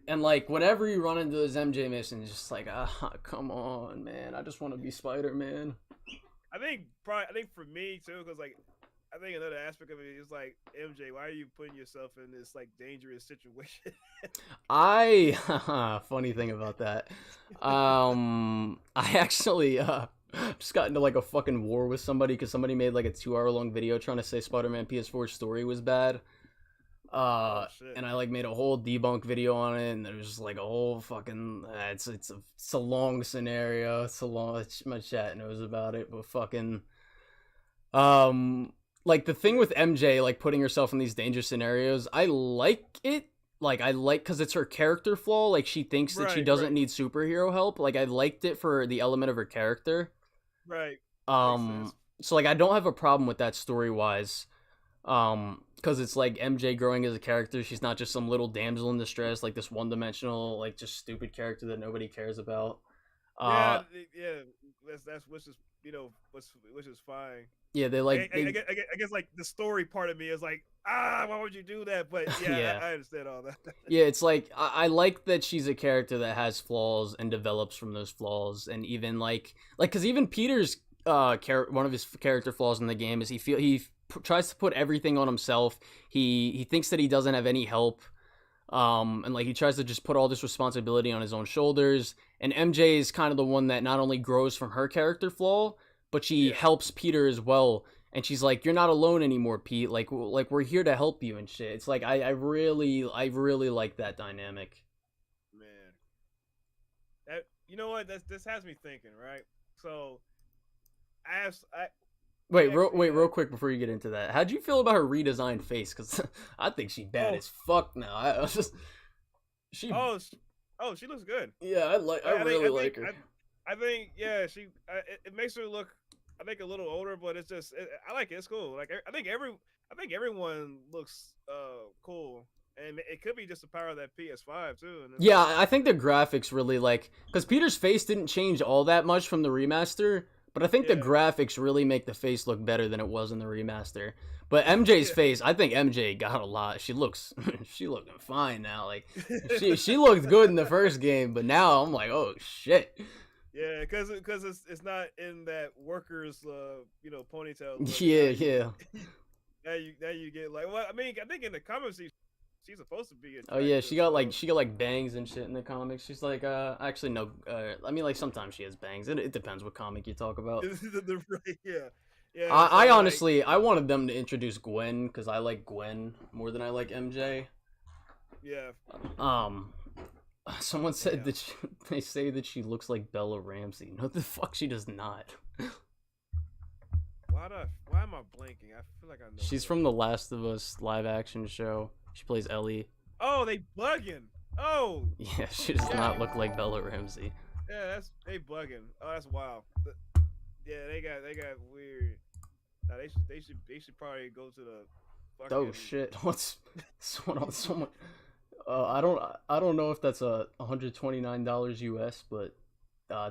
and like whenever you run into those MJ missions, it's just like, come on, man. I just want to be Spider-Man. I think for me too, because like I think another aspect of it is like MJ. Why are you putting yourself in this like dangerous situation? Funny thing about that. I actually just got into like a fucking war with somebody because somebody made like a 2 hour long video trying to say Spider-Man PS4 story was bad. Oh shit! And I like made a whole debunk video on it, and there's like a whole fucking it's a long scenario. It's a long, my chat knows about it, but fucking um like the thing with MJ like putting herself in these dangerous scenarios, I like it. Like I like because it's her character flaw. Like she thinks that she Right, doesn't right, need superhero help. Like I liked it for the element of her character. right. Makes Um, sense. so like I don't have a problem with that story wise. Because it's like MJ growing as a character. She's not just some little damsel in distress, like this one dimensional, like just stupid character that nobody cares about. Yeah, Uh, yeah. That's which is fine. yeah, they I, like I, I, they guess, I guess like the story part of me is like, why would you do that? But yeah, yeah. I understand all that. Yeah, it's like I like that she's a character that has flaws and develops from those flaws, and even like because even Peter's one of his character flaws in the game is tries to put everything on himself. He thinks that he doesn't have any help, and like he tries to just put all this responsibility on his own shoulders. And MJ is kind of the one that not only grows from her character flaw, but she Yeah, helps Peter as well. And she's like, "You're not alone anymore, Pete. Like we're here to help you and shit." It's like I really like that dynamic. man. You know what? This has me thinking, right? So, I asked, we actually Wait, real quick before you get into that. How'd you feel about her redesigned face? Because I think she bad oh as fuck now. I was just she oh she looks good. yeah, I I think really like her. I think yeah it makes her look I think a little older, but it's just I like it. It's cool. Like I think everyone looks cool, and it could be just the power of that PS5 too. And it's Yeah, like I think the graphics really like because Peter's face didn't change all that much from the remaster, but I think the yeah graphics really make the face look better than it was in the remaster. But MJ's yeah face, I think MJ got a lot. She looks she looking fine now. Like she looked good in the first game, but now I'm like, oh shit. yeah because it's not in that workers ponytail look. Yeah, yeah. Now you get like well I mean I think in the comics she's supposed to be Oh yeah, attractive. So she got like bangs and shit in the comics. She's like actually no I mean like sometimes she has bangs. It depends what comic you talk about. yeah yeah I so like honestly I wanted them to introduce Gwen cuz I like Gwen more than I like MJ. yeah Um someone said damn. that they say that she looks like Bella Ramsey. No the fuck she does not. Why am I blanking? I feel like I know She's her. from the Last of Us live action show. She plays Ellie. Oh, they bugging. Oh, Yeah, she does yeah, not look like Bella Ramsey. yeah. That's they bugging. Oh, that's wild. Yeah, they got weird. Nah, they should probably go to the Oh fucking. shit! What's someone? I don't know if that's a $129 US, but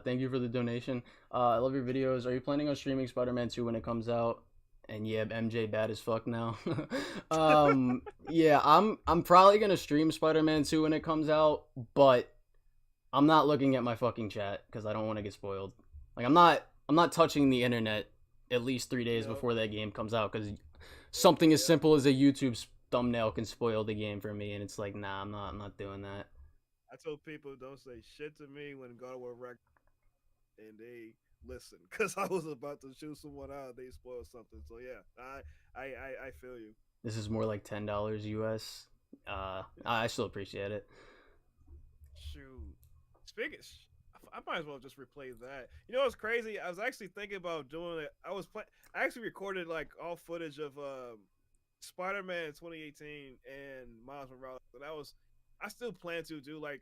thank you for the donation. I love your videos. Are you planning on streaming Spider-Man 2 when it comes out? And yeah, MJ bad as fuck now. Yeah, I'm probably gonna stream Spider-Man 2 when it comes out, but I'm not looking at my fucking chat because I don't want to get spoiled. Like I'm not touching the internet at least 3 days Yep, before that game comes out because something as yep. simple as a YouTube thumbnail can spoil the game for me, and it's like, nah, I'm not doing that. I told people don't say shit to me when God of War Ragnarok, and they listen, because I was about to shoot someone out. They spoiled something. So yeah, I feel you. This is more like $10 US. I still appreciate it. Shoot. Speaking, I might as well just replay that. You know what's crazy? I was actually thinking about doing it. I actually recorded like all footage of Spider-Man 2018 and Miles Morales. And I still plan to do like,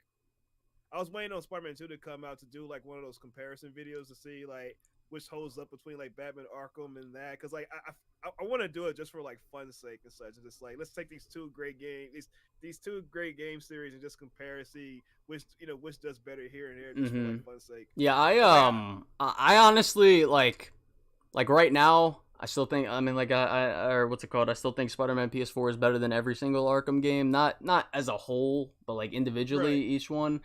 I was waiting on Spider-Man 2 to come out to do like one of those comparison videos to see like which holds up between like Batman Arkham and that. Because like I want to do it just for like fun's sake and such. And just like, let's take these two great games, these two great game series, and just compare, see which which does better here and here, just for like fun's sake. Yeah, I honestly like right now. I still think, I mean, like, or what's it called? I still think Spider-Man PS4 is better than every single Arkham game. Not as a whole, but like individually, right. Each one.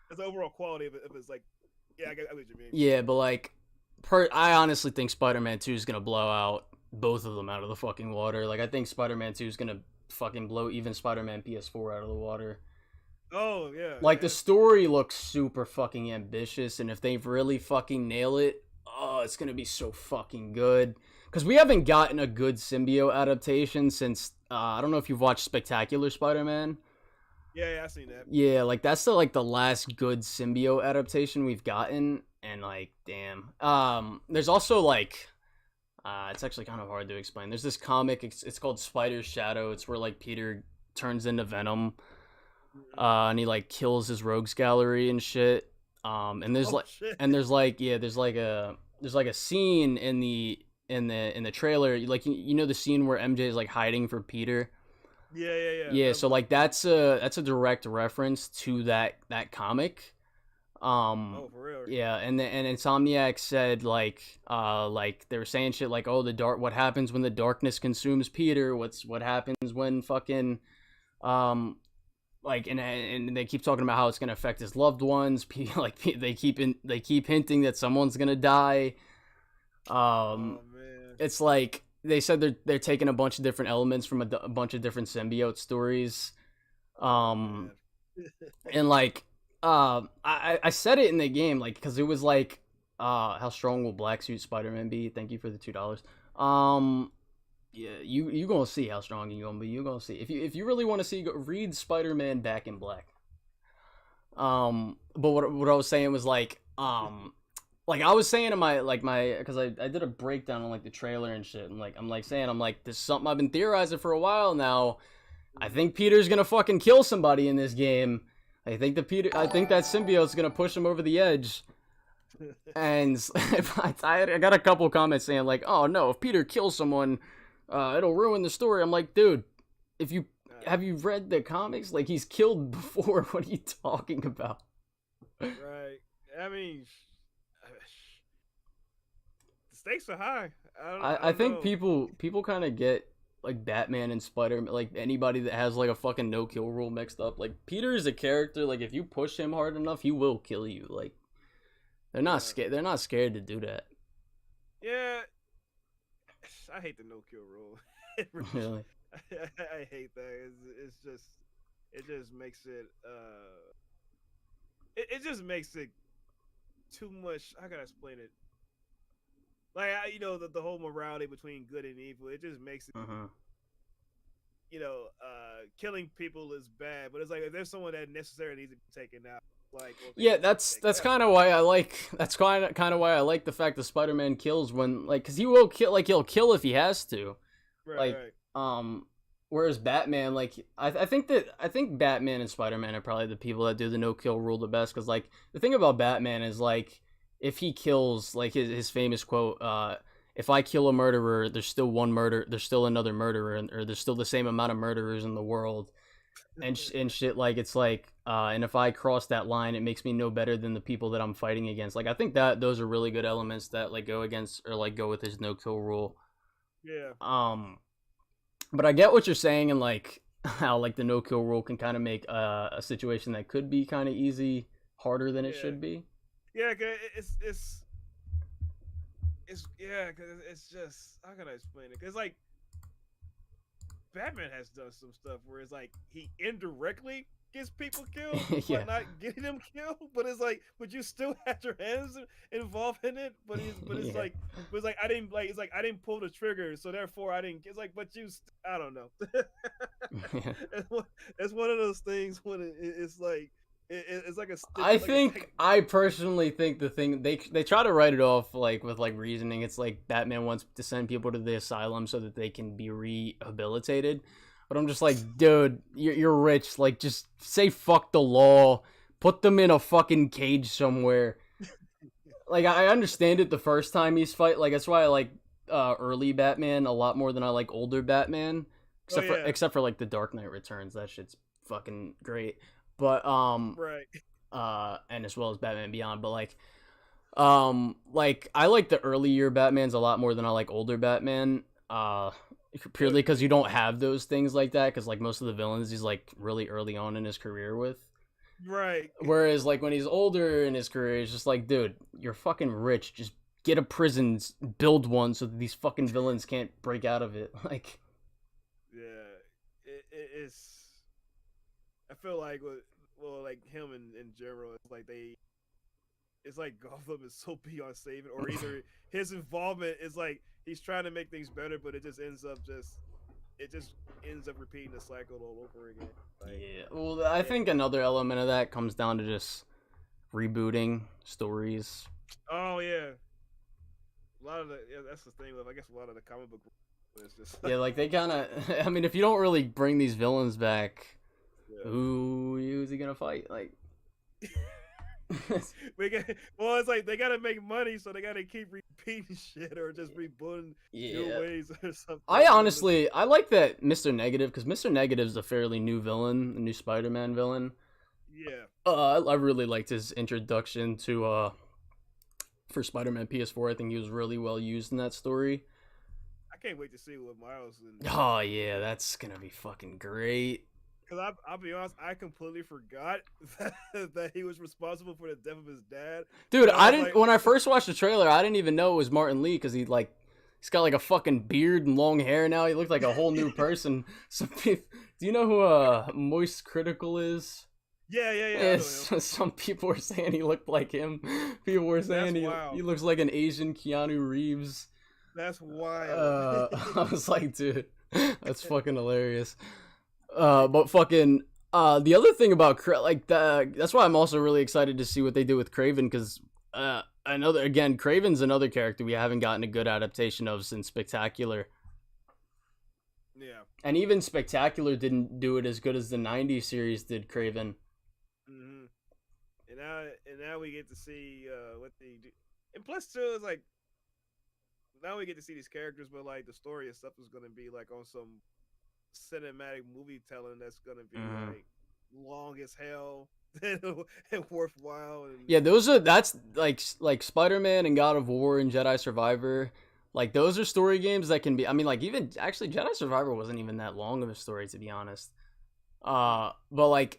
Because the overall quality of it is like, yeah, I get what you mean. Yeah, but like, I honestly think Spider-Man 2 is gonna blow out both of them out of the fucking water. Like, I think Spider-Man 2 is gonna fucking blow even Spider-Man PS4 out of the water. Oh yeah. Like, yeah. The story looks super fucking ambitious, and if they really fucking nail it, oh, it's gonna be so fucking good. Because we haven't gotten a good symbiote adaptation since, I don't know if you've watched Spectacular Spider-Man. Yeah, I've seen that. Yeah, like, that's the last good symbiote adaptation we've gotten, and, like, damn. There's also, like, it's actually kind of hard to explain. There's this comic, it's called Spider's Shadow. It's where, like, Peter turns into Venom, and he, like, kills his rogues gallery and shit. And there's, there's a scene in the trailer, like, you know the scene where MJ is like hiding for Peter. Yeah, so like that's a direct reference to that comic. Oh, for real? Yeah, and Insomniac said like they were saying shit like, oh, what happens when the darkness consumes Peter? What happens when fucking like, and they keep talking about how it's gonna affect his loved ones. Like, they keep hinting that someone's gonna die. Oh, man. It's like they said they're taking a bunch of different elements from a bunch of different symbiote stories, and like I said it in the game, like, because it was like how strong will Black Suit Spider-Man be? Thank you for the $2. Yeah, you gonna see how strong you gonna be. You gonna see if you really want to see, read Spider-Man Back in Black. But what I was saying was like like I was saying in my because I did a breakdown on like the trailer and shit, and like I'm like this is something I've been theorizing for a while now. I think Peter's gonna fucking kill somebody in this game. I think that symbiote's gonna push him over the edge. And I got a couple comments saying like, oh no, if Peter kills someone, it'll ruin the story. I'm like, dude, have you read the comics? Like, he's killed before. What are you talking about? Right. I mean, the stakes are high. I think people kind of get like Batman and Spider-Man, like anybody that has like a fucking no kill rule mixed up. Like, Peter is a character, like if you push him hard enough, he will kill you. Like, they're not scared. They're not scared to do that. Yeah, I hate the no kill rule. Really? I hate that. It just makes it it just makes it too much. How can I explain it? Like, the whole morality between good and evil. It just makes it. Killing people is bad, but it's like if there's someone that necessarily needs to be taken out. Like, yeah, that's kind of why I like why I like the fact that Spider-Man kills when, like, because he will kill, like, he'll kill if he has to, right. Whereas Batman, like, I think Batman and Spider-Man are probably the people that do the no kill rule the best, because like the thing about Batman is like if he kills, like his famous quote, if I kill a murderer, there's still another murderer, or there's still the same amount of murderers in the world. And shit, like, it's like, and if I cross that line, it makes me no better than the people that I'm fighting against. Like, I think that those are really good elements that like go against, or like go with his no kill rule. Yeah. But I get what you're saying, and like how like the no kill rule can kind of make a situation that could be kind of easy harder than it should be. Yeah, cause it's just, how can I explain it? Cause like, Batman has done some stuff where it's like he indirectly gets people killed by Yeah. not getting them killed, but it's like, but you still had your hands involved in it. But it's Yeah. like, I didn't like, it's like I didn't pull the trigger, so therefore I didn't. It's like, but I don't know. Yeah. It's one of those things when it's like it's like a I like a think I personally think the thing they try to write it off like with like reasoning. It's like Batman wants to send people to the asylum so that they can be rehabilitated. But I'm just like, dude, you're rich. Like, just say fuck the law. Put them in a fucking cage somewhere. Like, I understand it the first time he's fight. Like, that's why I like early Batman a lot more than I like older Batman. Oh yeah, Except for like the Dark Knight Returns. That shit's fucking great. But right. and as well as Batman Beyond. But like I like the early year Batmans a lot more than I like older Batman. Purely because you don't have those things like that. Because like most of the villains he's like really early on in his career with. Right. Whereas like when he's older in his career, it's just like, dude, you're fucking rich. Just get a prison, build one, so that these fucking villains can't break out of it. Like, Yeah, it's. I feel like well, like him in general, it's like Gotham is so beyond saving, or either his involvement is like he's trying to make things better, but it just ends up repeating the cycle all over again. Like, yeah. Well, I think another element of that comes down to just rebooting stories. Oh yeah, a lot of that's the thing with, I guess, a lot of the comic book. It's just Yeah, like they kind of. I mean, if you don't really bring these villains back, yeah. who's he gonna fight? Like, well, it's like they gotta make money, so they gotta keep repeating shit or just rebooting new ways or something. I like that Mr. Negative, because Mr. Negative's a fairly new villain, a new Spider-Man villain. Yeah. I really liked his introduction to for Spider-Man PS4. I think he was really well used in that story. I can't wait to see what Miles. Oh yeah, that's gonna be fucking great. Because I'll be honest, I completely forgot that he was responsible for the death of his dad. Dude, I didn't. Like, when I first watched the trailer, I didn't even know it was Martin Lee because he's got like a fucking beard and long hair now. He looked like a whole new person. Do you know who Moist Critical is? Yeah. Some people were saying he looked like him. People were saying he looks like an Asian Keanu Reeves. That's wild. I was like, dude, that's fucking hilarious. But fucking the other thing about that's why I'm also really excited to see what they do with Kraven, because Kraven's another character we haven't gotten a good adaptation of since Spectacular. Yeah. And even Spectacular didn't do it as good as the '90s series did Kraven. Mm-hmm. And now we get to see what they do. And plus too, it's like now we get to see these characters, but like the story and stuff is gonna be like on some cinematic movie telling that's gonna be like long as hell and worthwhile. And yeah, that's like Spider-Man and God of War and Jedi Survivor. Like those are story games that can be. I mean, like even actually Jedi Survivor wasn't even that long of a story, to be honest. But like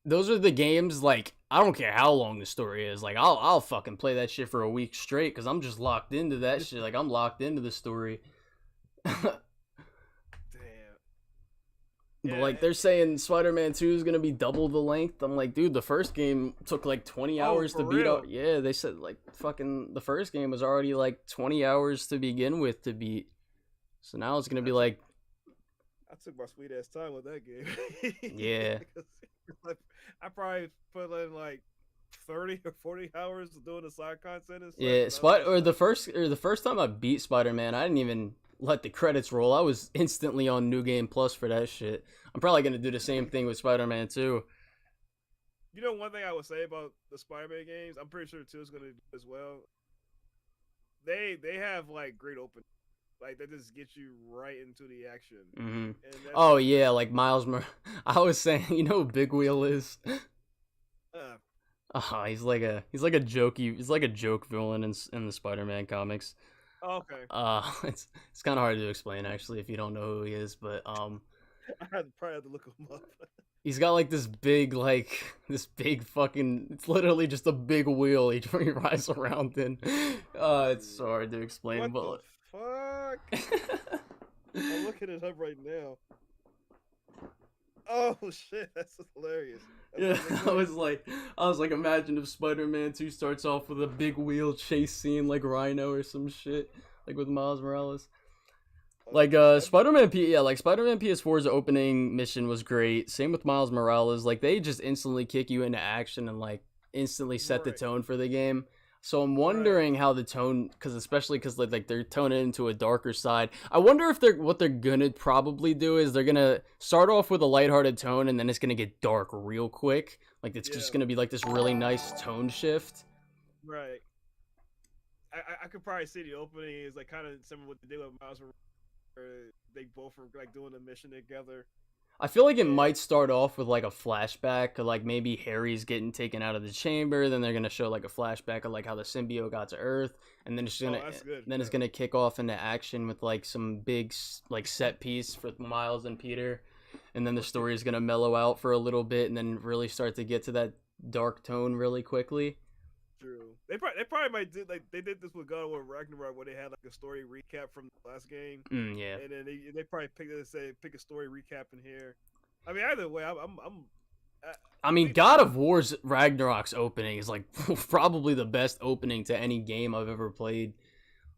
those are the games. Like I don't care how long the story is. Like I'll fucking play that shit for a week straight because I'm just locked into that shit. Like I'm locked into the story. But like they're saying Spider-Man 2 is gonna be double the length. I'm like, dude, the first game took like 20 hours to beat out. Yeah, they said like fucking the first game was already like 20 hours to begin with to beat. So now it's gonna be like. I took my sweet ass time with that game. Yeah. I probably put in like 30 or 40 hours doing the side content and stuff. Yeah, the first time I beat Spider-Man, I didn't even let the credits roll. I was instantly on New Game Plus for that shit. I'm probably gonna do the same thing with Spider-Man 2. You know, one thing I would say about the Spider-Man games, I'm pretty sure 2 is gonna do as well. They have like great open, like that just gets you right into the action. Mm-hmm. Oh yeah, like Miles. I was saying, you know who Big Wheel is? He's like a joke villain in the Spider-Man comics. Oh, okay. It's kind of hard to explain actually if you don't know who he is, but I probably have to look him up. He's got like this big fucking. It's literally just a big wheel he rides around in. It's so hard to explain. What the fuck? I'm looking it up right now. Oh shit, that's hilarious. That's Yeah, what it looks I like. was like, imagine if Spider-Man 2 starts off with a big wheel chase scene like Rhino or some shit, like with Miles Morales. Like That'd be Like Spider-Man PS4's opening mission was great. Same with Miles Morales. Like they just instantly kick you into action and like instantly set the right, tone for the game. So I'm right. wondering how the tone, because especially because like they're toning into a darker side. I wonder if what they're gonna probably do is they're gonna start off with a lighthearted tone and then it's gonna get dark real quick. Like it's just Yeah, gonna be like this really nice tone shift. right. I could probably see the opening is like kind of similar what they did with Miles Morales, where they both were like doing a mission together. I feel like it And might start off with like a flashback of like maybe Harry's getting taken out of the chamber, then they're gonna show like a flashback of like how the symbiote got to Earth, and then that's good. it's Yeah, gonna kick off into action with like some big like set piece for Miles and Peter, and then the story is gonna mellow out for a little bit, and then really start to get to that dark tone really quickly. true. They probably might do like they did this with God of War Ragnarok where they had like a story recap from the last game, Yeah. and then they probably pick a story recap in here. I mean, either way, I mean, we, God of War's Ragnarok's opening is like probably the best opening to any game I've ever played.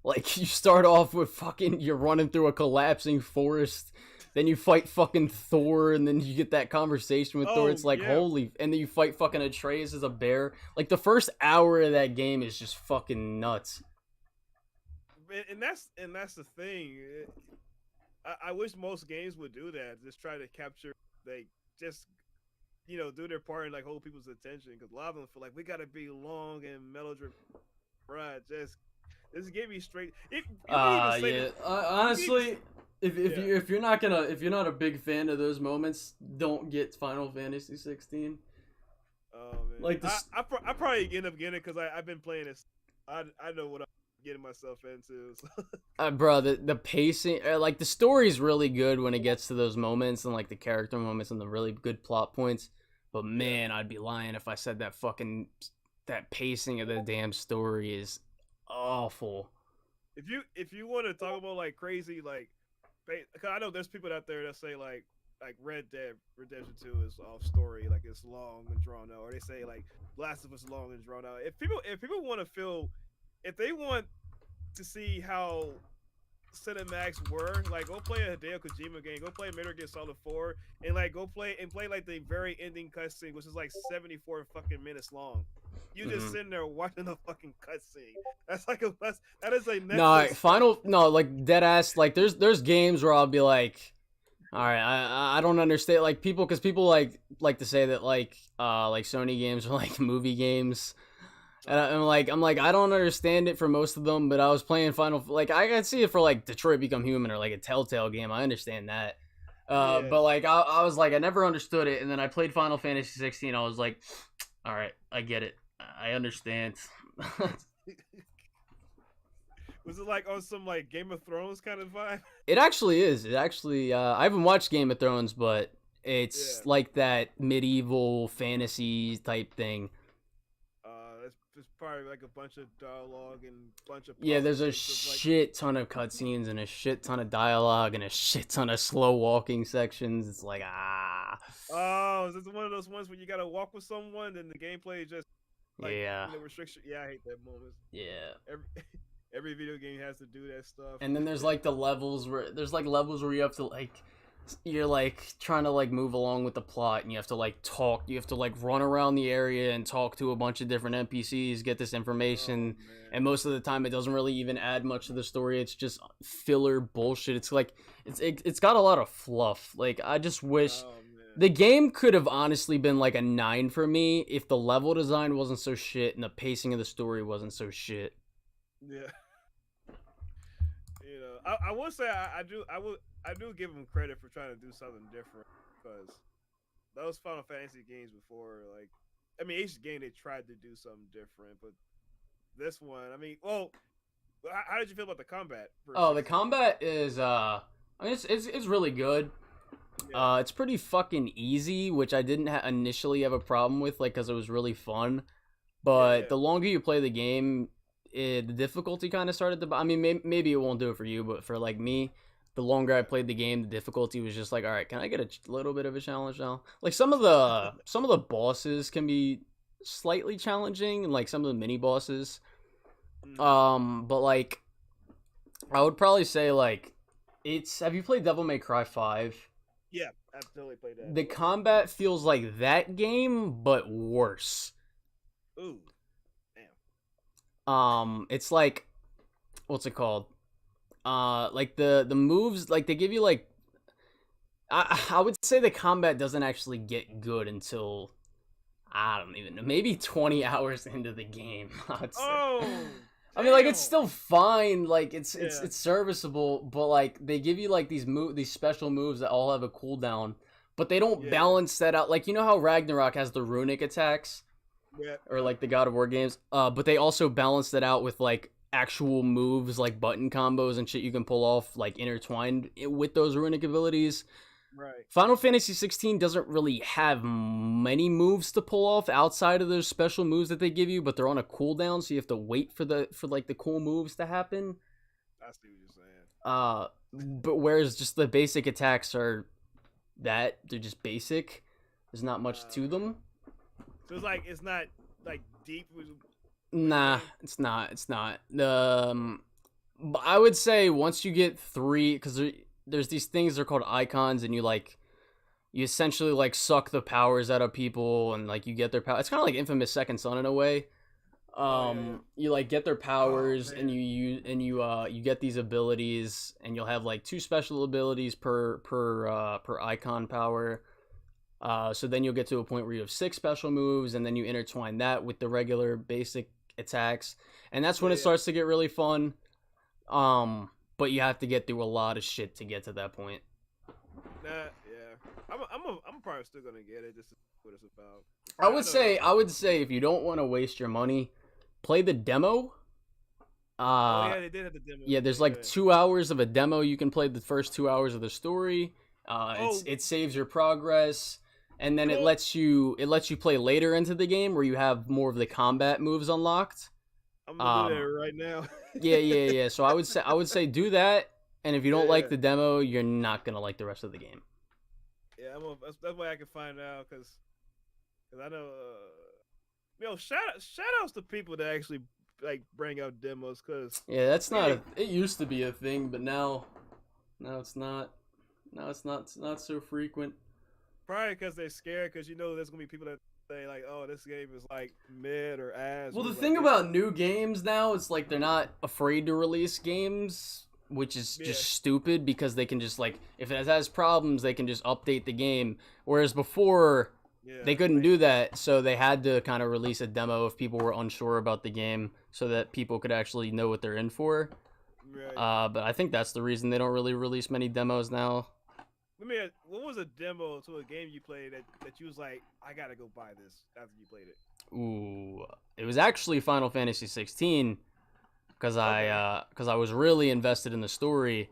Like, you start off with you're running through a collapsing forest, then you fight fucking Thor, and then you get that conversation with Thor. oh It's like, yeah, holy, and then you fight fucking Atreus as a bear. Like, the first hour of that game is just fucking nuts. and that's the thing. I wish most games would do that. Just try to capture, like, just do their part and like hold people's attention. Because a lot of them feel like we gotta be long and melodramatic. Right, just give me straight. If you can even say Yeah. that, Honestly, yeah. if you're not a big fan of those moments, don't get Final Fantasy 16. Oh man, Like this, I probably end up getting it because I've been playing this. I know what I'm getting myself into. So. bro, the pacing, like the story's really good when it gets to those moments and like the character moments and the really good plot points. But Yeah. man, I'd be lying if I said that pacing of the damn story is awful. If you want to talk about like crazy like, cause I know there's people out there that say like Red Dead Redemption 2 is off story, like it's long and drawn out, or they say like Last of Us long and drawn out. If people want to feel, if they want to see how cinematics were, like go play a Hideo Kojima game, go play Metal Gear Solid 4, and like go play like the very ending cutscene, which is like 74 fucking minutes long. You just sitting there watching the fucking cutscene. That is a Netflix. No, like dead ass. Like there's games where I'll be like, all right, I don't understand like people because people like to say that like Sony games are like movie games. And I'm like I don't understand it for most of them, but I was playing like I can see it for like Detroit Become Human or like a Telltale game. I understand that. Yeah. But like I was like I never understood it, and then I played Final Fantasy 16. I was like, all right, I get it. I understand. Was it like on some like Game of Thrones kind of vibe? It actually is. It actually I haven't watched Game of Thrones, but Yeah. it's like that medieval fantasy type thing. It's probably like a bunch of dialogue and bunch of Yeah, there's a politics of like. shit ton of cutscenes and a shit ton of dialogue and a shit ton of slow walking sections. It's like Oh, is this one of those ones where you gotta walk with someone and the gameplay is just like yeah, restriction? Yeah, I hate that moment. yeah. Every every video game has to do that stuff. And then there's like the levels where you have to like you're like trying to like move along with the plot and you have to like talk, you have to like run around the area and talk to a bunch of different NPCs, get this information, Oh and man. most of the time it doesn't really even add much to the story. It's just filler bullshit. It's like it's got a lot of fluff. Like I just wish Oh man. the game could have honestly been like a 9 for me if the level design wasn't so shit and the pacing of the story wasn't so shit. Yeah. I will say I do give them credit for trying to do something different because those Final Fantasy games before, like, I mean, each game they tried to do something different, but this one, I mean, well, how did you feel about the combat? Oh, the combat is I mean it's really good. Yeah, It's pretty fucking easy, which I didn't initially have a problem with, like, because it was really fun. But yeah, the longer you play the game, the difficulty kind of started to. I mean, maybe it won't do it for you, but for like me, the longer I played the game, the difficulty was just like, all right, can I get a little bit of a challenge now? Like some of the bosses can be slightly challenging, and like some of the mini bosses. But like I would probably say like it's. Have you played Devil May Cry 5? Yeah, I've totally played that. The combat feels like that game, but worse. Ooh, damn. It's like, what's it called? Like the moves, like they give you like. I would say the combat doesn't actually get good until I don't even know, maybe 20 hours into the game. I would say. Oh. I mean, like it's still fine, like it's Yeah. serviceable, but like they give you like these special moves that all have a cooldown, but they don't balance that out. Like you know how Ragnarok has the runic attacks, or like the God of War games, but they also balance that out with like actual moves, like button combos and shit you can pull off, like intertwined with those runic abilities. Right. Final Fantasy 16 doesn't really have many moves to pull off outside of those special moves that they give you, but they're on a cooldown, so you have to wait for like the cool moves to happen. I see what you're saying. But whereas just the basic attacks are they're just basic. There's not much to them. So it's not like deep. Nah, it's not. It's not. But I would say once you get 3, because there's these things, they're called icons, and you essentially like suck the powers out of people, and like you get their power. It's kind of like Infamous Second Son in a way. You like get their powers, and you get these abilities, and you'll have like 2 special abilities per icon power. So then you'll get to a point where you have 6 special moves, and then you intertwine that with the regular basic attacks, and that's when it starts to get really fun. But you have to get through a lot of shit to get to that point. I'm probably still gonna get it. This is what it's about. I would say if you don't want to waste your money, play the demo. They did have the demo. Yeah, there's like 2 hours of a demo. You can play the first 2 hours of the story. It saves your progress, and then it lets you play later into the game where you have more of the combat moves unlocked. I'm gonna do that right now. yeah. So I would say do that, and if you don't like the demo, you're not gonna like the rest of the game. Yeah, that's why I can find out, because I know. Shout outs to people that actually like bring out demos, because that's not. It used to be a thing, but now it's not. Now it's not so frequent. Probably because they're scared, because there's gonna be people that say like, oh, this game is like mid or ass. Well, the thing about new games now, it's like they're not afraid to release games, which is just stupid, because they can just like, if it has problems, they can just update the game. Whereas before, they couldn't do that, so they had to kind of release a demo if people were unsure about the game, so that people could actually know what they're in for. Right. But I think that's the reason they don't really release many demos now. What was a demo to a game you played that you was like, I gotta go buy this after you played it? Ooh, it was actually Final Fantasy 16, because I was really invested in the story.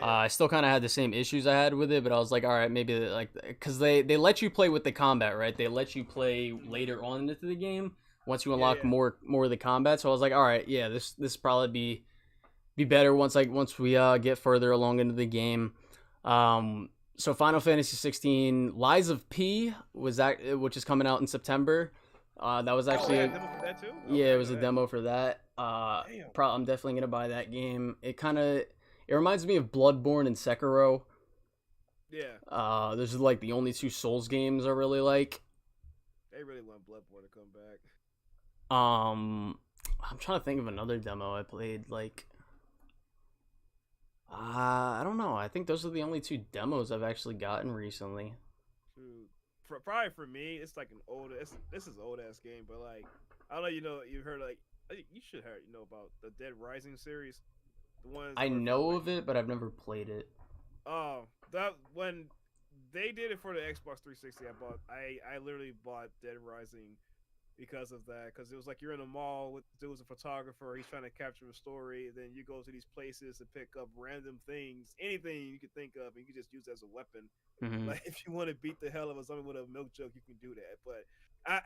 I still kind of had the same issues I had with it, but I was like, all right, maybe like, because they let you play with the combat, right? They let you play later on into the game once you unlock more of the combat. So I was like, all right, this probably be better once we get further along into the game. So Final Fantasy 16 Lies of P which is coming out in September. That was actually a demo for that too? It was a demo for that. I'm definitely gonna buy that game. It reminds me of Bloodborne and Sekiro. Yeah. Those are like the only 2 Souls games I really like. They really want Bloodborne to come back. I'm trying to think of another demo I played. Like, I don't know. I think those are the only 2 demos I've actually gotten recently. Probably for me, it's like this is old ass game, but like, I don't know, you've heard, like, you should heard about the Dead Rising series. The ones I know of it, but I've never played it. Oh, that when they did it for the Xbox 360, I literally bought Dead Rising because of that, because it was like you're in a mall with dude's a photographer, he's trying to capture a story, and then you go to these places to pick up random things, anything you could think of, and you can just use it as a weapon. Like, if you want to beat the hell out of someone with a milk jug, you can do that. But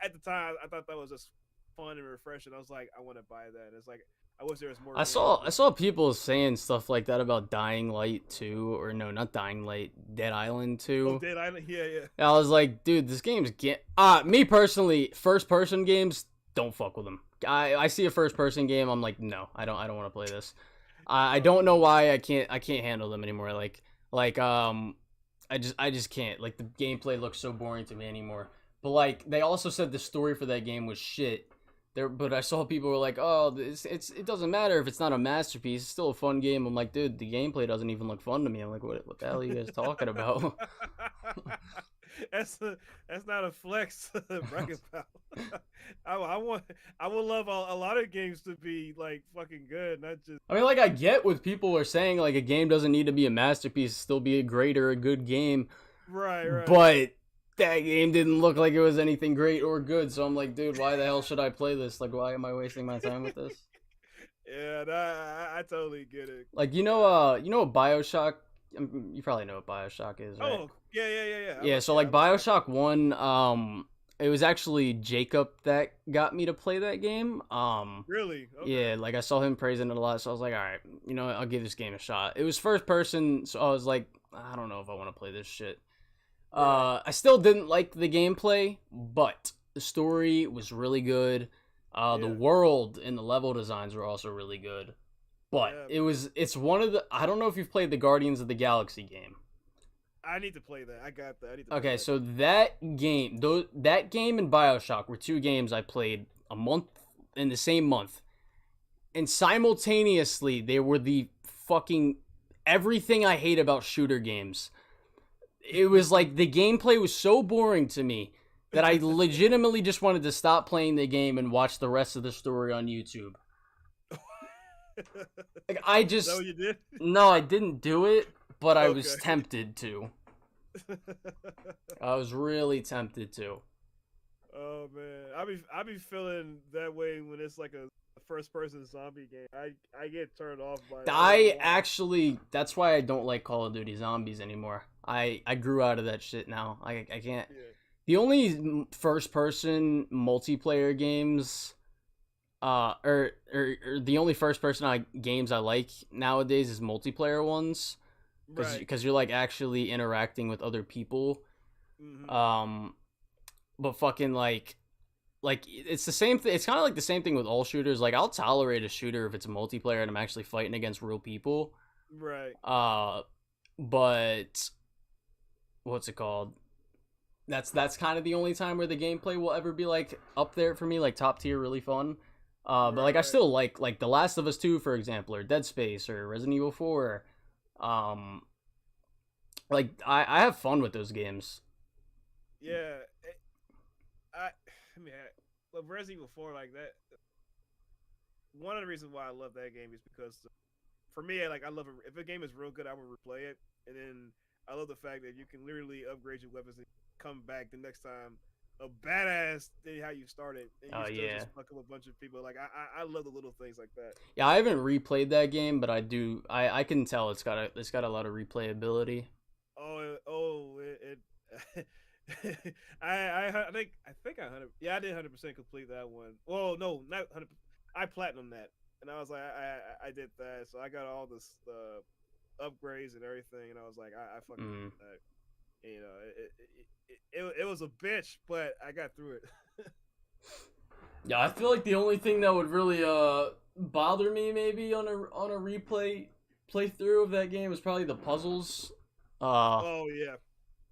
at the time, I thought that was just fun and refreshing. I was like, I want to buy that. And it's like I wish there was more I games. saw people saying stuff like that about Dying Light 2, or no, not Dying Light, Dead Island Oh, 2. Dead Island. Yeah, yeah. And I was like, dude, this game's me personally, first person games, don't fuck with them. I see a first person game, I'm like, no, I don't want to play this. I don't know why I can't handle them anymore. I just can't. Like, the gameplay looks so boring to me anymore. But like, they also said the story for that game was shit. But I saw people were like, oh, it doesn't matter if it's not a masterpiece. It's still a fun game. I'm like, dude, the gameplay doesn't even look fun to me. I'm like, what the hell are you guys talking about? that's not a flex to brag about. I would love a lot of games to be like fucking good, not just. I mean, like, I get what people are saying. Like, a game doesn't need to be a masterpiece, still be a great or a good game. Right. But that game didn't look like it was anything great or good. So I'm like, dude, why the hell should I play this? Like, why am I wasting my time with this? Yeah, I totally get it. Like, you know what BioShock. You probably know what BioShock is, right? Oh, yeah. Yeah, so like BioShock 1, it was actually Jacob that got me to play that game. Really? Okay. Yeah, like I saw him praising it a lot, so I was like, all right, you know what, I'll give this game a shot. It was first person, so I was like, I don't know if I want to play this shit. I still didn't like the gameplay, but the story was really good. The world and the level designs were also really good. But it's one of the, I don't know if you've played the Guardians of the Galaxy game. I need to play that. I got that. Okay, so that game and BioShock were two games I played in the same month. And simultaneously, they were the fucking everything I hate about shooter games. It was like the gameplay was so boring to me that I legitimately just wanted to stop playing the game and watch the rest of the story on YouTube. Like, I just... Is that what you did? No, I didn't do it, but I was tempted to. I was really tempted to. Oh man, I be feeling that way when it's like a first-person zombie game. I get turned off by. That's why I don't like Call of Duty Zombies anymore. I grew out of that shit now. I can't. Yeah. The only first-person multiplayer games, or the only first-person games I like nowadays is multiplayer ones, because you're like actually interacting with other people. Mm-hmm. But fucking like it's the same thing. It's kind of like the same thing with all shooters. Like, I'll tolerate a shooter if it's a multiplayer and I'm actually fighting against real people. Right. But what's it called? That's kind of the only time where the gameplay will ever be like up there for me, like top tier, really fun. But like I still like The Last of Us 2, for example, or Dead Space, or Resident Evil 4. Like I have fun with those games. Yeah. I mean, Resident Evil 4, like that. One of the reasons why I love that game is because, for me, like, I love it. If a game is real good, I will replay it, and then I love the fact that you can literally upgrade your weapons and come back the next time a badass than how you started, and you still just fuck up a bunch of people. Like, I love the little things like that. Yeah, I haven't replayed that game, but I do. I can tell it's got a lot of replayability. I think I did 100% complete that one. Well, no, not 100%. I platinum that, and I was like, I did that, so I got all this upgrades and everything, and I was like, I fucking did that. You know, it was a bitch, but I got through it. Yeah, I feel like the only thing that would really bother me maybe on a playthrough of that game is probably the puzzles. Oh yeah.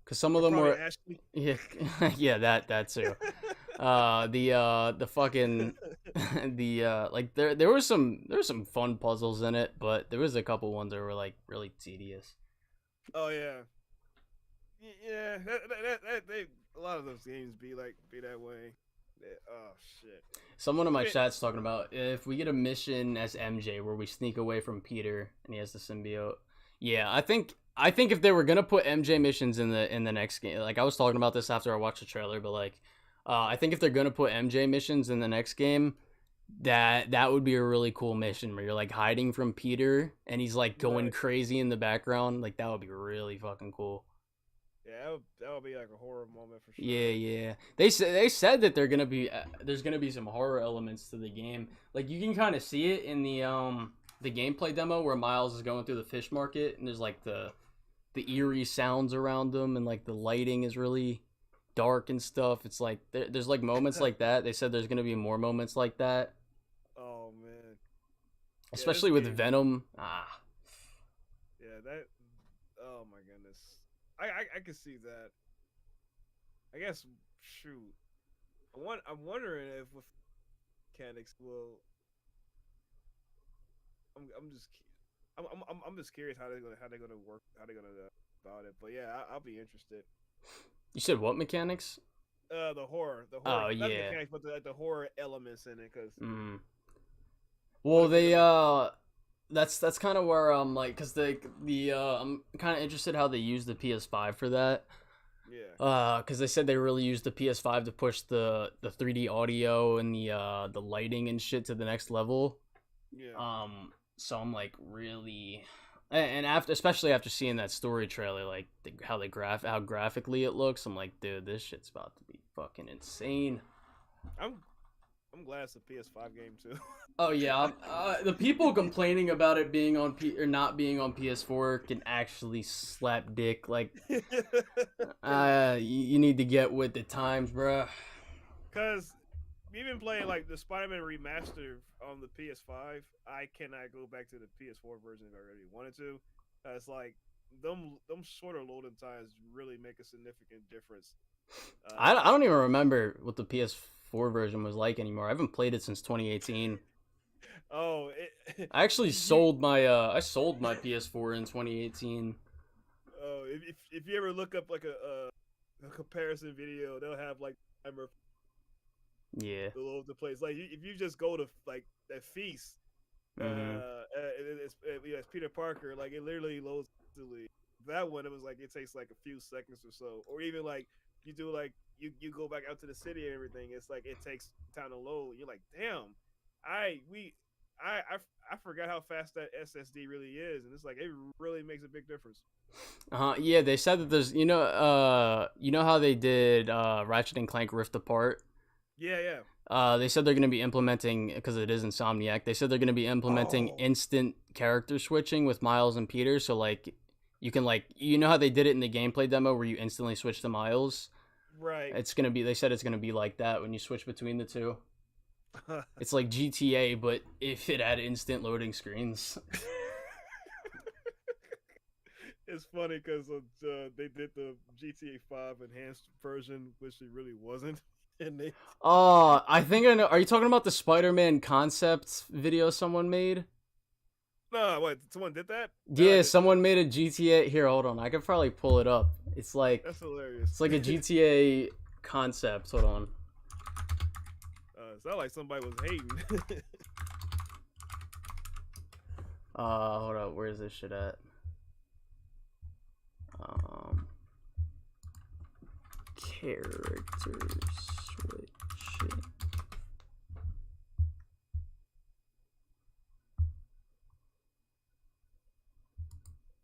Cause some of them were, yeah, that too. The fucking like there were some fun puzzles in it, but there was a couple ones that were like really tedious. Oh yeah, a lot of those games be that way. Oh shit. Someone in my chat's talking about if we get a mission as MJ where we sneak away from Peter and he has the symbiote. Yeah, I think if they were gonna put MJ missions in the next game, like I was talking about this after I watched the trailer, but like, I think if they're gonna put MJ missions in the next game, that would be a really cool mission where you're like hiding from Peter and he's like going crazy in the background. Like, that would be really fucking cool. Yeah, that would be like a horror moment for sure. Yeah. They said that there's gonna be some horror elements to the game. Like you can kind of see it in the gameplay demo where Miles is going through the fish market and there's like the eerie sounds around them and like the lighting is really dark and stuff. It's like there's like moments like that. They said there's gonna be more moments like that. Oh man. Especially with Venom. Yeah, that. Oh my goodness. I can see that. I guess. Shoot. I'm wondering if with mechanics will. I'm just curious how they're gonna work, how they're gonna about it. But yeah, I'll be interested. You said what mechanics? The horror. Oh not yeah. mechanics, but the horror elements in it, because. Well, they that's kind of where I'm like, cause I'm kind of interested how they use the PS5 for that. Yeah. Cause they said they really used the PS5 to push the 3D audio and the lighting and shit to the next level. Yeah. So I'm like really, and especially after seeing that story trailer, like how graphically it looks, I'm like, dude, this shit's about to be fucking insane. I'm glad it's a PS5 game too. Oh yeah, the people complaining about it being on or not being on PS4 can actually slap dick. Like, you need to get with the times, bruh. Cause we've been playing like the Spider-Man remaster on the PS5. I cannot go back to the PS4 version if I really wanted to. It's like them shorter loading times really make a significant difference. I don't even remember what the PS4 version was like anymore. I haven't played it since 2018. Oh, I actually sold my PS4 in 2018. Oh, if you ever look up like a comparison video, they'll have like timer. Yeah. All over the place. Like if you just go to like that feast, it's Peter Parker. Like it literally loads instantly. That one, it was like it takes like a few seconds or so, or even like you do like you go back out to the city and everything. It's like it takes time to load. You're like, damn, I forgot how fast that SSD really is, and it's like it really makes a big difference. Yeah, they said that there's you know how they did Ratchet and Clank Rift Apart. Yeah. They said they're going to be implementing, because it is Insomniac, they said they're going to be implementing instant character switching with Miles and Peter. So, like, you can, like, you know how they did it in the gameplay demo where you instantly switch to Miles? Right. It's going to be, they said it's going to be like that when you switch between the two. It's like GTA, but if it had instant loading screens. It's funny because they did the GTA 5 enhanced version, which it really wasn't. I think I know. Are you talking about the Spider-Man concept video someone made? No, what? Someone did that? Yeah, someone made a GTA. Here, hold on. I could probably pull it up. It's like that's hilarious. It's like a GTA concept. Hold on. It's not like somebody was hating. Hold up. Where's this shit at? Characters. Switching.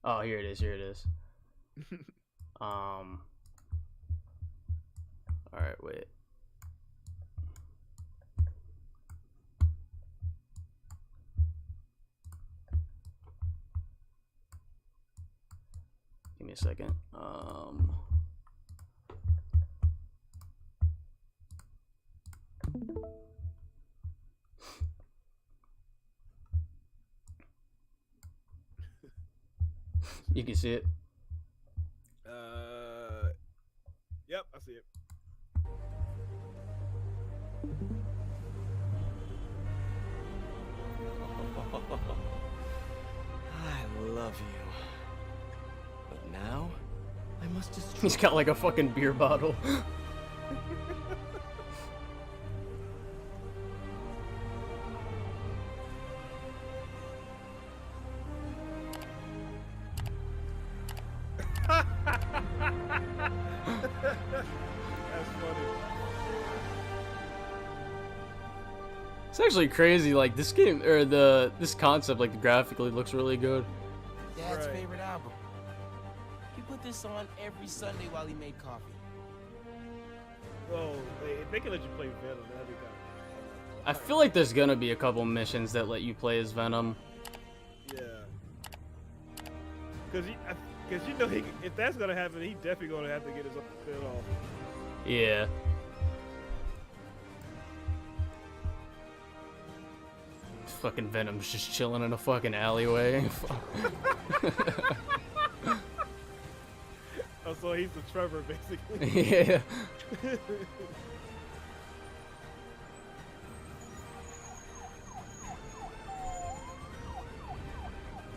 Oh, here it is. All right, wait. Give me a second. You can see it. Yep, I see it. I love you. But now, I must destroy. He's got like a fucking beer bottle. That's funny. It's actually crazy. Like this game or this concept, like graphically looks really good. Dad's favorite album. You put put this on every Sunday while he made coffee. Well, if they can let you play Venom, that'd be kind of. I feel like there's gonna be a couple missions that let you play as Venom. Yeah. Because you know, if that's gonna happen, he's definitely gonna have to get his head off. Yeah. Fucking Venom's just chilling in a fucking alleyway. Oh, so he's the Trevor, basically. Yeah.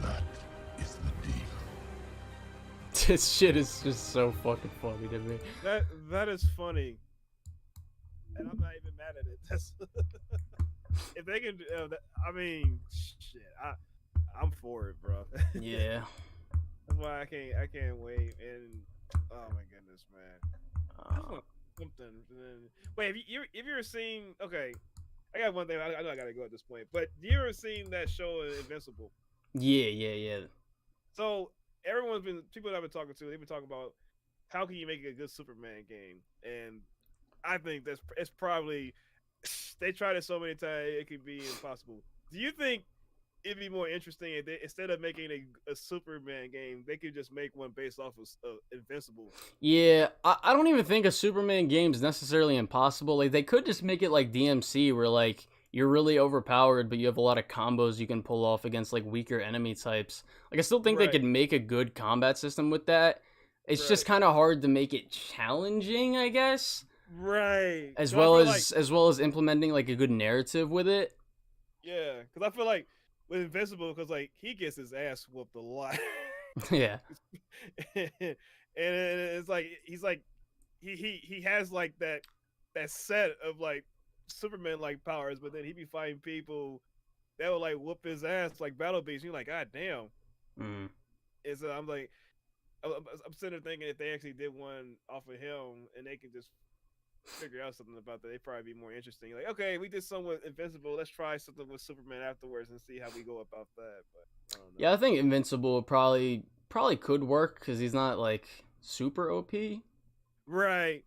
That is the deal. This shit is just so fucking funny to me. That is funny, and I'm not even mad at it. That's if they can. I mean, shit. I'm for it, bro. Yeah. That's why I can't wait. And oh my goodness, man. I just want something. Wait, have you ever seen? Okay, I got one thing. I know I gotta go at this point, but you ever seen that show Invincible? Yeah. So people that I've been talking to, they've been talking about how can you make a good Superman game, and I think it's probably they tried it so many times it could be impossible. Do you think it'd be more interesting if they, instead of making a Superman game, they could just make one based off of Invincible? Yeah, I don't even think a Superman game is necessarily impossible. Like, they could just make it like DMC, where like you're really overpowered, but you have a lot of combos you can pull off against like weaker enemy types. Like, I still think they could make a good combat system with that. It's just kind of hard to make it challenging, I guess. Right. As well as implementing like a good narrative with it. Yeah, because I feel like with Invincible, because like he gets his ass whooped a lot. Yeah. And it's like he has like that set of like Superman like powers, but then he be fighting people that would like whoop his ass like Battle Beast. You're like, God damn. Mm. And so I'm like, I'm sitting there thinking if they actually did one off of him and they can just figure out something about that, they'd probably be more interesting. Like, okay, we did something with Invincible, let's try something with Superman afterwards and see how we go about that. But I don't know. Yeah, I think Invincible probably could work because he's not like super OP. Right.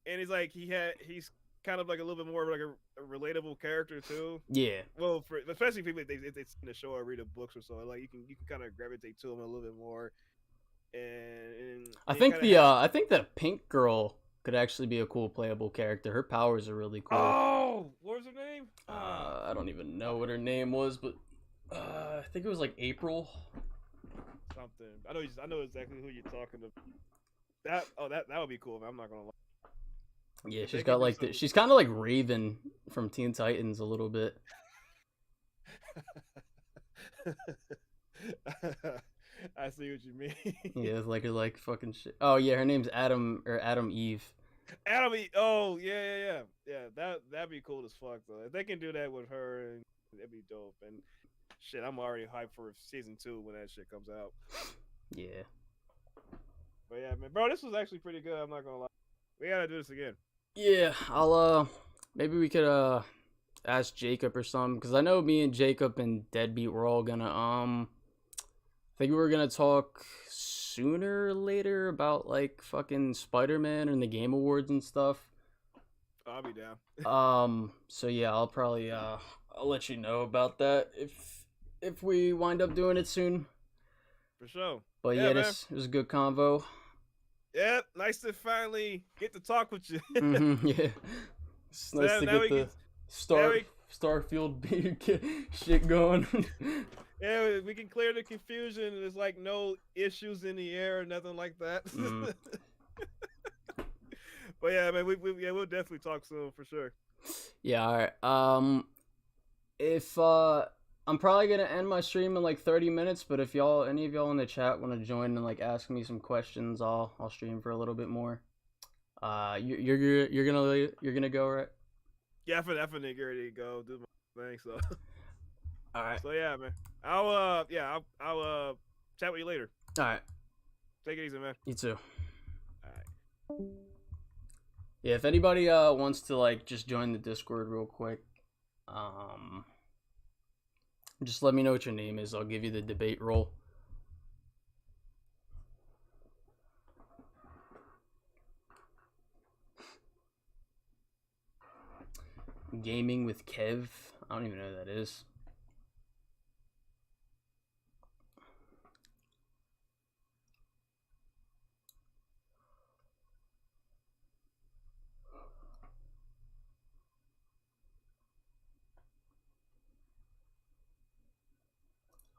And he's like he's kind of like a little bit more like a relatable character too. Yeah. Well, especially people if they've seen the show or read the books or so, like you can kind of gravitate to him a little bit more. And I think that Pink Girl could actually be a cool playable character. Her powers are really cool. Oh, what was her name? I don't even know what her name was, but I think it was like April. Something. I know exactly who you're talking about. That would be cool. I'm not gonna lie. Yeah, she's got like she's kind of like Raven from Teen Titans a little bit. I see what you mean. Yeah, like fucking shit. Oh yeah, her name's Adam Eve. Adam Eve. Oh yeah. That'd be cool as fuck though. If they can do that with her, it'd be dope. And shit, I'm already hyped for season 2 when that shit comes out. Yeah. But yeah, man, bro, this was actually pretty good. I'm not gonna lie. We gotta do this again. Yeah, I'll maybe we could ask Jacob or something, because I know me and Jacob and Deadbeat were all gonna I think we were gonna talk sooner or later about like fucking Spider-Man and the Game Awards and stuff. I'll be down. So yeah, I'll probably I'll let you know about that if we wind up doing it soon. For sure. But yeah, this was a good convo. Yep, nice to finally get to talk with you. Yeah, it's nice to get the Starfield shit going. Yeah, we can clear the confusion. There's like no issues in the air or nothing like that. But yeah, man, we'll definitely talk soon for sure. Yeah, all right. If I'm probably gonna end my stream in like 30 minutes, but if any of y'all in the chat want to join and like ask me some questions, I'll stream for a little bit more. You're gonna go, right? Yeah, I'm finna get ready to go do my thing. So, all right. So yeah, man, I'll chat with you later. All right. Take it easy, man. You too. All right. Yeah, if anybody wants to like just join the Discord real quick, just let me know what your name is. I'll give you the debate role. Gaming with Kev. I don't even know who that is.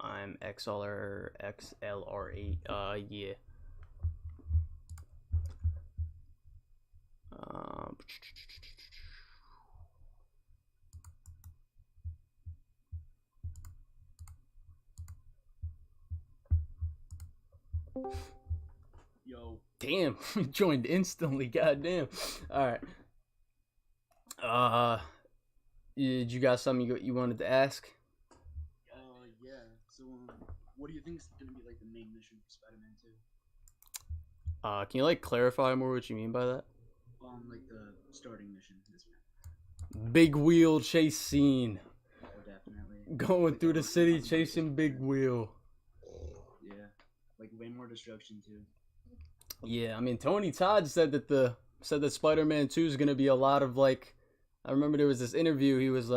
I'm XLR8. Yeah. Yo. Damn, joined instantly. Goddamn. All right. Did you got something you wanted to ask? Yeah. So, what do you think is gonna be like the main mission for Spider-Man 2? Can you like clarify more what you mean by that? Like the starting mission. This one. Big wheel chase scene. Oh, definitely. Going Like through the city Arkham chasing Big Wheel. Yeah, like way more destruction too. Yeah, I mean Tony Todd said that Spider-Man 2 is gonna be a lot of like. I remember there was this interview he was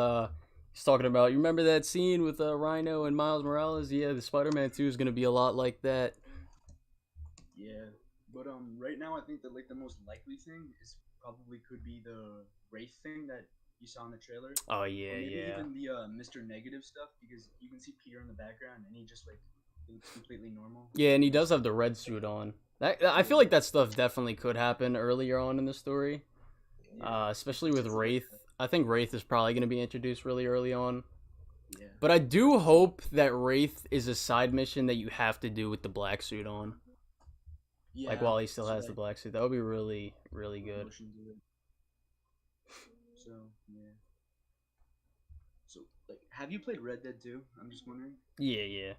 he's talking about. You remember that scene with Rhino and Miles Morales? Yeah, the Spider-Man 2 is gonna be a lot like that. Yeah, but right now I think that like the most likely thing is probably could be the Wraith thing that you saw in the trailer. Oh yeah, or maybe yeah. even the Mr. Negative stuff, because you can see Peter in the background and he just like looks completely normal. Yeah, and he does have the red suit on. I feel like that stuff definitely could happen earlier on in the story. Especially with Wraith. I think Wraith is probably going to be introduced really early on. Yeah. But I do hope that Wraith is a side mission that you have to do with the black suit on. Yeah. Like while he still so, has the black suit. That would be really, really good. motion to it. So, yeah. So, like, have you played Red Dead 2? I'm just wondering. Yeah, yeah.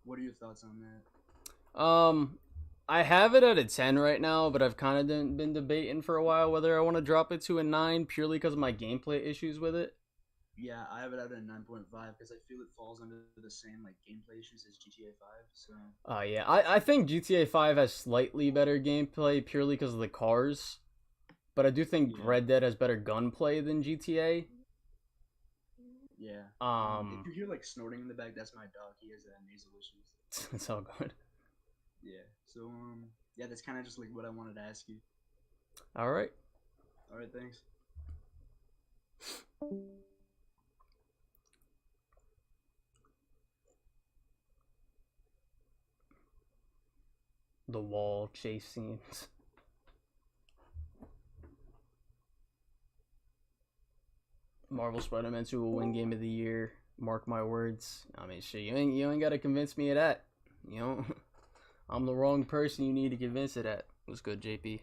What are your thoughts on that? I have it at a 10 right now, but I've kind of been debating for a while whether I want to drop it to a 9 purely because of my gameplay issues with it. Yeah, I have it at a 9.5 because I feel it falls under the same like gameplay issues as GTA 5. So. Yeah, I think GTA 5 has slightly better gameplay purely because of the cars, but I do think Red Dead has better gunplay than GTA. Yeah. If you hear like snorting in the back, that's my dog. He has nasal issues. It's all good. Yeah. So yeah, that's kind of just like what I wanted to ask you. All right. All right. Thanks. The wall chase scenes. Marvel Spider-Man 2 will win Game of the Year. Mark my words. I mean, shit, you ain't gotta convince me of that. You know, I'm the wrong person you need to convince of that. What's good, JP?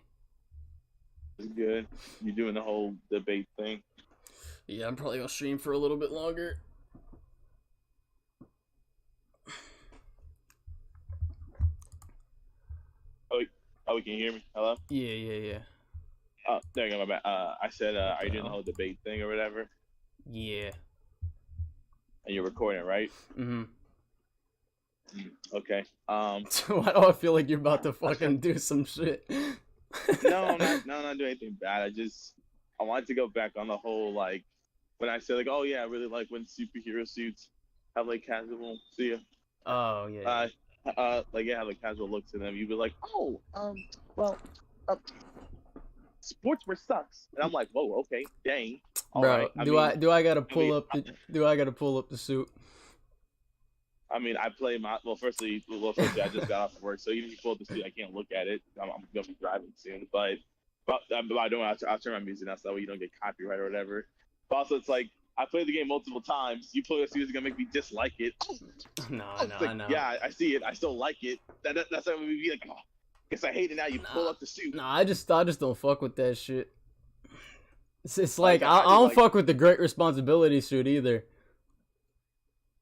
It's good. You doing the whole debate thing? Yeah, I'm probably gonna stream for a little bit longer. Oh, can you hear me? Hello? Yeah. Oh, there you go, my bad. I said, are you doing the whole debate thing or whatever? Yeah. And you're recording, right? Mm-hmm. Okay. Why do I feel like you're about to fucking do some shit? No, I'm not doing anything bad. I wanted to go back on the whole, like, when I said, like, oh, yeah, I really like when superhero suits have, like, casual, see ya. Oh, yeah. Like, yeah, have, like, casual looks to them. You'd be like, oh, sportswear sucks. And I'm like, whoa, okay, dang. All Bro, right. do I gotta pull up the suit? I mean, I play firstly, I just got off of work, so even if you pull up the suit, I can't look at it. I'm gonna be driving soon, but I don't. I'll turn my music down so that way you don't get copyright or whatever. But also, it's like I played the game multiple times. You play a suit is gonna make me dislike it. No. Yeah, I see it. I still like it. That's how we be like. Oh, guess I hate it now. You pull up the suit. Nah, I just don't fuck with that shit. It's like I don't fuck with the great responsibility suit either.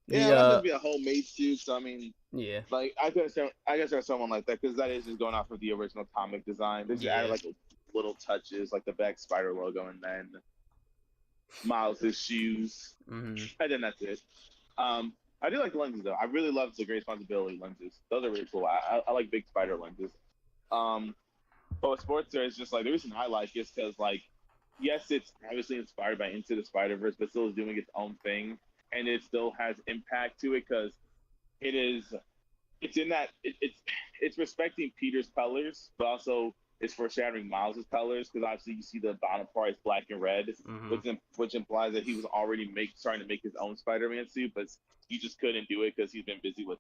Yeah, that must be a homemade suit. So I mean, yeah. Like I guess there's someone like that because that is just going off of the original comic design. They just added like little touches, like the back spider logo, and then Miles' shoes, and then that's it. I do like the lenses though. I really love the great responsibility lenses. Those are really cool. I like big spider lenses. But with sports, it's just like the reason I like is because like yes, it's obviously inspired by Into the Spider-Verse, but still is doing its own thing, and it still has impact to it because it is. It's in that it's respecting Peter's colors, but also it's foreshadowing Miles's colors because obviously you see the bottom part is black and red, which implies that he was already starting to make his own Spider-Man suit, but he just couldn't do it because he's been busy with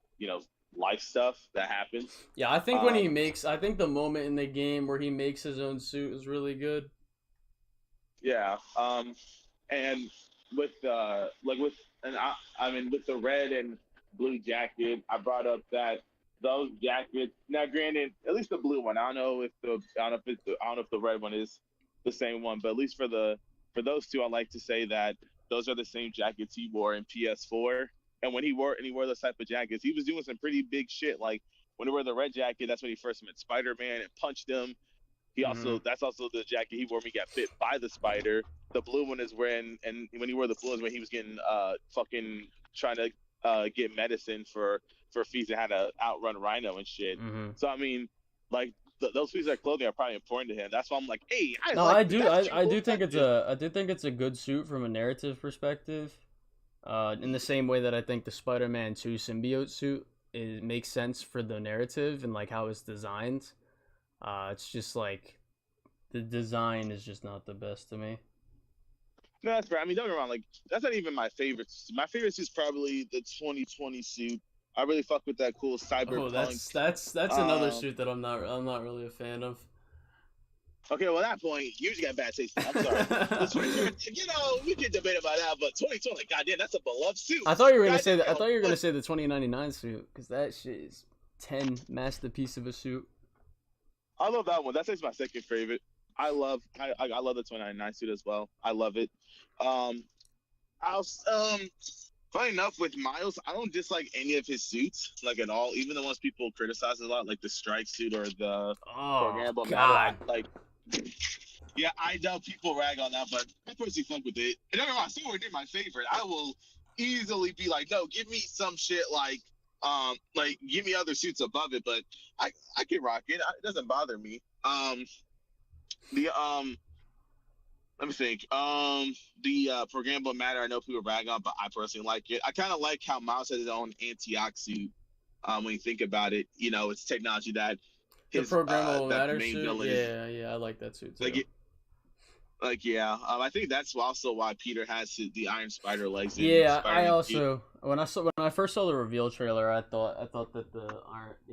life stuff that happens. Yeah, I think I think the moment in the game where he makes his own suit is really good. Yeah, and with with the red and blue jacket, I brought up that those jackets. Now, granted, at least the blue one. I don't know if the red one is the same one, but at least for those two, I like to say that those are the same jackets he wore in PS4. And when he wore those type of jackets, he was doing some pretty big shit. Like when he wore the red jacket, that's when he first met Spider-Man and punched him. That's also the jacket he wore when he got bit by the spider. The blue one is when he wore the blue is when he was getting fucking trying to get medicine for fees and had to outrun Rhino and shit. So I mean, like those pieces of clothing are probably important to him. That's why I'm like, hey, I do think it's a good suit from a narrative perspective. In the same way that I think the Spider-Man 2 symbiote suit makes sense for the narrative and like how it's designed. It's just like the design is just not the best to me. No, that's fair. I mean, don't get me wrong. Like that's not even my favorite. My favorite is probably the 2020 suit. I really fuck with that cool cyberpunk. Oh, that's another suit that I'm not really a fan of. Okay, well, at that point, you just got bad taste. I'm sorry. We can debate about that, but 2020, goddamn, that's a beloved suit. I thought you were gonna say that. I thought you were gonna say the 2099 suit because that shit is 10 masterpiece of a suit. I love that one. That's my second favorite. I love the 2099 suit as well. I love it. Funny enough, with Miles, I don't dislike any of his suits, like at all. Even the ones people criticize a lot, like the strike suit or the programmable metal. Like, yeah, I know people rag on that, but I personally fuck with it. And I still did my favorite. I will easily be like, no, give me some shit like give me other suits above it, but I can rock it. It doesn't bother me. Let me think. The programmable matter, I know people rag on, but I personally like it. I kind of like how Miles has his own anti-ox suit. When you think about it, it's technology that his the programmable matter main suit. villain Yeah, I like that suit too. I think that's also why Peter has the Iron Spider legs. Yeah, I also when I first saw the reveal trailer, I thought that the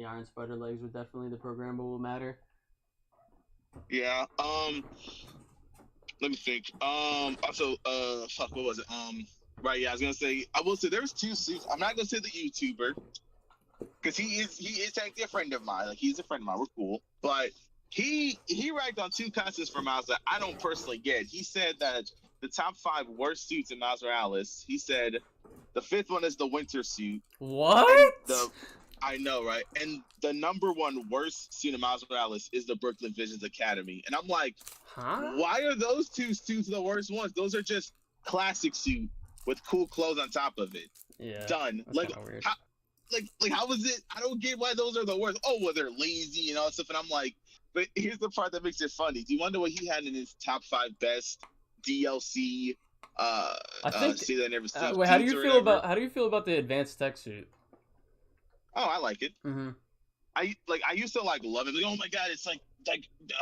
Iron Spider legs were definitely the programmable matter. Yeah. Let me think. Also, fuck, what was it? Right. Yeah, I will say there's two suits. I'm not gonna say the YouTuber because he is technically a friend of mine. Like he's a friend of mine. We're cool, but he ragged on two costumes for Miles that I don't personally get. He said that the top 5 worst suits in Miles Morales. He said the 5th one is the winter suit. What? I know, right? And the number 1 worst suit in Miles Morales is the Brooklyn Visions Academy. And I'm like, why are those two suits the worst ones? Those are just classic suit with cool clothes on top of it. Yeah. Done. Like, how is it? I don't get why those are the worst. Oh, well, they're lazy and all that stuff. And I'm like, but here's the part that makes it funny. Do you wonder what he had in his top 5 best DLC? I think. See that never seen. Wait, how do you feel about the advanced tech suit? Oh, I like it. Mm-hmm. I used to love it. Like, oh my god, it's like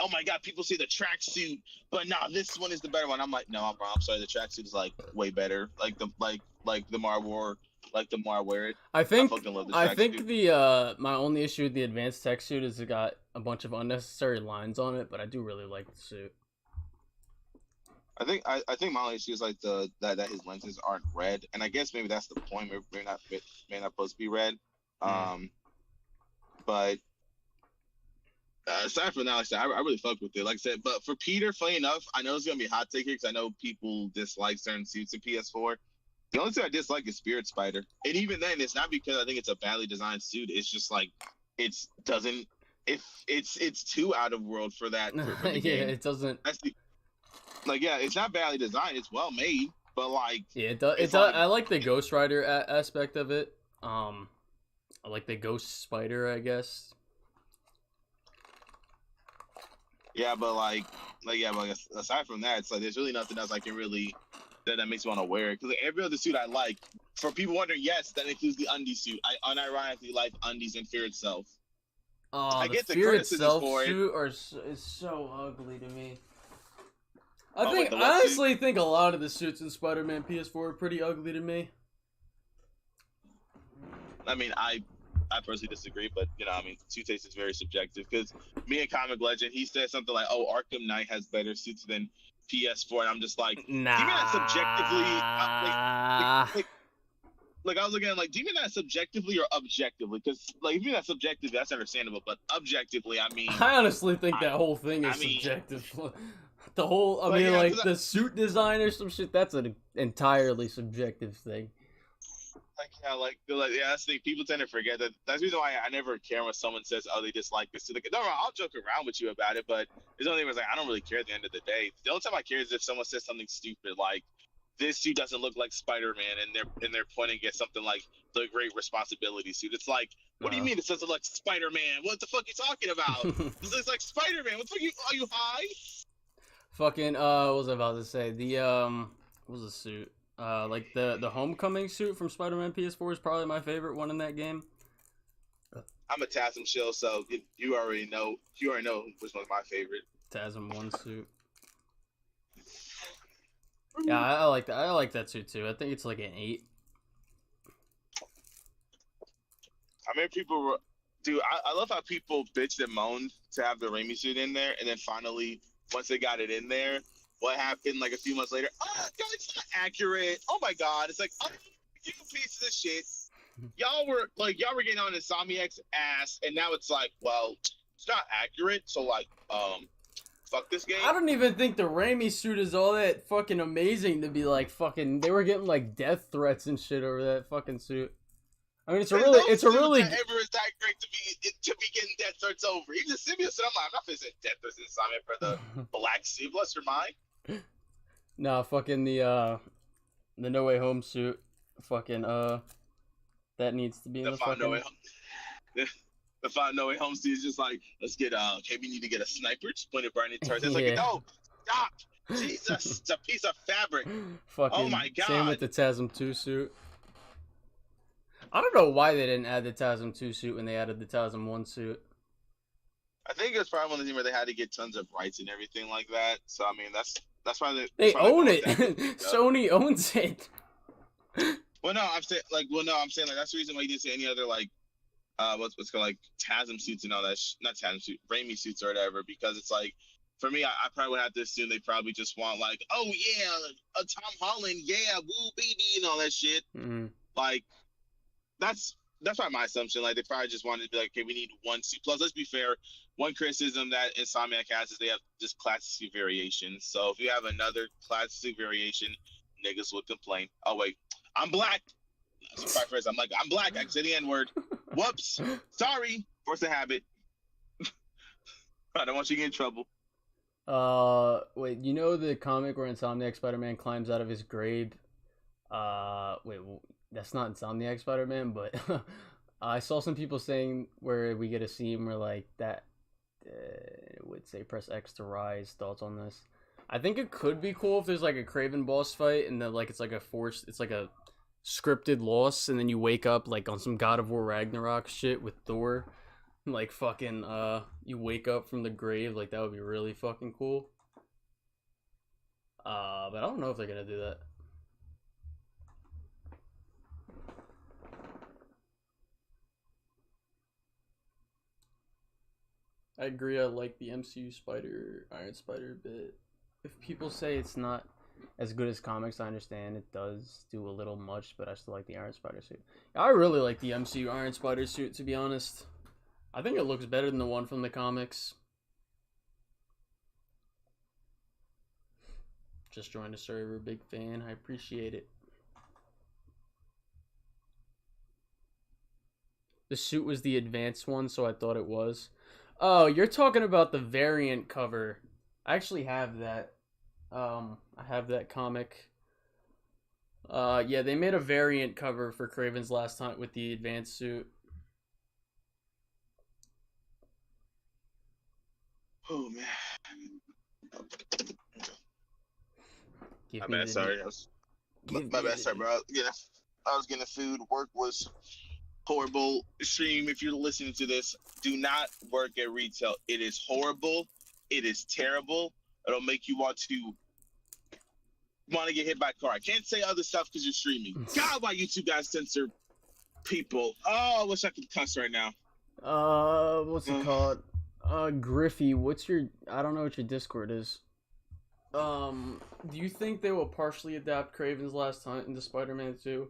oh my god, people say the tracksuit, but nah, this one is the better one. I'm like, no, I'm wrong. I'm sorry, the tracksuit is like way better. The more I wear it. I think fucking love the I think the my only issue with the advanced tech suit is it got a bunch of unnecessary lines on it, but I do really like the suit. I think my only issue is like that his lenses aren't red, and I guess maybe that's the point. Maybe not supposed to be red. But aside from that, like I said, I really fuck with it. Like I said, but for Peter, funny enough, I know it's gonna be a hot take here because I know people dislike certain suits in PS4. The only thing I dislike is Spirit Spider, and even then, it's not because I think it's a badly designed suit. It's just like it's too out of world for that. For the game. It doesn't. It's not badly designed. It's well made, but it does. I like the Ghost Rider aspect of it. I like the Ghost Spider, I guess. Yeah, but aside from that, it's like there's really nothing else I can really that makes me want to wear it. Because like, every other suit I like, for people wondering, yes, that includes the undie suit. I unironically like undies and Fear itself. I The get the Fear criticisms itself for it. suit is so ugly to me. I Oh, think wait, I honestly think a lot of the suits in Spider-Man PS4 are pretty ugly to me. I mean, I personally disagree, but you know, I mean, suit taste is very subjective. Because me and Comic Legend, he said something like, "Oh, Arkham Knight has better suits than PS4," and I'm just like, nah. do you mean that subjectively? Like I was looking at like, do you mean that subjectively or objectively? Because like, if you mean that subjectively, that's understandable. But objectively, I mean, I honestly think that whole thing is subjective. The whole, I mean, like the suit design or some shit. That's an entirely subjective thing. That's the thing. People tend to forget that. That's the reason why I never care when someone says, "Oh, they dislike this." Like, no, I'll joke around with you about it, but there's only like I don't really care at the end of the day. The only time I care is if someone says something stupid like, "This suit doesn't look like Spider-Man," and they're pointing at something like the Great Responsibility suit. It's like, what do you mean it doesn't look like Spider-Man? What the fuck are you talking about? This looks like Spider-Man. What the fuck are you high? Fucking what was I about to say? The what was the suit? Like the Homecoming suit from Spider-Man PS4 is probably my favorite one in that game. I'm a TASM shill, so you already know which one's my favorite. TASM 1 suit. Yeah, I like that. I like that suit too. I think it's like an 8. I mean, I love how people bitched and moaned to have the Raimi suit in there, and then finally, once they got it in there, what happened like a few months later? Oh, God, it's not accurate. Oh my God, it's like, oh, you pieces of shit. Y'all were getting on Insomniac's ass, and now it's like, well, it's not accurate. So like, fuck this game. I don't even think the Raimi suit is all that fucking amazing to be like fucking. They were getting like death threats and shit over that fucking suit. I mean, it's a really ever is that great to be getting death threats over. Even the symbiote, I'm like, I'm not facing death threats in Insomniac for the black suit. Bless your mind. Nah, fucking the No Way Home suit, fucking that needs to be in the fucking. No Way Home. The Find No Way Home suit is just like, let's get okay, we need to get a sniper, just point it right into It's like, no, stop, Jesus, it's a piece of fabric. Fucking. Oh my God. Same with the TASM 2 suit. I don't know why they didn't add the TASM 2 suit when they added the TASM 1 suit. I think it was probably one of the things where they had to get tons of rights and everything like that. So I mean, that's why they own it. Sony owns it. I'm saying like that's the reason why you didn't see any other like what's called like TASM suits and all that. Not TASM suit, Raimi suits or whatever. Because it's like, for me, I probably would have to assume they probably just want like, oh yeah, Tom Holland, yeah, woo baby, and all that shit. Mm-hmm. Like that's probably my assumption. Like they probably just wanted to be like, okay, we need one suit. Plus, let's be fair. One criticism that Insomniac has is they have just classic suit variations. So if you have another classic suit variation, niggas would complain. Oh wait, I'm black. First, I'm black. I can say the N-word. Whoops. Sorry. Force a habit. I don't want you to get in trouble. Wait, you know the comic where Insomniac Spider-Man climbs out of his grave? Wait, that's not Insomniac Spider-Man, but I saw some people saying where we get a scene where like that would say press X to rise. Thoughts on this? I think it could be cool if there's like a Kraven boss fight and then like it's like a scripted loss, and then you wake up like on some God of War Ragnarok shit with Thor, like fucking you wake up from the grave. Like that would be really fucking cool. But I don't know if they're gonna do that. I agree, I like the MCU Iron Spider a bit. If people say it's not as good as comics, I understand it does do a little much, but I still like the Iron Spider suit. I really like the MCU Iron Spider suit, to be honest. I think it looks better than the one from the comics. Just joined the server, big fan. I appreciate it. The suit was the advanced one, so I thought it was. Oh, you're talking about the variant cover. I actually have that. I have that comic. Yeah, they made a variant cover for Kraven's Last Hunt with the advanced suit. Oh man, Give My me bad, the sorry. name. My bad, sorry, bro. Yeah, I was getting food. Work was horrible. Stream, if you're listening to this, do not work at retail. It is horrible. It is terrible. It'll make you want to get hit by a car. I can't say other stuff because you're streaming. God, why YouTube guys censor people? Oh, I wish I could cuss right now. What's it called? Griffey, what's your? I don't know what your Discord is. Do you think they will partially adapt Kraven's Last Hunt into Spider-Man 2?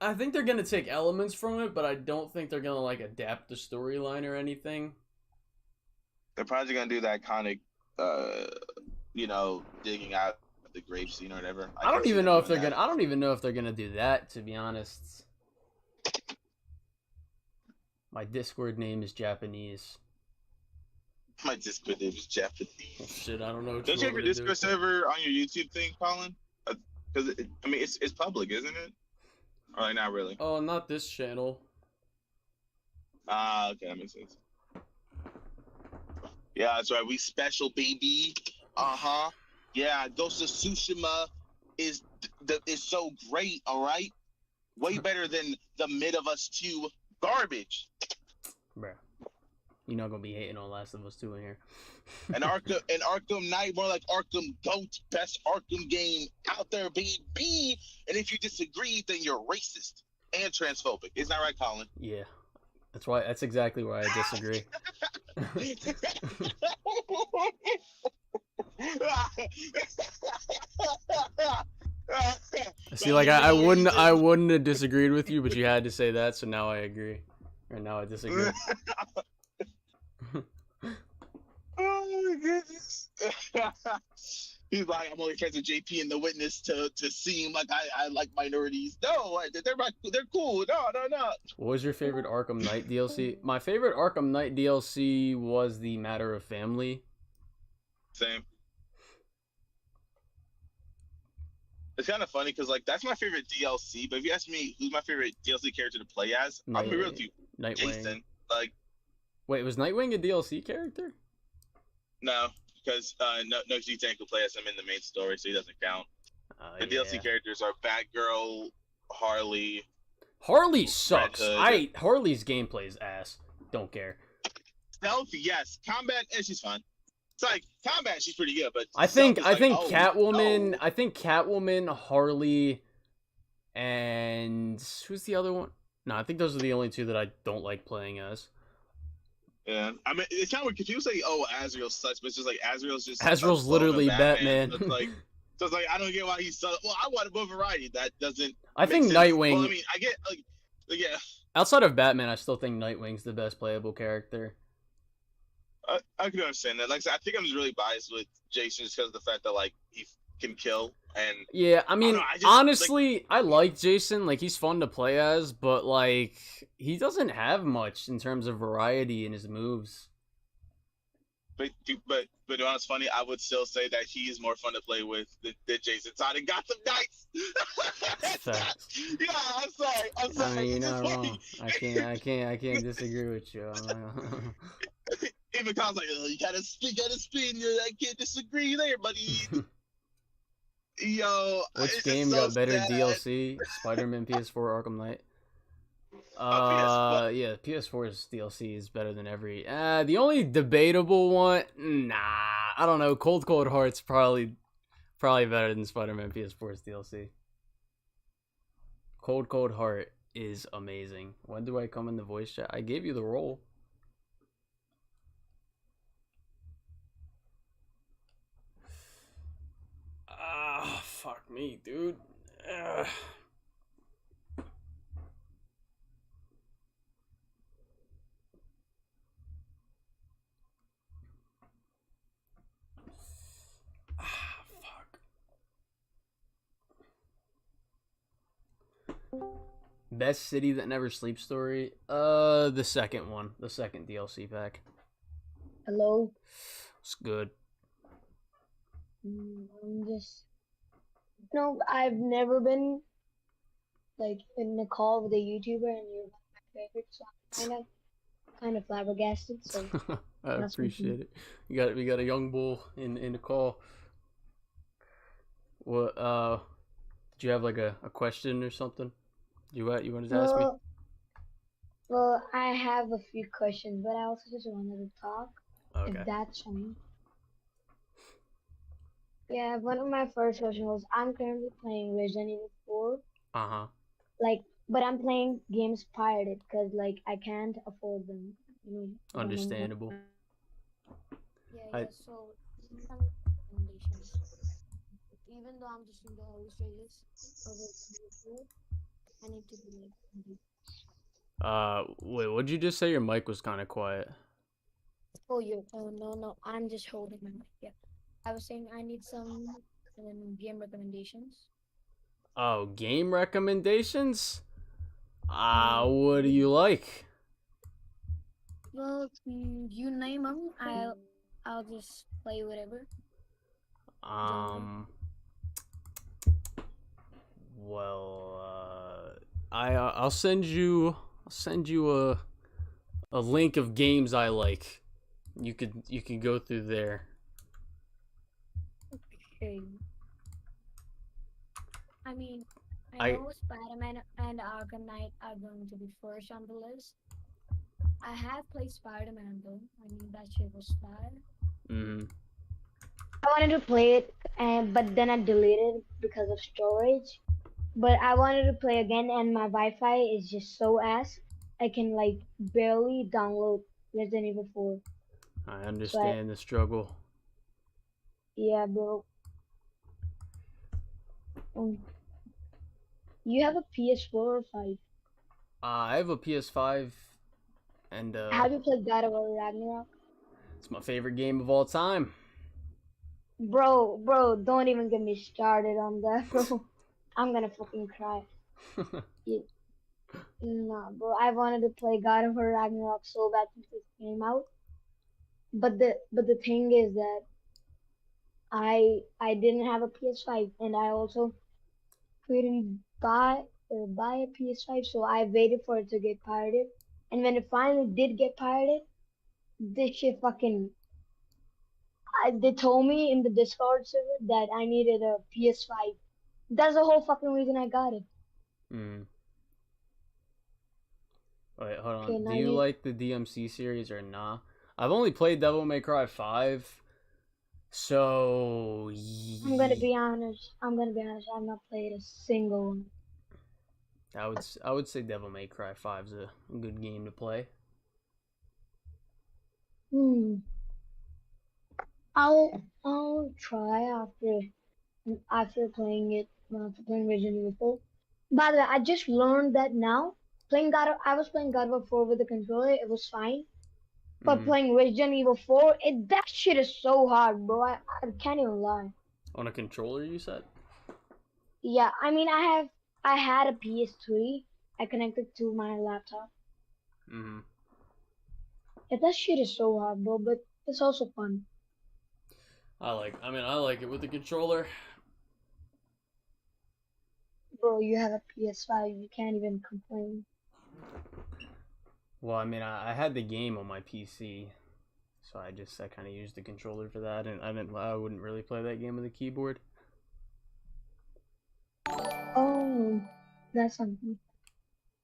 I think they're gonna take elements from it, but I don't think they're gonna like adapt the storyline or anything. They're probably gonna do the iconic, digging out the grave scene or whatever. I don't even know if they're gonna. I don't even know if they're gonna do that. To be honest, my Discord name is Japanese. My Discord name is Japanese. Oh, shit, I don't know. Don't you have your Discord server on your YouTube thing, Colin? Because it's public, isn't it? Or like, not really? Oh, not this channel. Okay, that makes sense. Yeah, that's right. We special, baby. Yeah, Ghost of Tsushima is so great. All right, way better than the Mid of Us 2 garbage. Bruh, you're not gonna be hating on Last of Us 2 in here. And Arkham Knight, more like Arkham Goat, best Arkham game out there, baby. And if you disagree, then you're racist and transphobic. Isn't that right, Colin? Yeah, that's exactly why I disagree. See, like I wouldn't have disagreed with you, but you had to say that, so now I agree, or now I disagree. Oh my goodness. He's like, I'm only friends with JP and the witness to seem like I like minorities. No, they're cool. No. What was your favorite Arkham Knight DLC? My favorite Arkham Knight DLC was the Matter of Family. Same. It's kind of funny because like that's my favorite DLC. But if you ask me who's my favorite DLC character to play as, I'm gonna be real with you. Nightwing. Jason. Like, wait, was Nightwing a DLC character? No, because no G-Tank will play as him in the main story, so he doesn't count. The DLC characters are Batgirl, Harley. Harley sucks. Harley's gameplay is ass. Don't care. Stealth, yes. Combat, she's fun. It's like combat, she's pretty good, but I think Catwoman. No. I think Catwoman, Harley, and who's the other one? No, I think those are the only two that I don't like playing as. Yeah, I mean, it's kind of weird because people say, "Oh, Azrael sucks," but it's just like Azrael's literally Batman. So it's like I don't get why he's so. Well, I want more variety. That doesn't. I think sense. Nightwing. Well, I mean, I get yeah. Outside of Batman, I still think Nightwing's the best playable character. I can understand that. Like I said, I think I'm just really biased with Jason just because of the fact that like he can kill and. Yeah, I mean, honestly, I like Jason. Like he's fun to play as, but like he doesn't have much in terms of variety in his moves. But it's funny. I would still say that he is more fun to play with than Jason Todd in Gotham Knights. Yeah, I'm sorry. I mean, you're not wrong. I can't disagree with you. Even Kyle's like, oh, you gotta spin. I can't disagree there, buddy. Yo, which game got better sad. DLC? Spider-Man, PS4, Arkham Knight. Yeah, PS4's DLC is better than every. The only debatable one, I don't know. Cold Heart's probably better than Spider-Man PS4's DLC. Cold Heart is amazing. When do I come in the voice chat? I gave you the role. Fuck me, dude. Fuck. Best City That Never Sleeps story? The second one. The second DLC pack. Hello? It's good. I'm just... No, I've never been, like, in a call with a YouTuber and you're my favorite, so I'm kind of flabbergasted, so I That's my appreciate it. We got a young bull in the call. What did you have like a question or something? You wanted to ask me? Well, I have a few questions, but I also just wanted to talk, Okay. if that's fine. Yeah, one of my first questions was I'm currently playing Resident Evil 4, Uh-huh. but I'm playing games pirated because I can't afford them. Understandable. Yeah, so some recommendations. Even though I'm just in the early stages of it, I need to be Wait, what'd you just say? Your mic was kind of quiet. oh, no, I'm just holding my mic. Yeah, I was saying I need some game recommendations. Oh, game recommendations? What do you like? Well, you name them, I'll just play whatever. Well, I'll send you a link of games I like. You can go through there. Okay. I mean, I know Spider-Man and Arkham Knight are going to be first on the list. I have played Spider-Man though. I mean, that shit was fire. I wanted to play it, but then I deleted it because of storage. But I wanted to play again, and my Wi-Fi is just so ass. I can barely download Resident Evil 4. I understand the struggle. Yeah, bro. You have a PS4 or 5? I have a PS5, and Have you played God of War Ragnarok? it's my favorite game of all time. Bro, don't even get me started on that, bro. I'm gonna fucking cry. Nah, bro, I wanted to play God of War Ragnarok so bad since it came out. But the thing is that I didn't have a PS5, and I also couldn't buy a PS5, so I waited for it to get pirated. And when it finally did get pirated, this shit fucking. They told me in the Discord server that I needed a PS5. That's the whole fucking reason I got it. Wait, hold on. Okay, Do you like the DMC series or nah? I've only played Devil May Cry 5, so I'm gonna be honest. I've not played a single one. I would say Devil May Cry 5 is a good game to play. I'll try after playing it after playing Resident Evil 4. By the way, I just learned that now. I was playing God of War 4 with the controller. It was fine. But playing Resident Evil 4, that shit is so hard, bro. I can't even lie. On a controller, you said? Yeah, I mean, I had a PS3. I connected to my laptop. Yeah, that shit is so hard, bro. But it's also fun. I like it with the controller. Bro, you have a PS5. You can't even complain. Well, I mean, I had the game on my PC, so I kind of used the controller for that, and I wouldn't really play that game with a keyboard. Oh, that's something.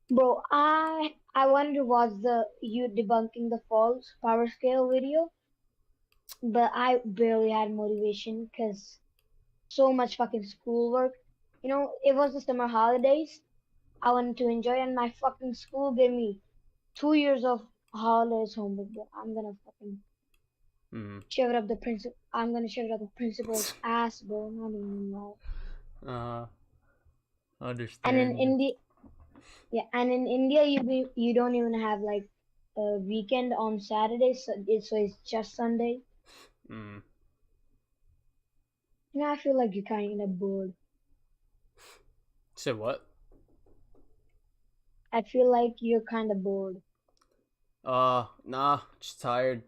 Bro, I wanted to watch you debunking the false power scale video, but I barely had motivation because so much fucking schoolwork. It was the summer holidays. I wanted to enjoy, and my fucking school gave me 2 years of holidays homework. But I'm gonna fucking shove it up the principal. I'm gonna shove it up the principal's ass, bro. Not even lie. Understand. And in India, you don't even have a weekend on Saturday, so it's just Sunday. I feel like you're kind of bored. Say what? I feel like you're kind of bored. Nah, just tired.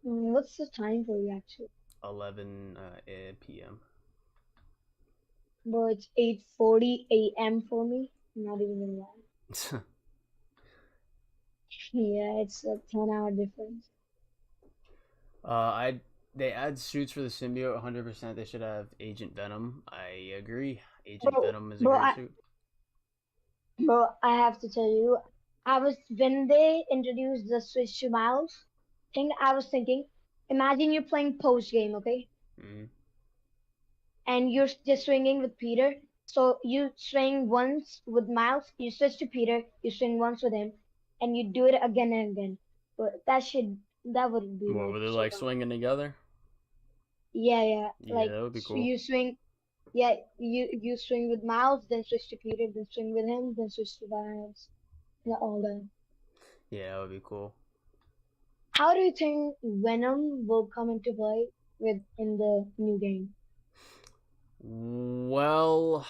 What's the time for you actually? 11 p.m. Bro, it's 8:40 a.m. for me. Not even gonna lie. Yeah, it's a 10-hour difference. I they add suits for the symbiote 100%. They should have Agent Venom. I agree. Agent Bro, Venom is a bro, great I, suit. bro, I have to tell you, I was when they introduced the switch to Miles thing, I was thinking, imagine you're playing post game, okay? Mm. And you're just swinging with Peter. So you swing once with Miles, you switch to Peter, you swing once with him, and you do it again and again. But that would be What like were they so like fun. swinging together? Yeah, yeah. Yeah, Like that would be cool. you swing, yeah, you swing with Miles, then switch to Peter, then swing with him, then switch to Miles. Yeah, all that. Yeah, that would be cool. How do you think Venom will come into play with in the new game? Well,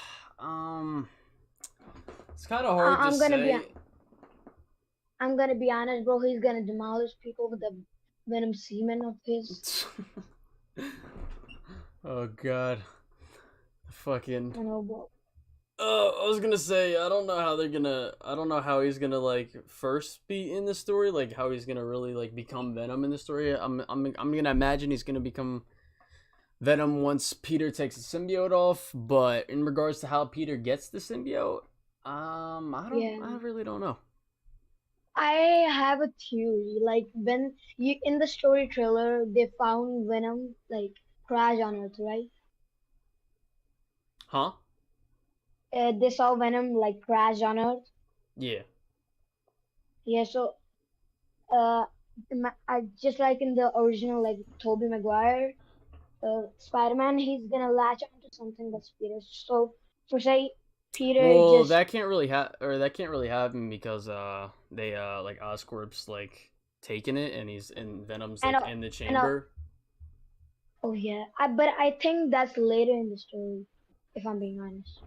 it's kind of hard to I'm gonna be say. I'm gonna be honest, bro. He's gonna demolish people with the Venom semen of his. Oh God, fucking. I know, bro. I was gonna say I don't know how they're gonna. I don't know how he's gonna like first be in the story, like how he's gonna really like become Venom in the story. I'm gonna imagine he's gonna become Venom once Peter takes the symbiote off. But in regards to how Peter gets the symbiote, Yeah. I really don't know. I have a theory. Like when you in the story trailer, they found Venom like crash on Earth, right? Huh? They saw Venom like crash on Earth. Yeah. Yeah. So, I just like in the original, like Tobey Maguire, Spider-Man, he's gonna latch onto something that's Peter. So for say Peter Well, just that can't really that can't really happen because they like Oscorp's like taking it and he's and Venom's and like in the and chamber. oh yeah, but I think that's later in the story, if I'm being honest.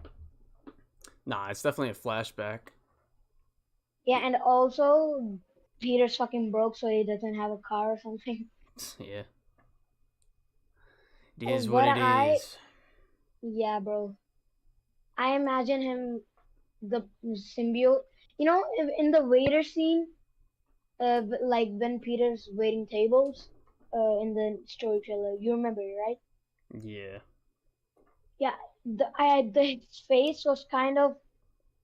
Nah, it's definitely a flashback. Yeah, and also Peter's fucking broke, so he doesn't have a car or something. Yeah. It Oh, is what but it is. yeah, bro. I imagine him, the symbiote. You know, in the waiter scene, like when Peter's waiting tables, in the story trailer. You remember, right? Yeah. Yeah, the his face was kind of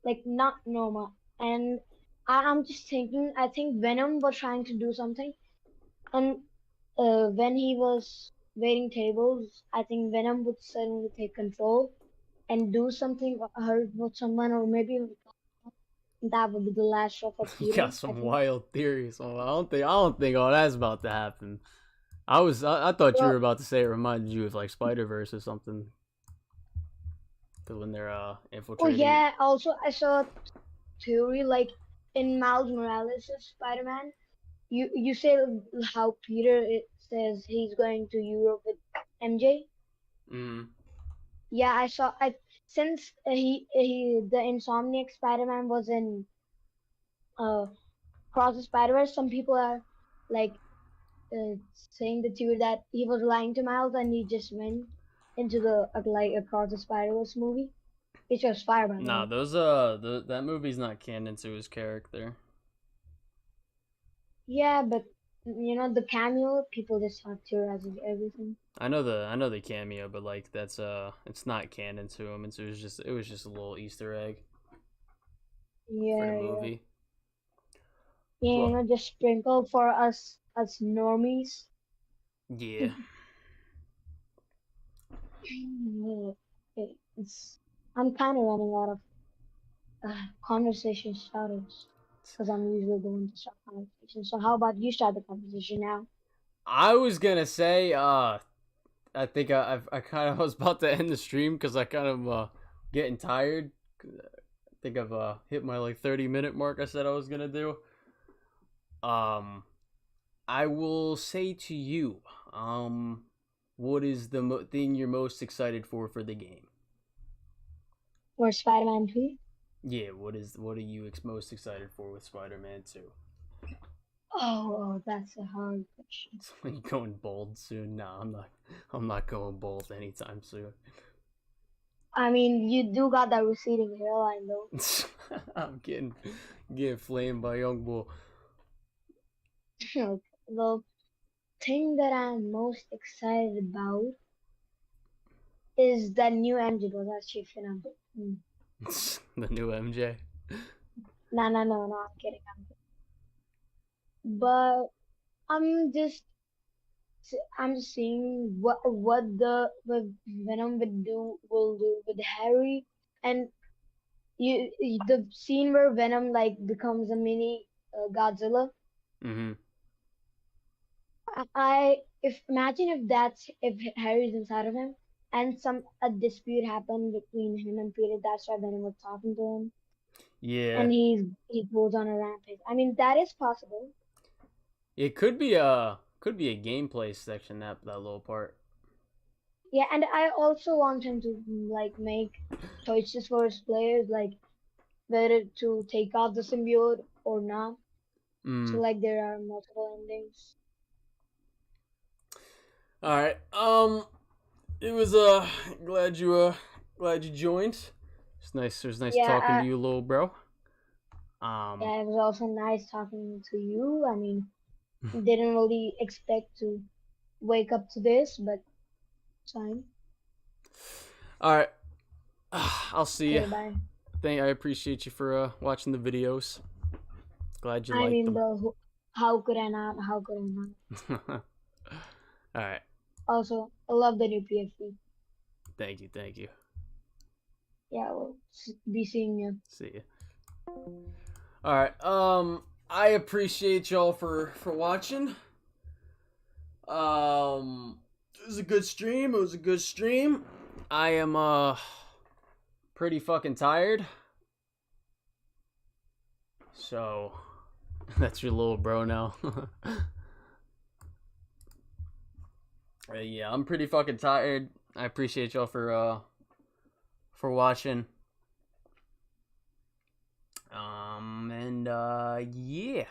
like not normal, and I'm just thinking. I think Venom was trying to do something, and when he was waiting tables, I think Venom would suddenly take control and do something hurt with someone, or maybe that would be the last straw for You Peter. got I some think. wild theories. Oh, I don't think all that's about to happen. I thought you were Well, about to say it reminded you of like Spider-Verse or something. When they're oh infiltrating. yeah. Also, I saw a theory like in Miles Morales' Spider-Man. You say how Peter it says he's going to Europe with MJ. Mm. Yeah, I saw. I since he the Insomniac Spider-Man was in uh Cross the Spider-Verse. Some people are like saying the theory that he was lying to Miles and he just went into the like Across the Spider-Verse movie, which was fire by the Nah, way. those that movie's not canon to his character. Yeah, but you know the cameo, people just have theorizing everything. I know the cameo, but like that's it's not canon to him. It was just a little Easter egg for the Yeah, yeah, movie. yeah. You Well, know, just sprinkle for us normies. yeah. Yeah, it's I'm kind of running out of conversation starters because I'm usually going to start conversation. So how about you start the conversation now? I was gonna say, I think I kind of was about to end the stream because I kind of getting tired. I think I've hit my like 30-minute mark. I said I was gonna do. Um, I will say to you, what is the thing you're most excited for the game? Or Spider-Man 3? Yeah, what are you most excited for with Spider-Man 2? Oh, that's a hard question. Are you going bold soon? No, I'm not. I'm not going bold anytime soon. I mean, you do got that receding hairline though. I'm getting flamed by young bull. The thing that I'm most excited about is the new MG goes as Chief Venom. The new MJ. No, I'm kidding. But I'm just I'm seeing what Venom will do with Harry, and the scene where Venom like becomes a mini Godzilla. Mm-hmm. If imagine if Harry's inside of him and a dispute happened between him and Peter. That's why Venom was talking to him, Yeah. and he goes on a rampage. I mean that is possible. It could be a gameplay section, that little part. Yeah, and I also want him to like make choices for his players, like whether to take off the symbiote or not. So like there are multiple endings. All right. It was glad you joined. It's nice. It was nice talking to you, little bro. Yeah, it was also nice talking to you. I mean, didn't really expect to wake up to this, but it's fine. All right. I'll see you. Bye. I appreciate you for watching the videos. Glad you liked them. Bro, how could I not? How could I not? All right. Also, I love the new PFP. Thank you. Yeah, we'll be seeing you. See you. All right. I appreciate y'all for watching. It was a good stream. I am pretty fucking tired. So that's your little bro now. Yeah, I'm pretty fucking tired. I appreciate y'all for watching. And yeah.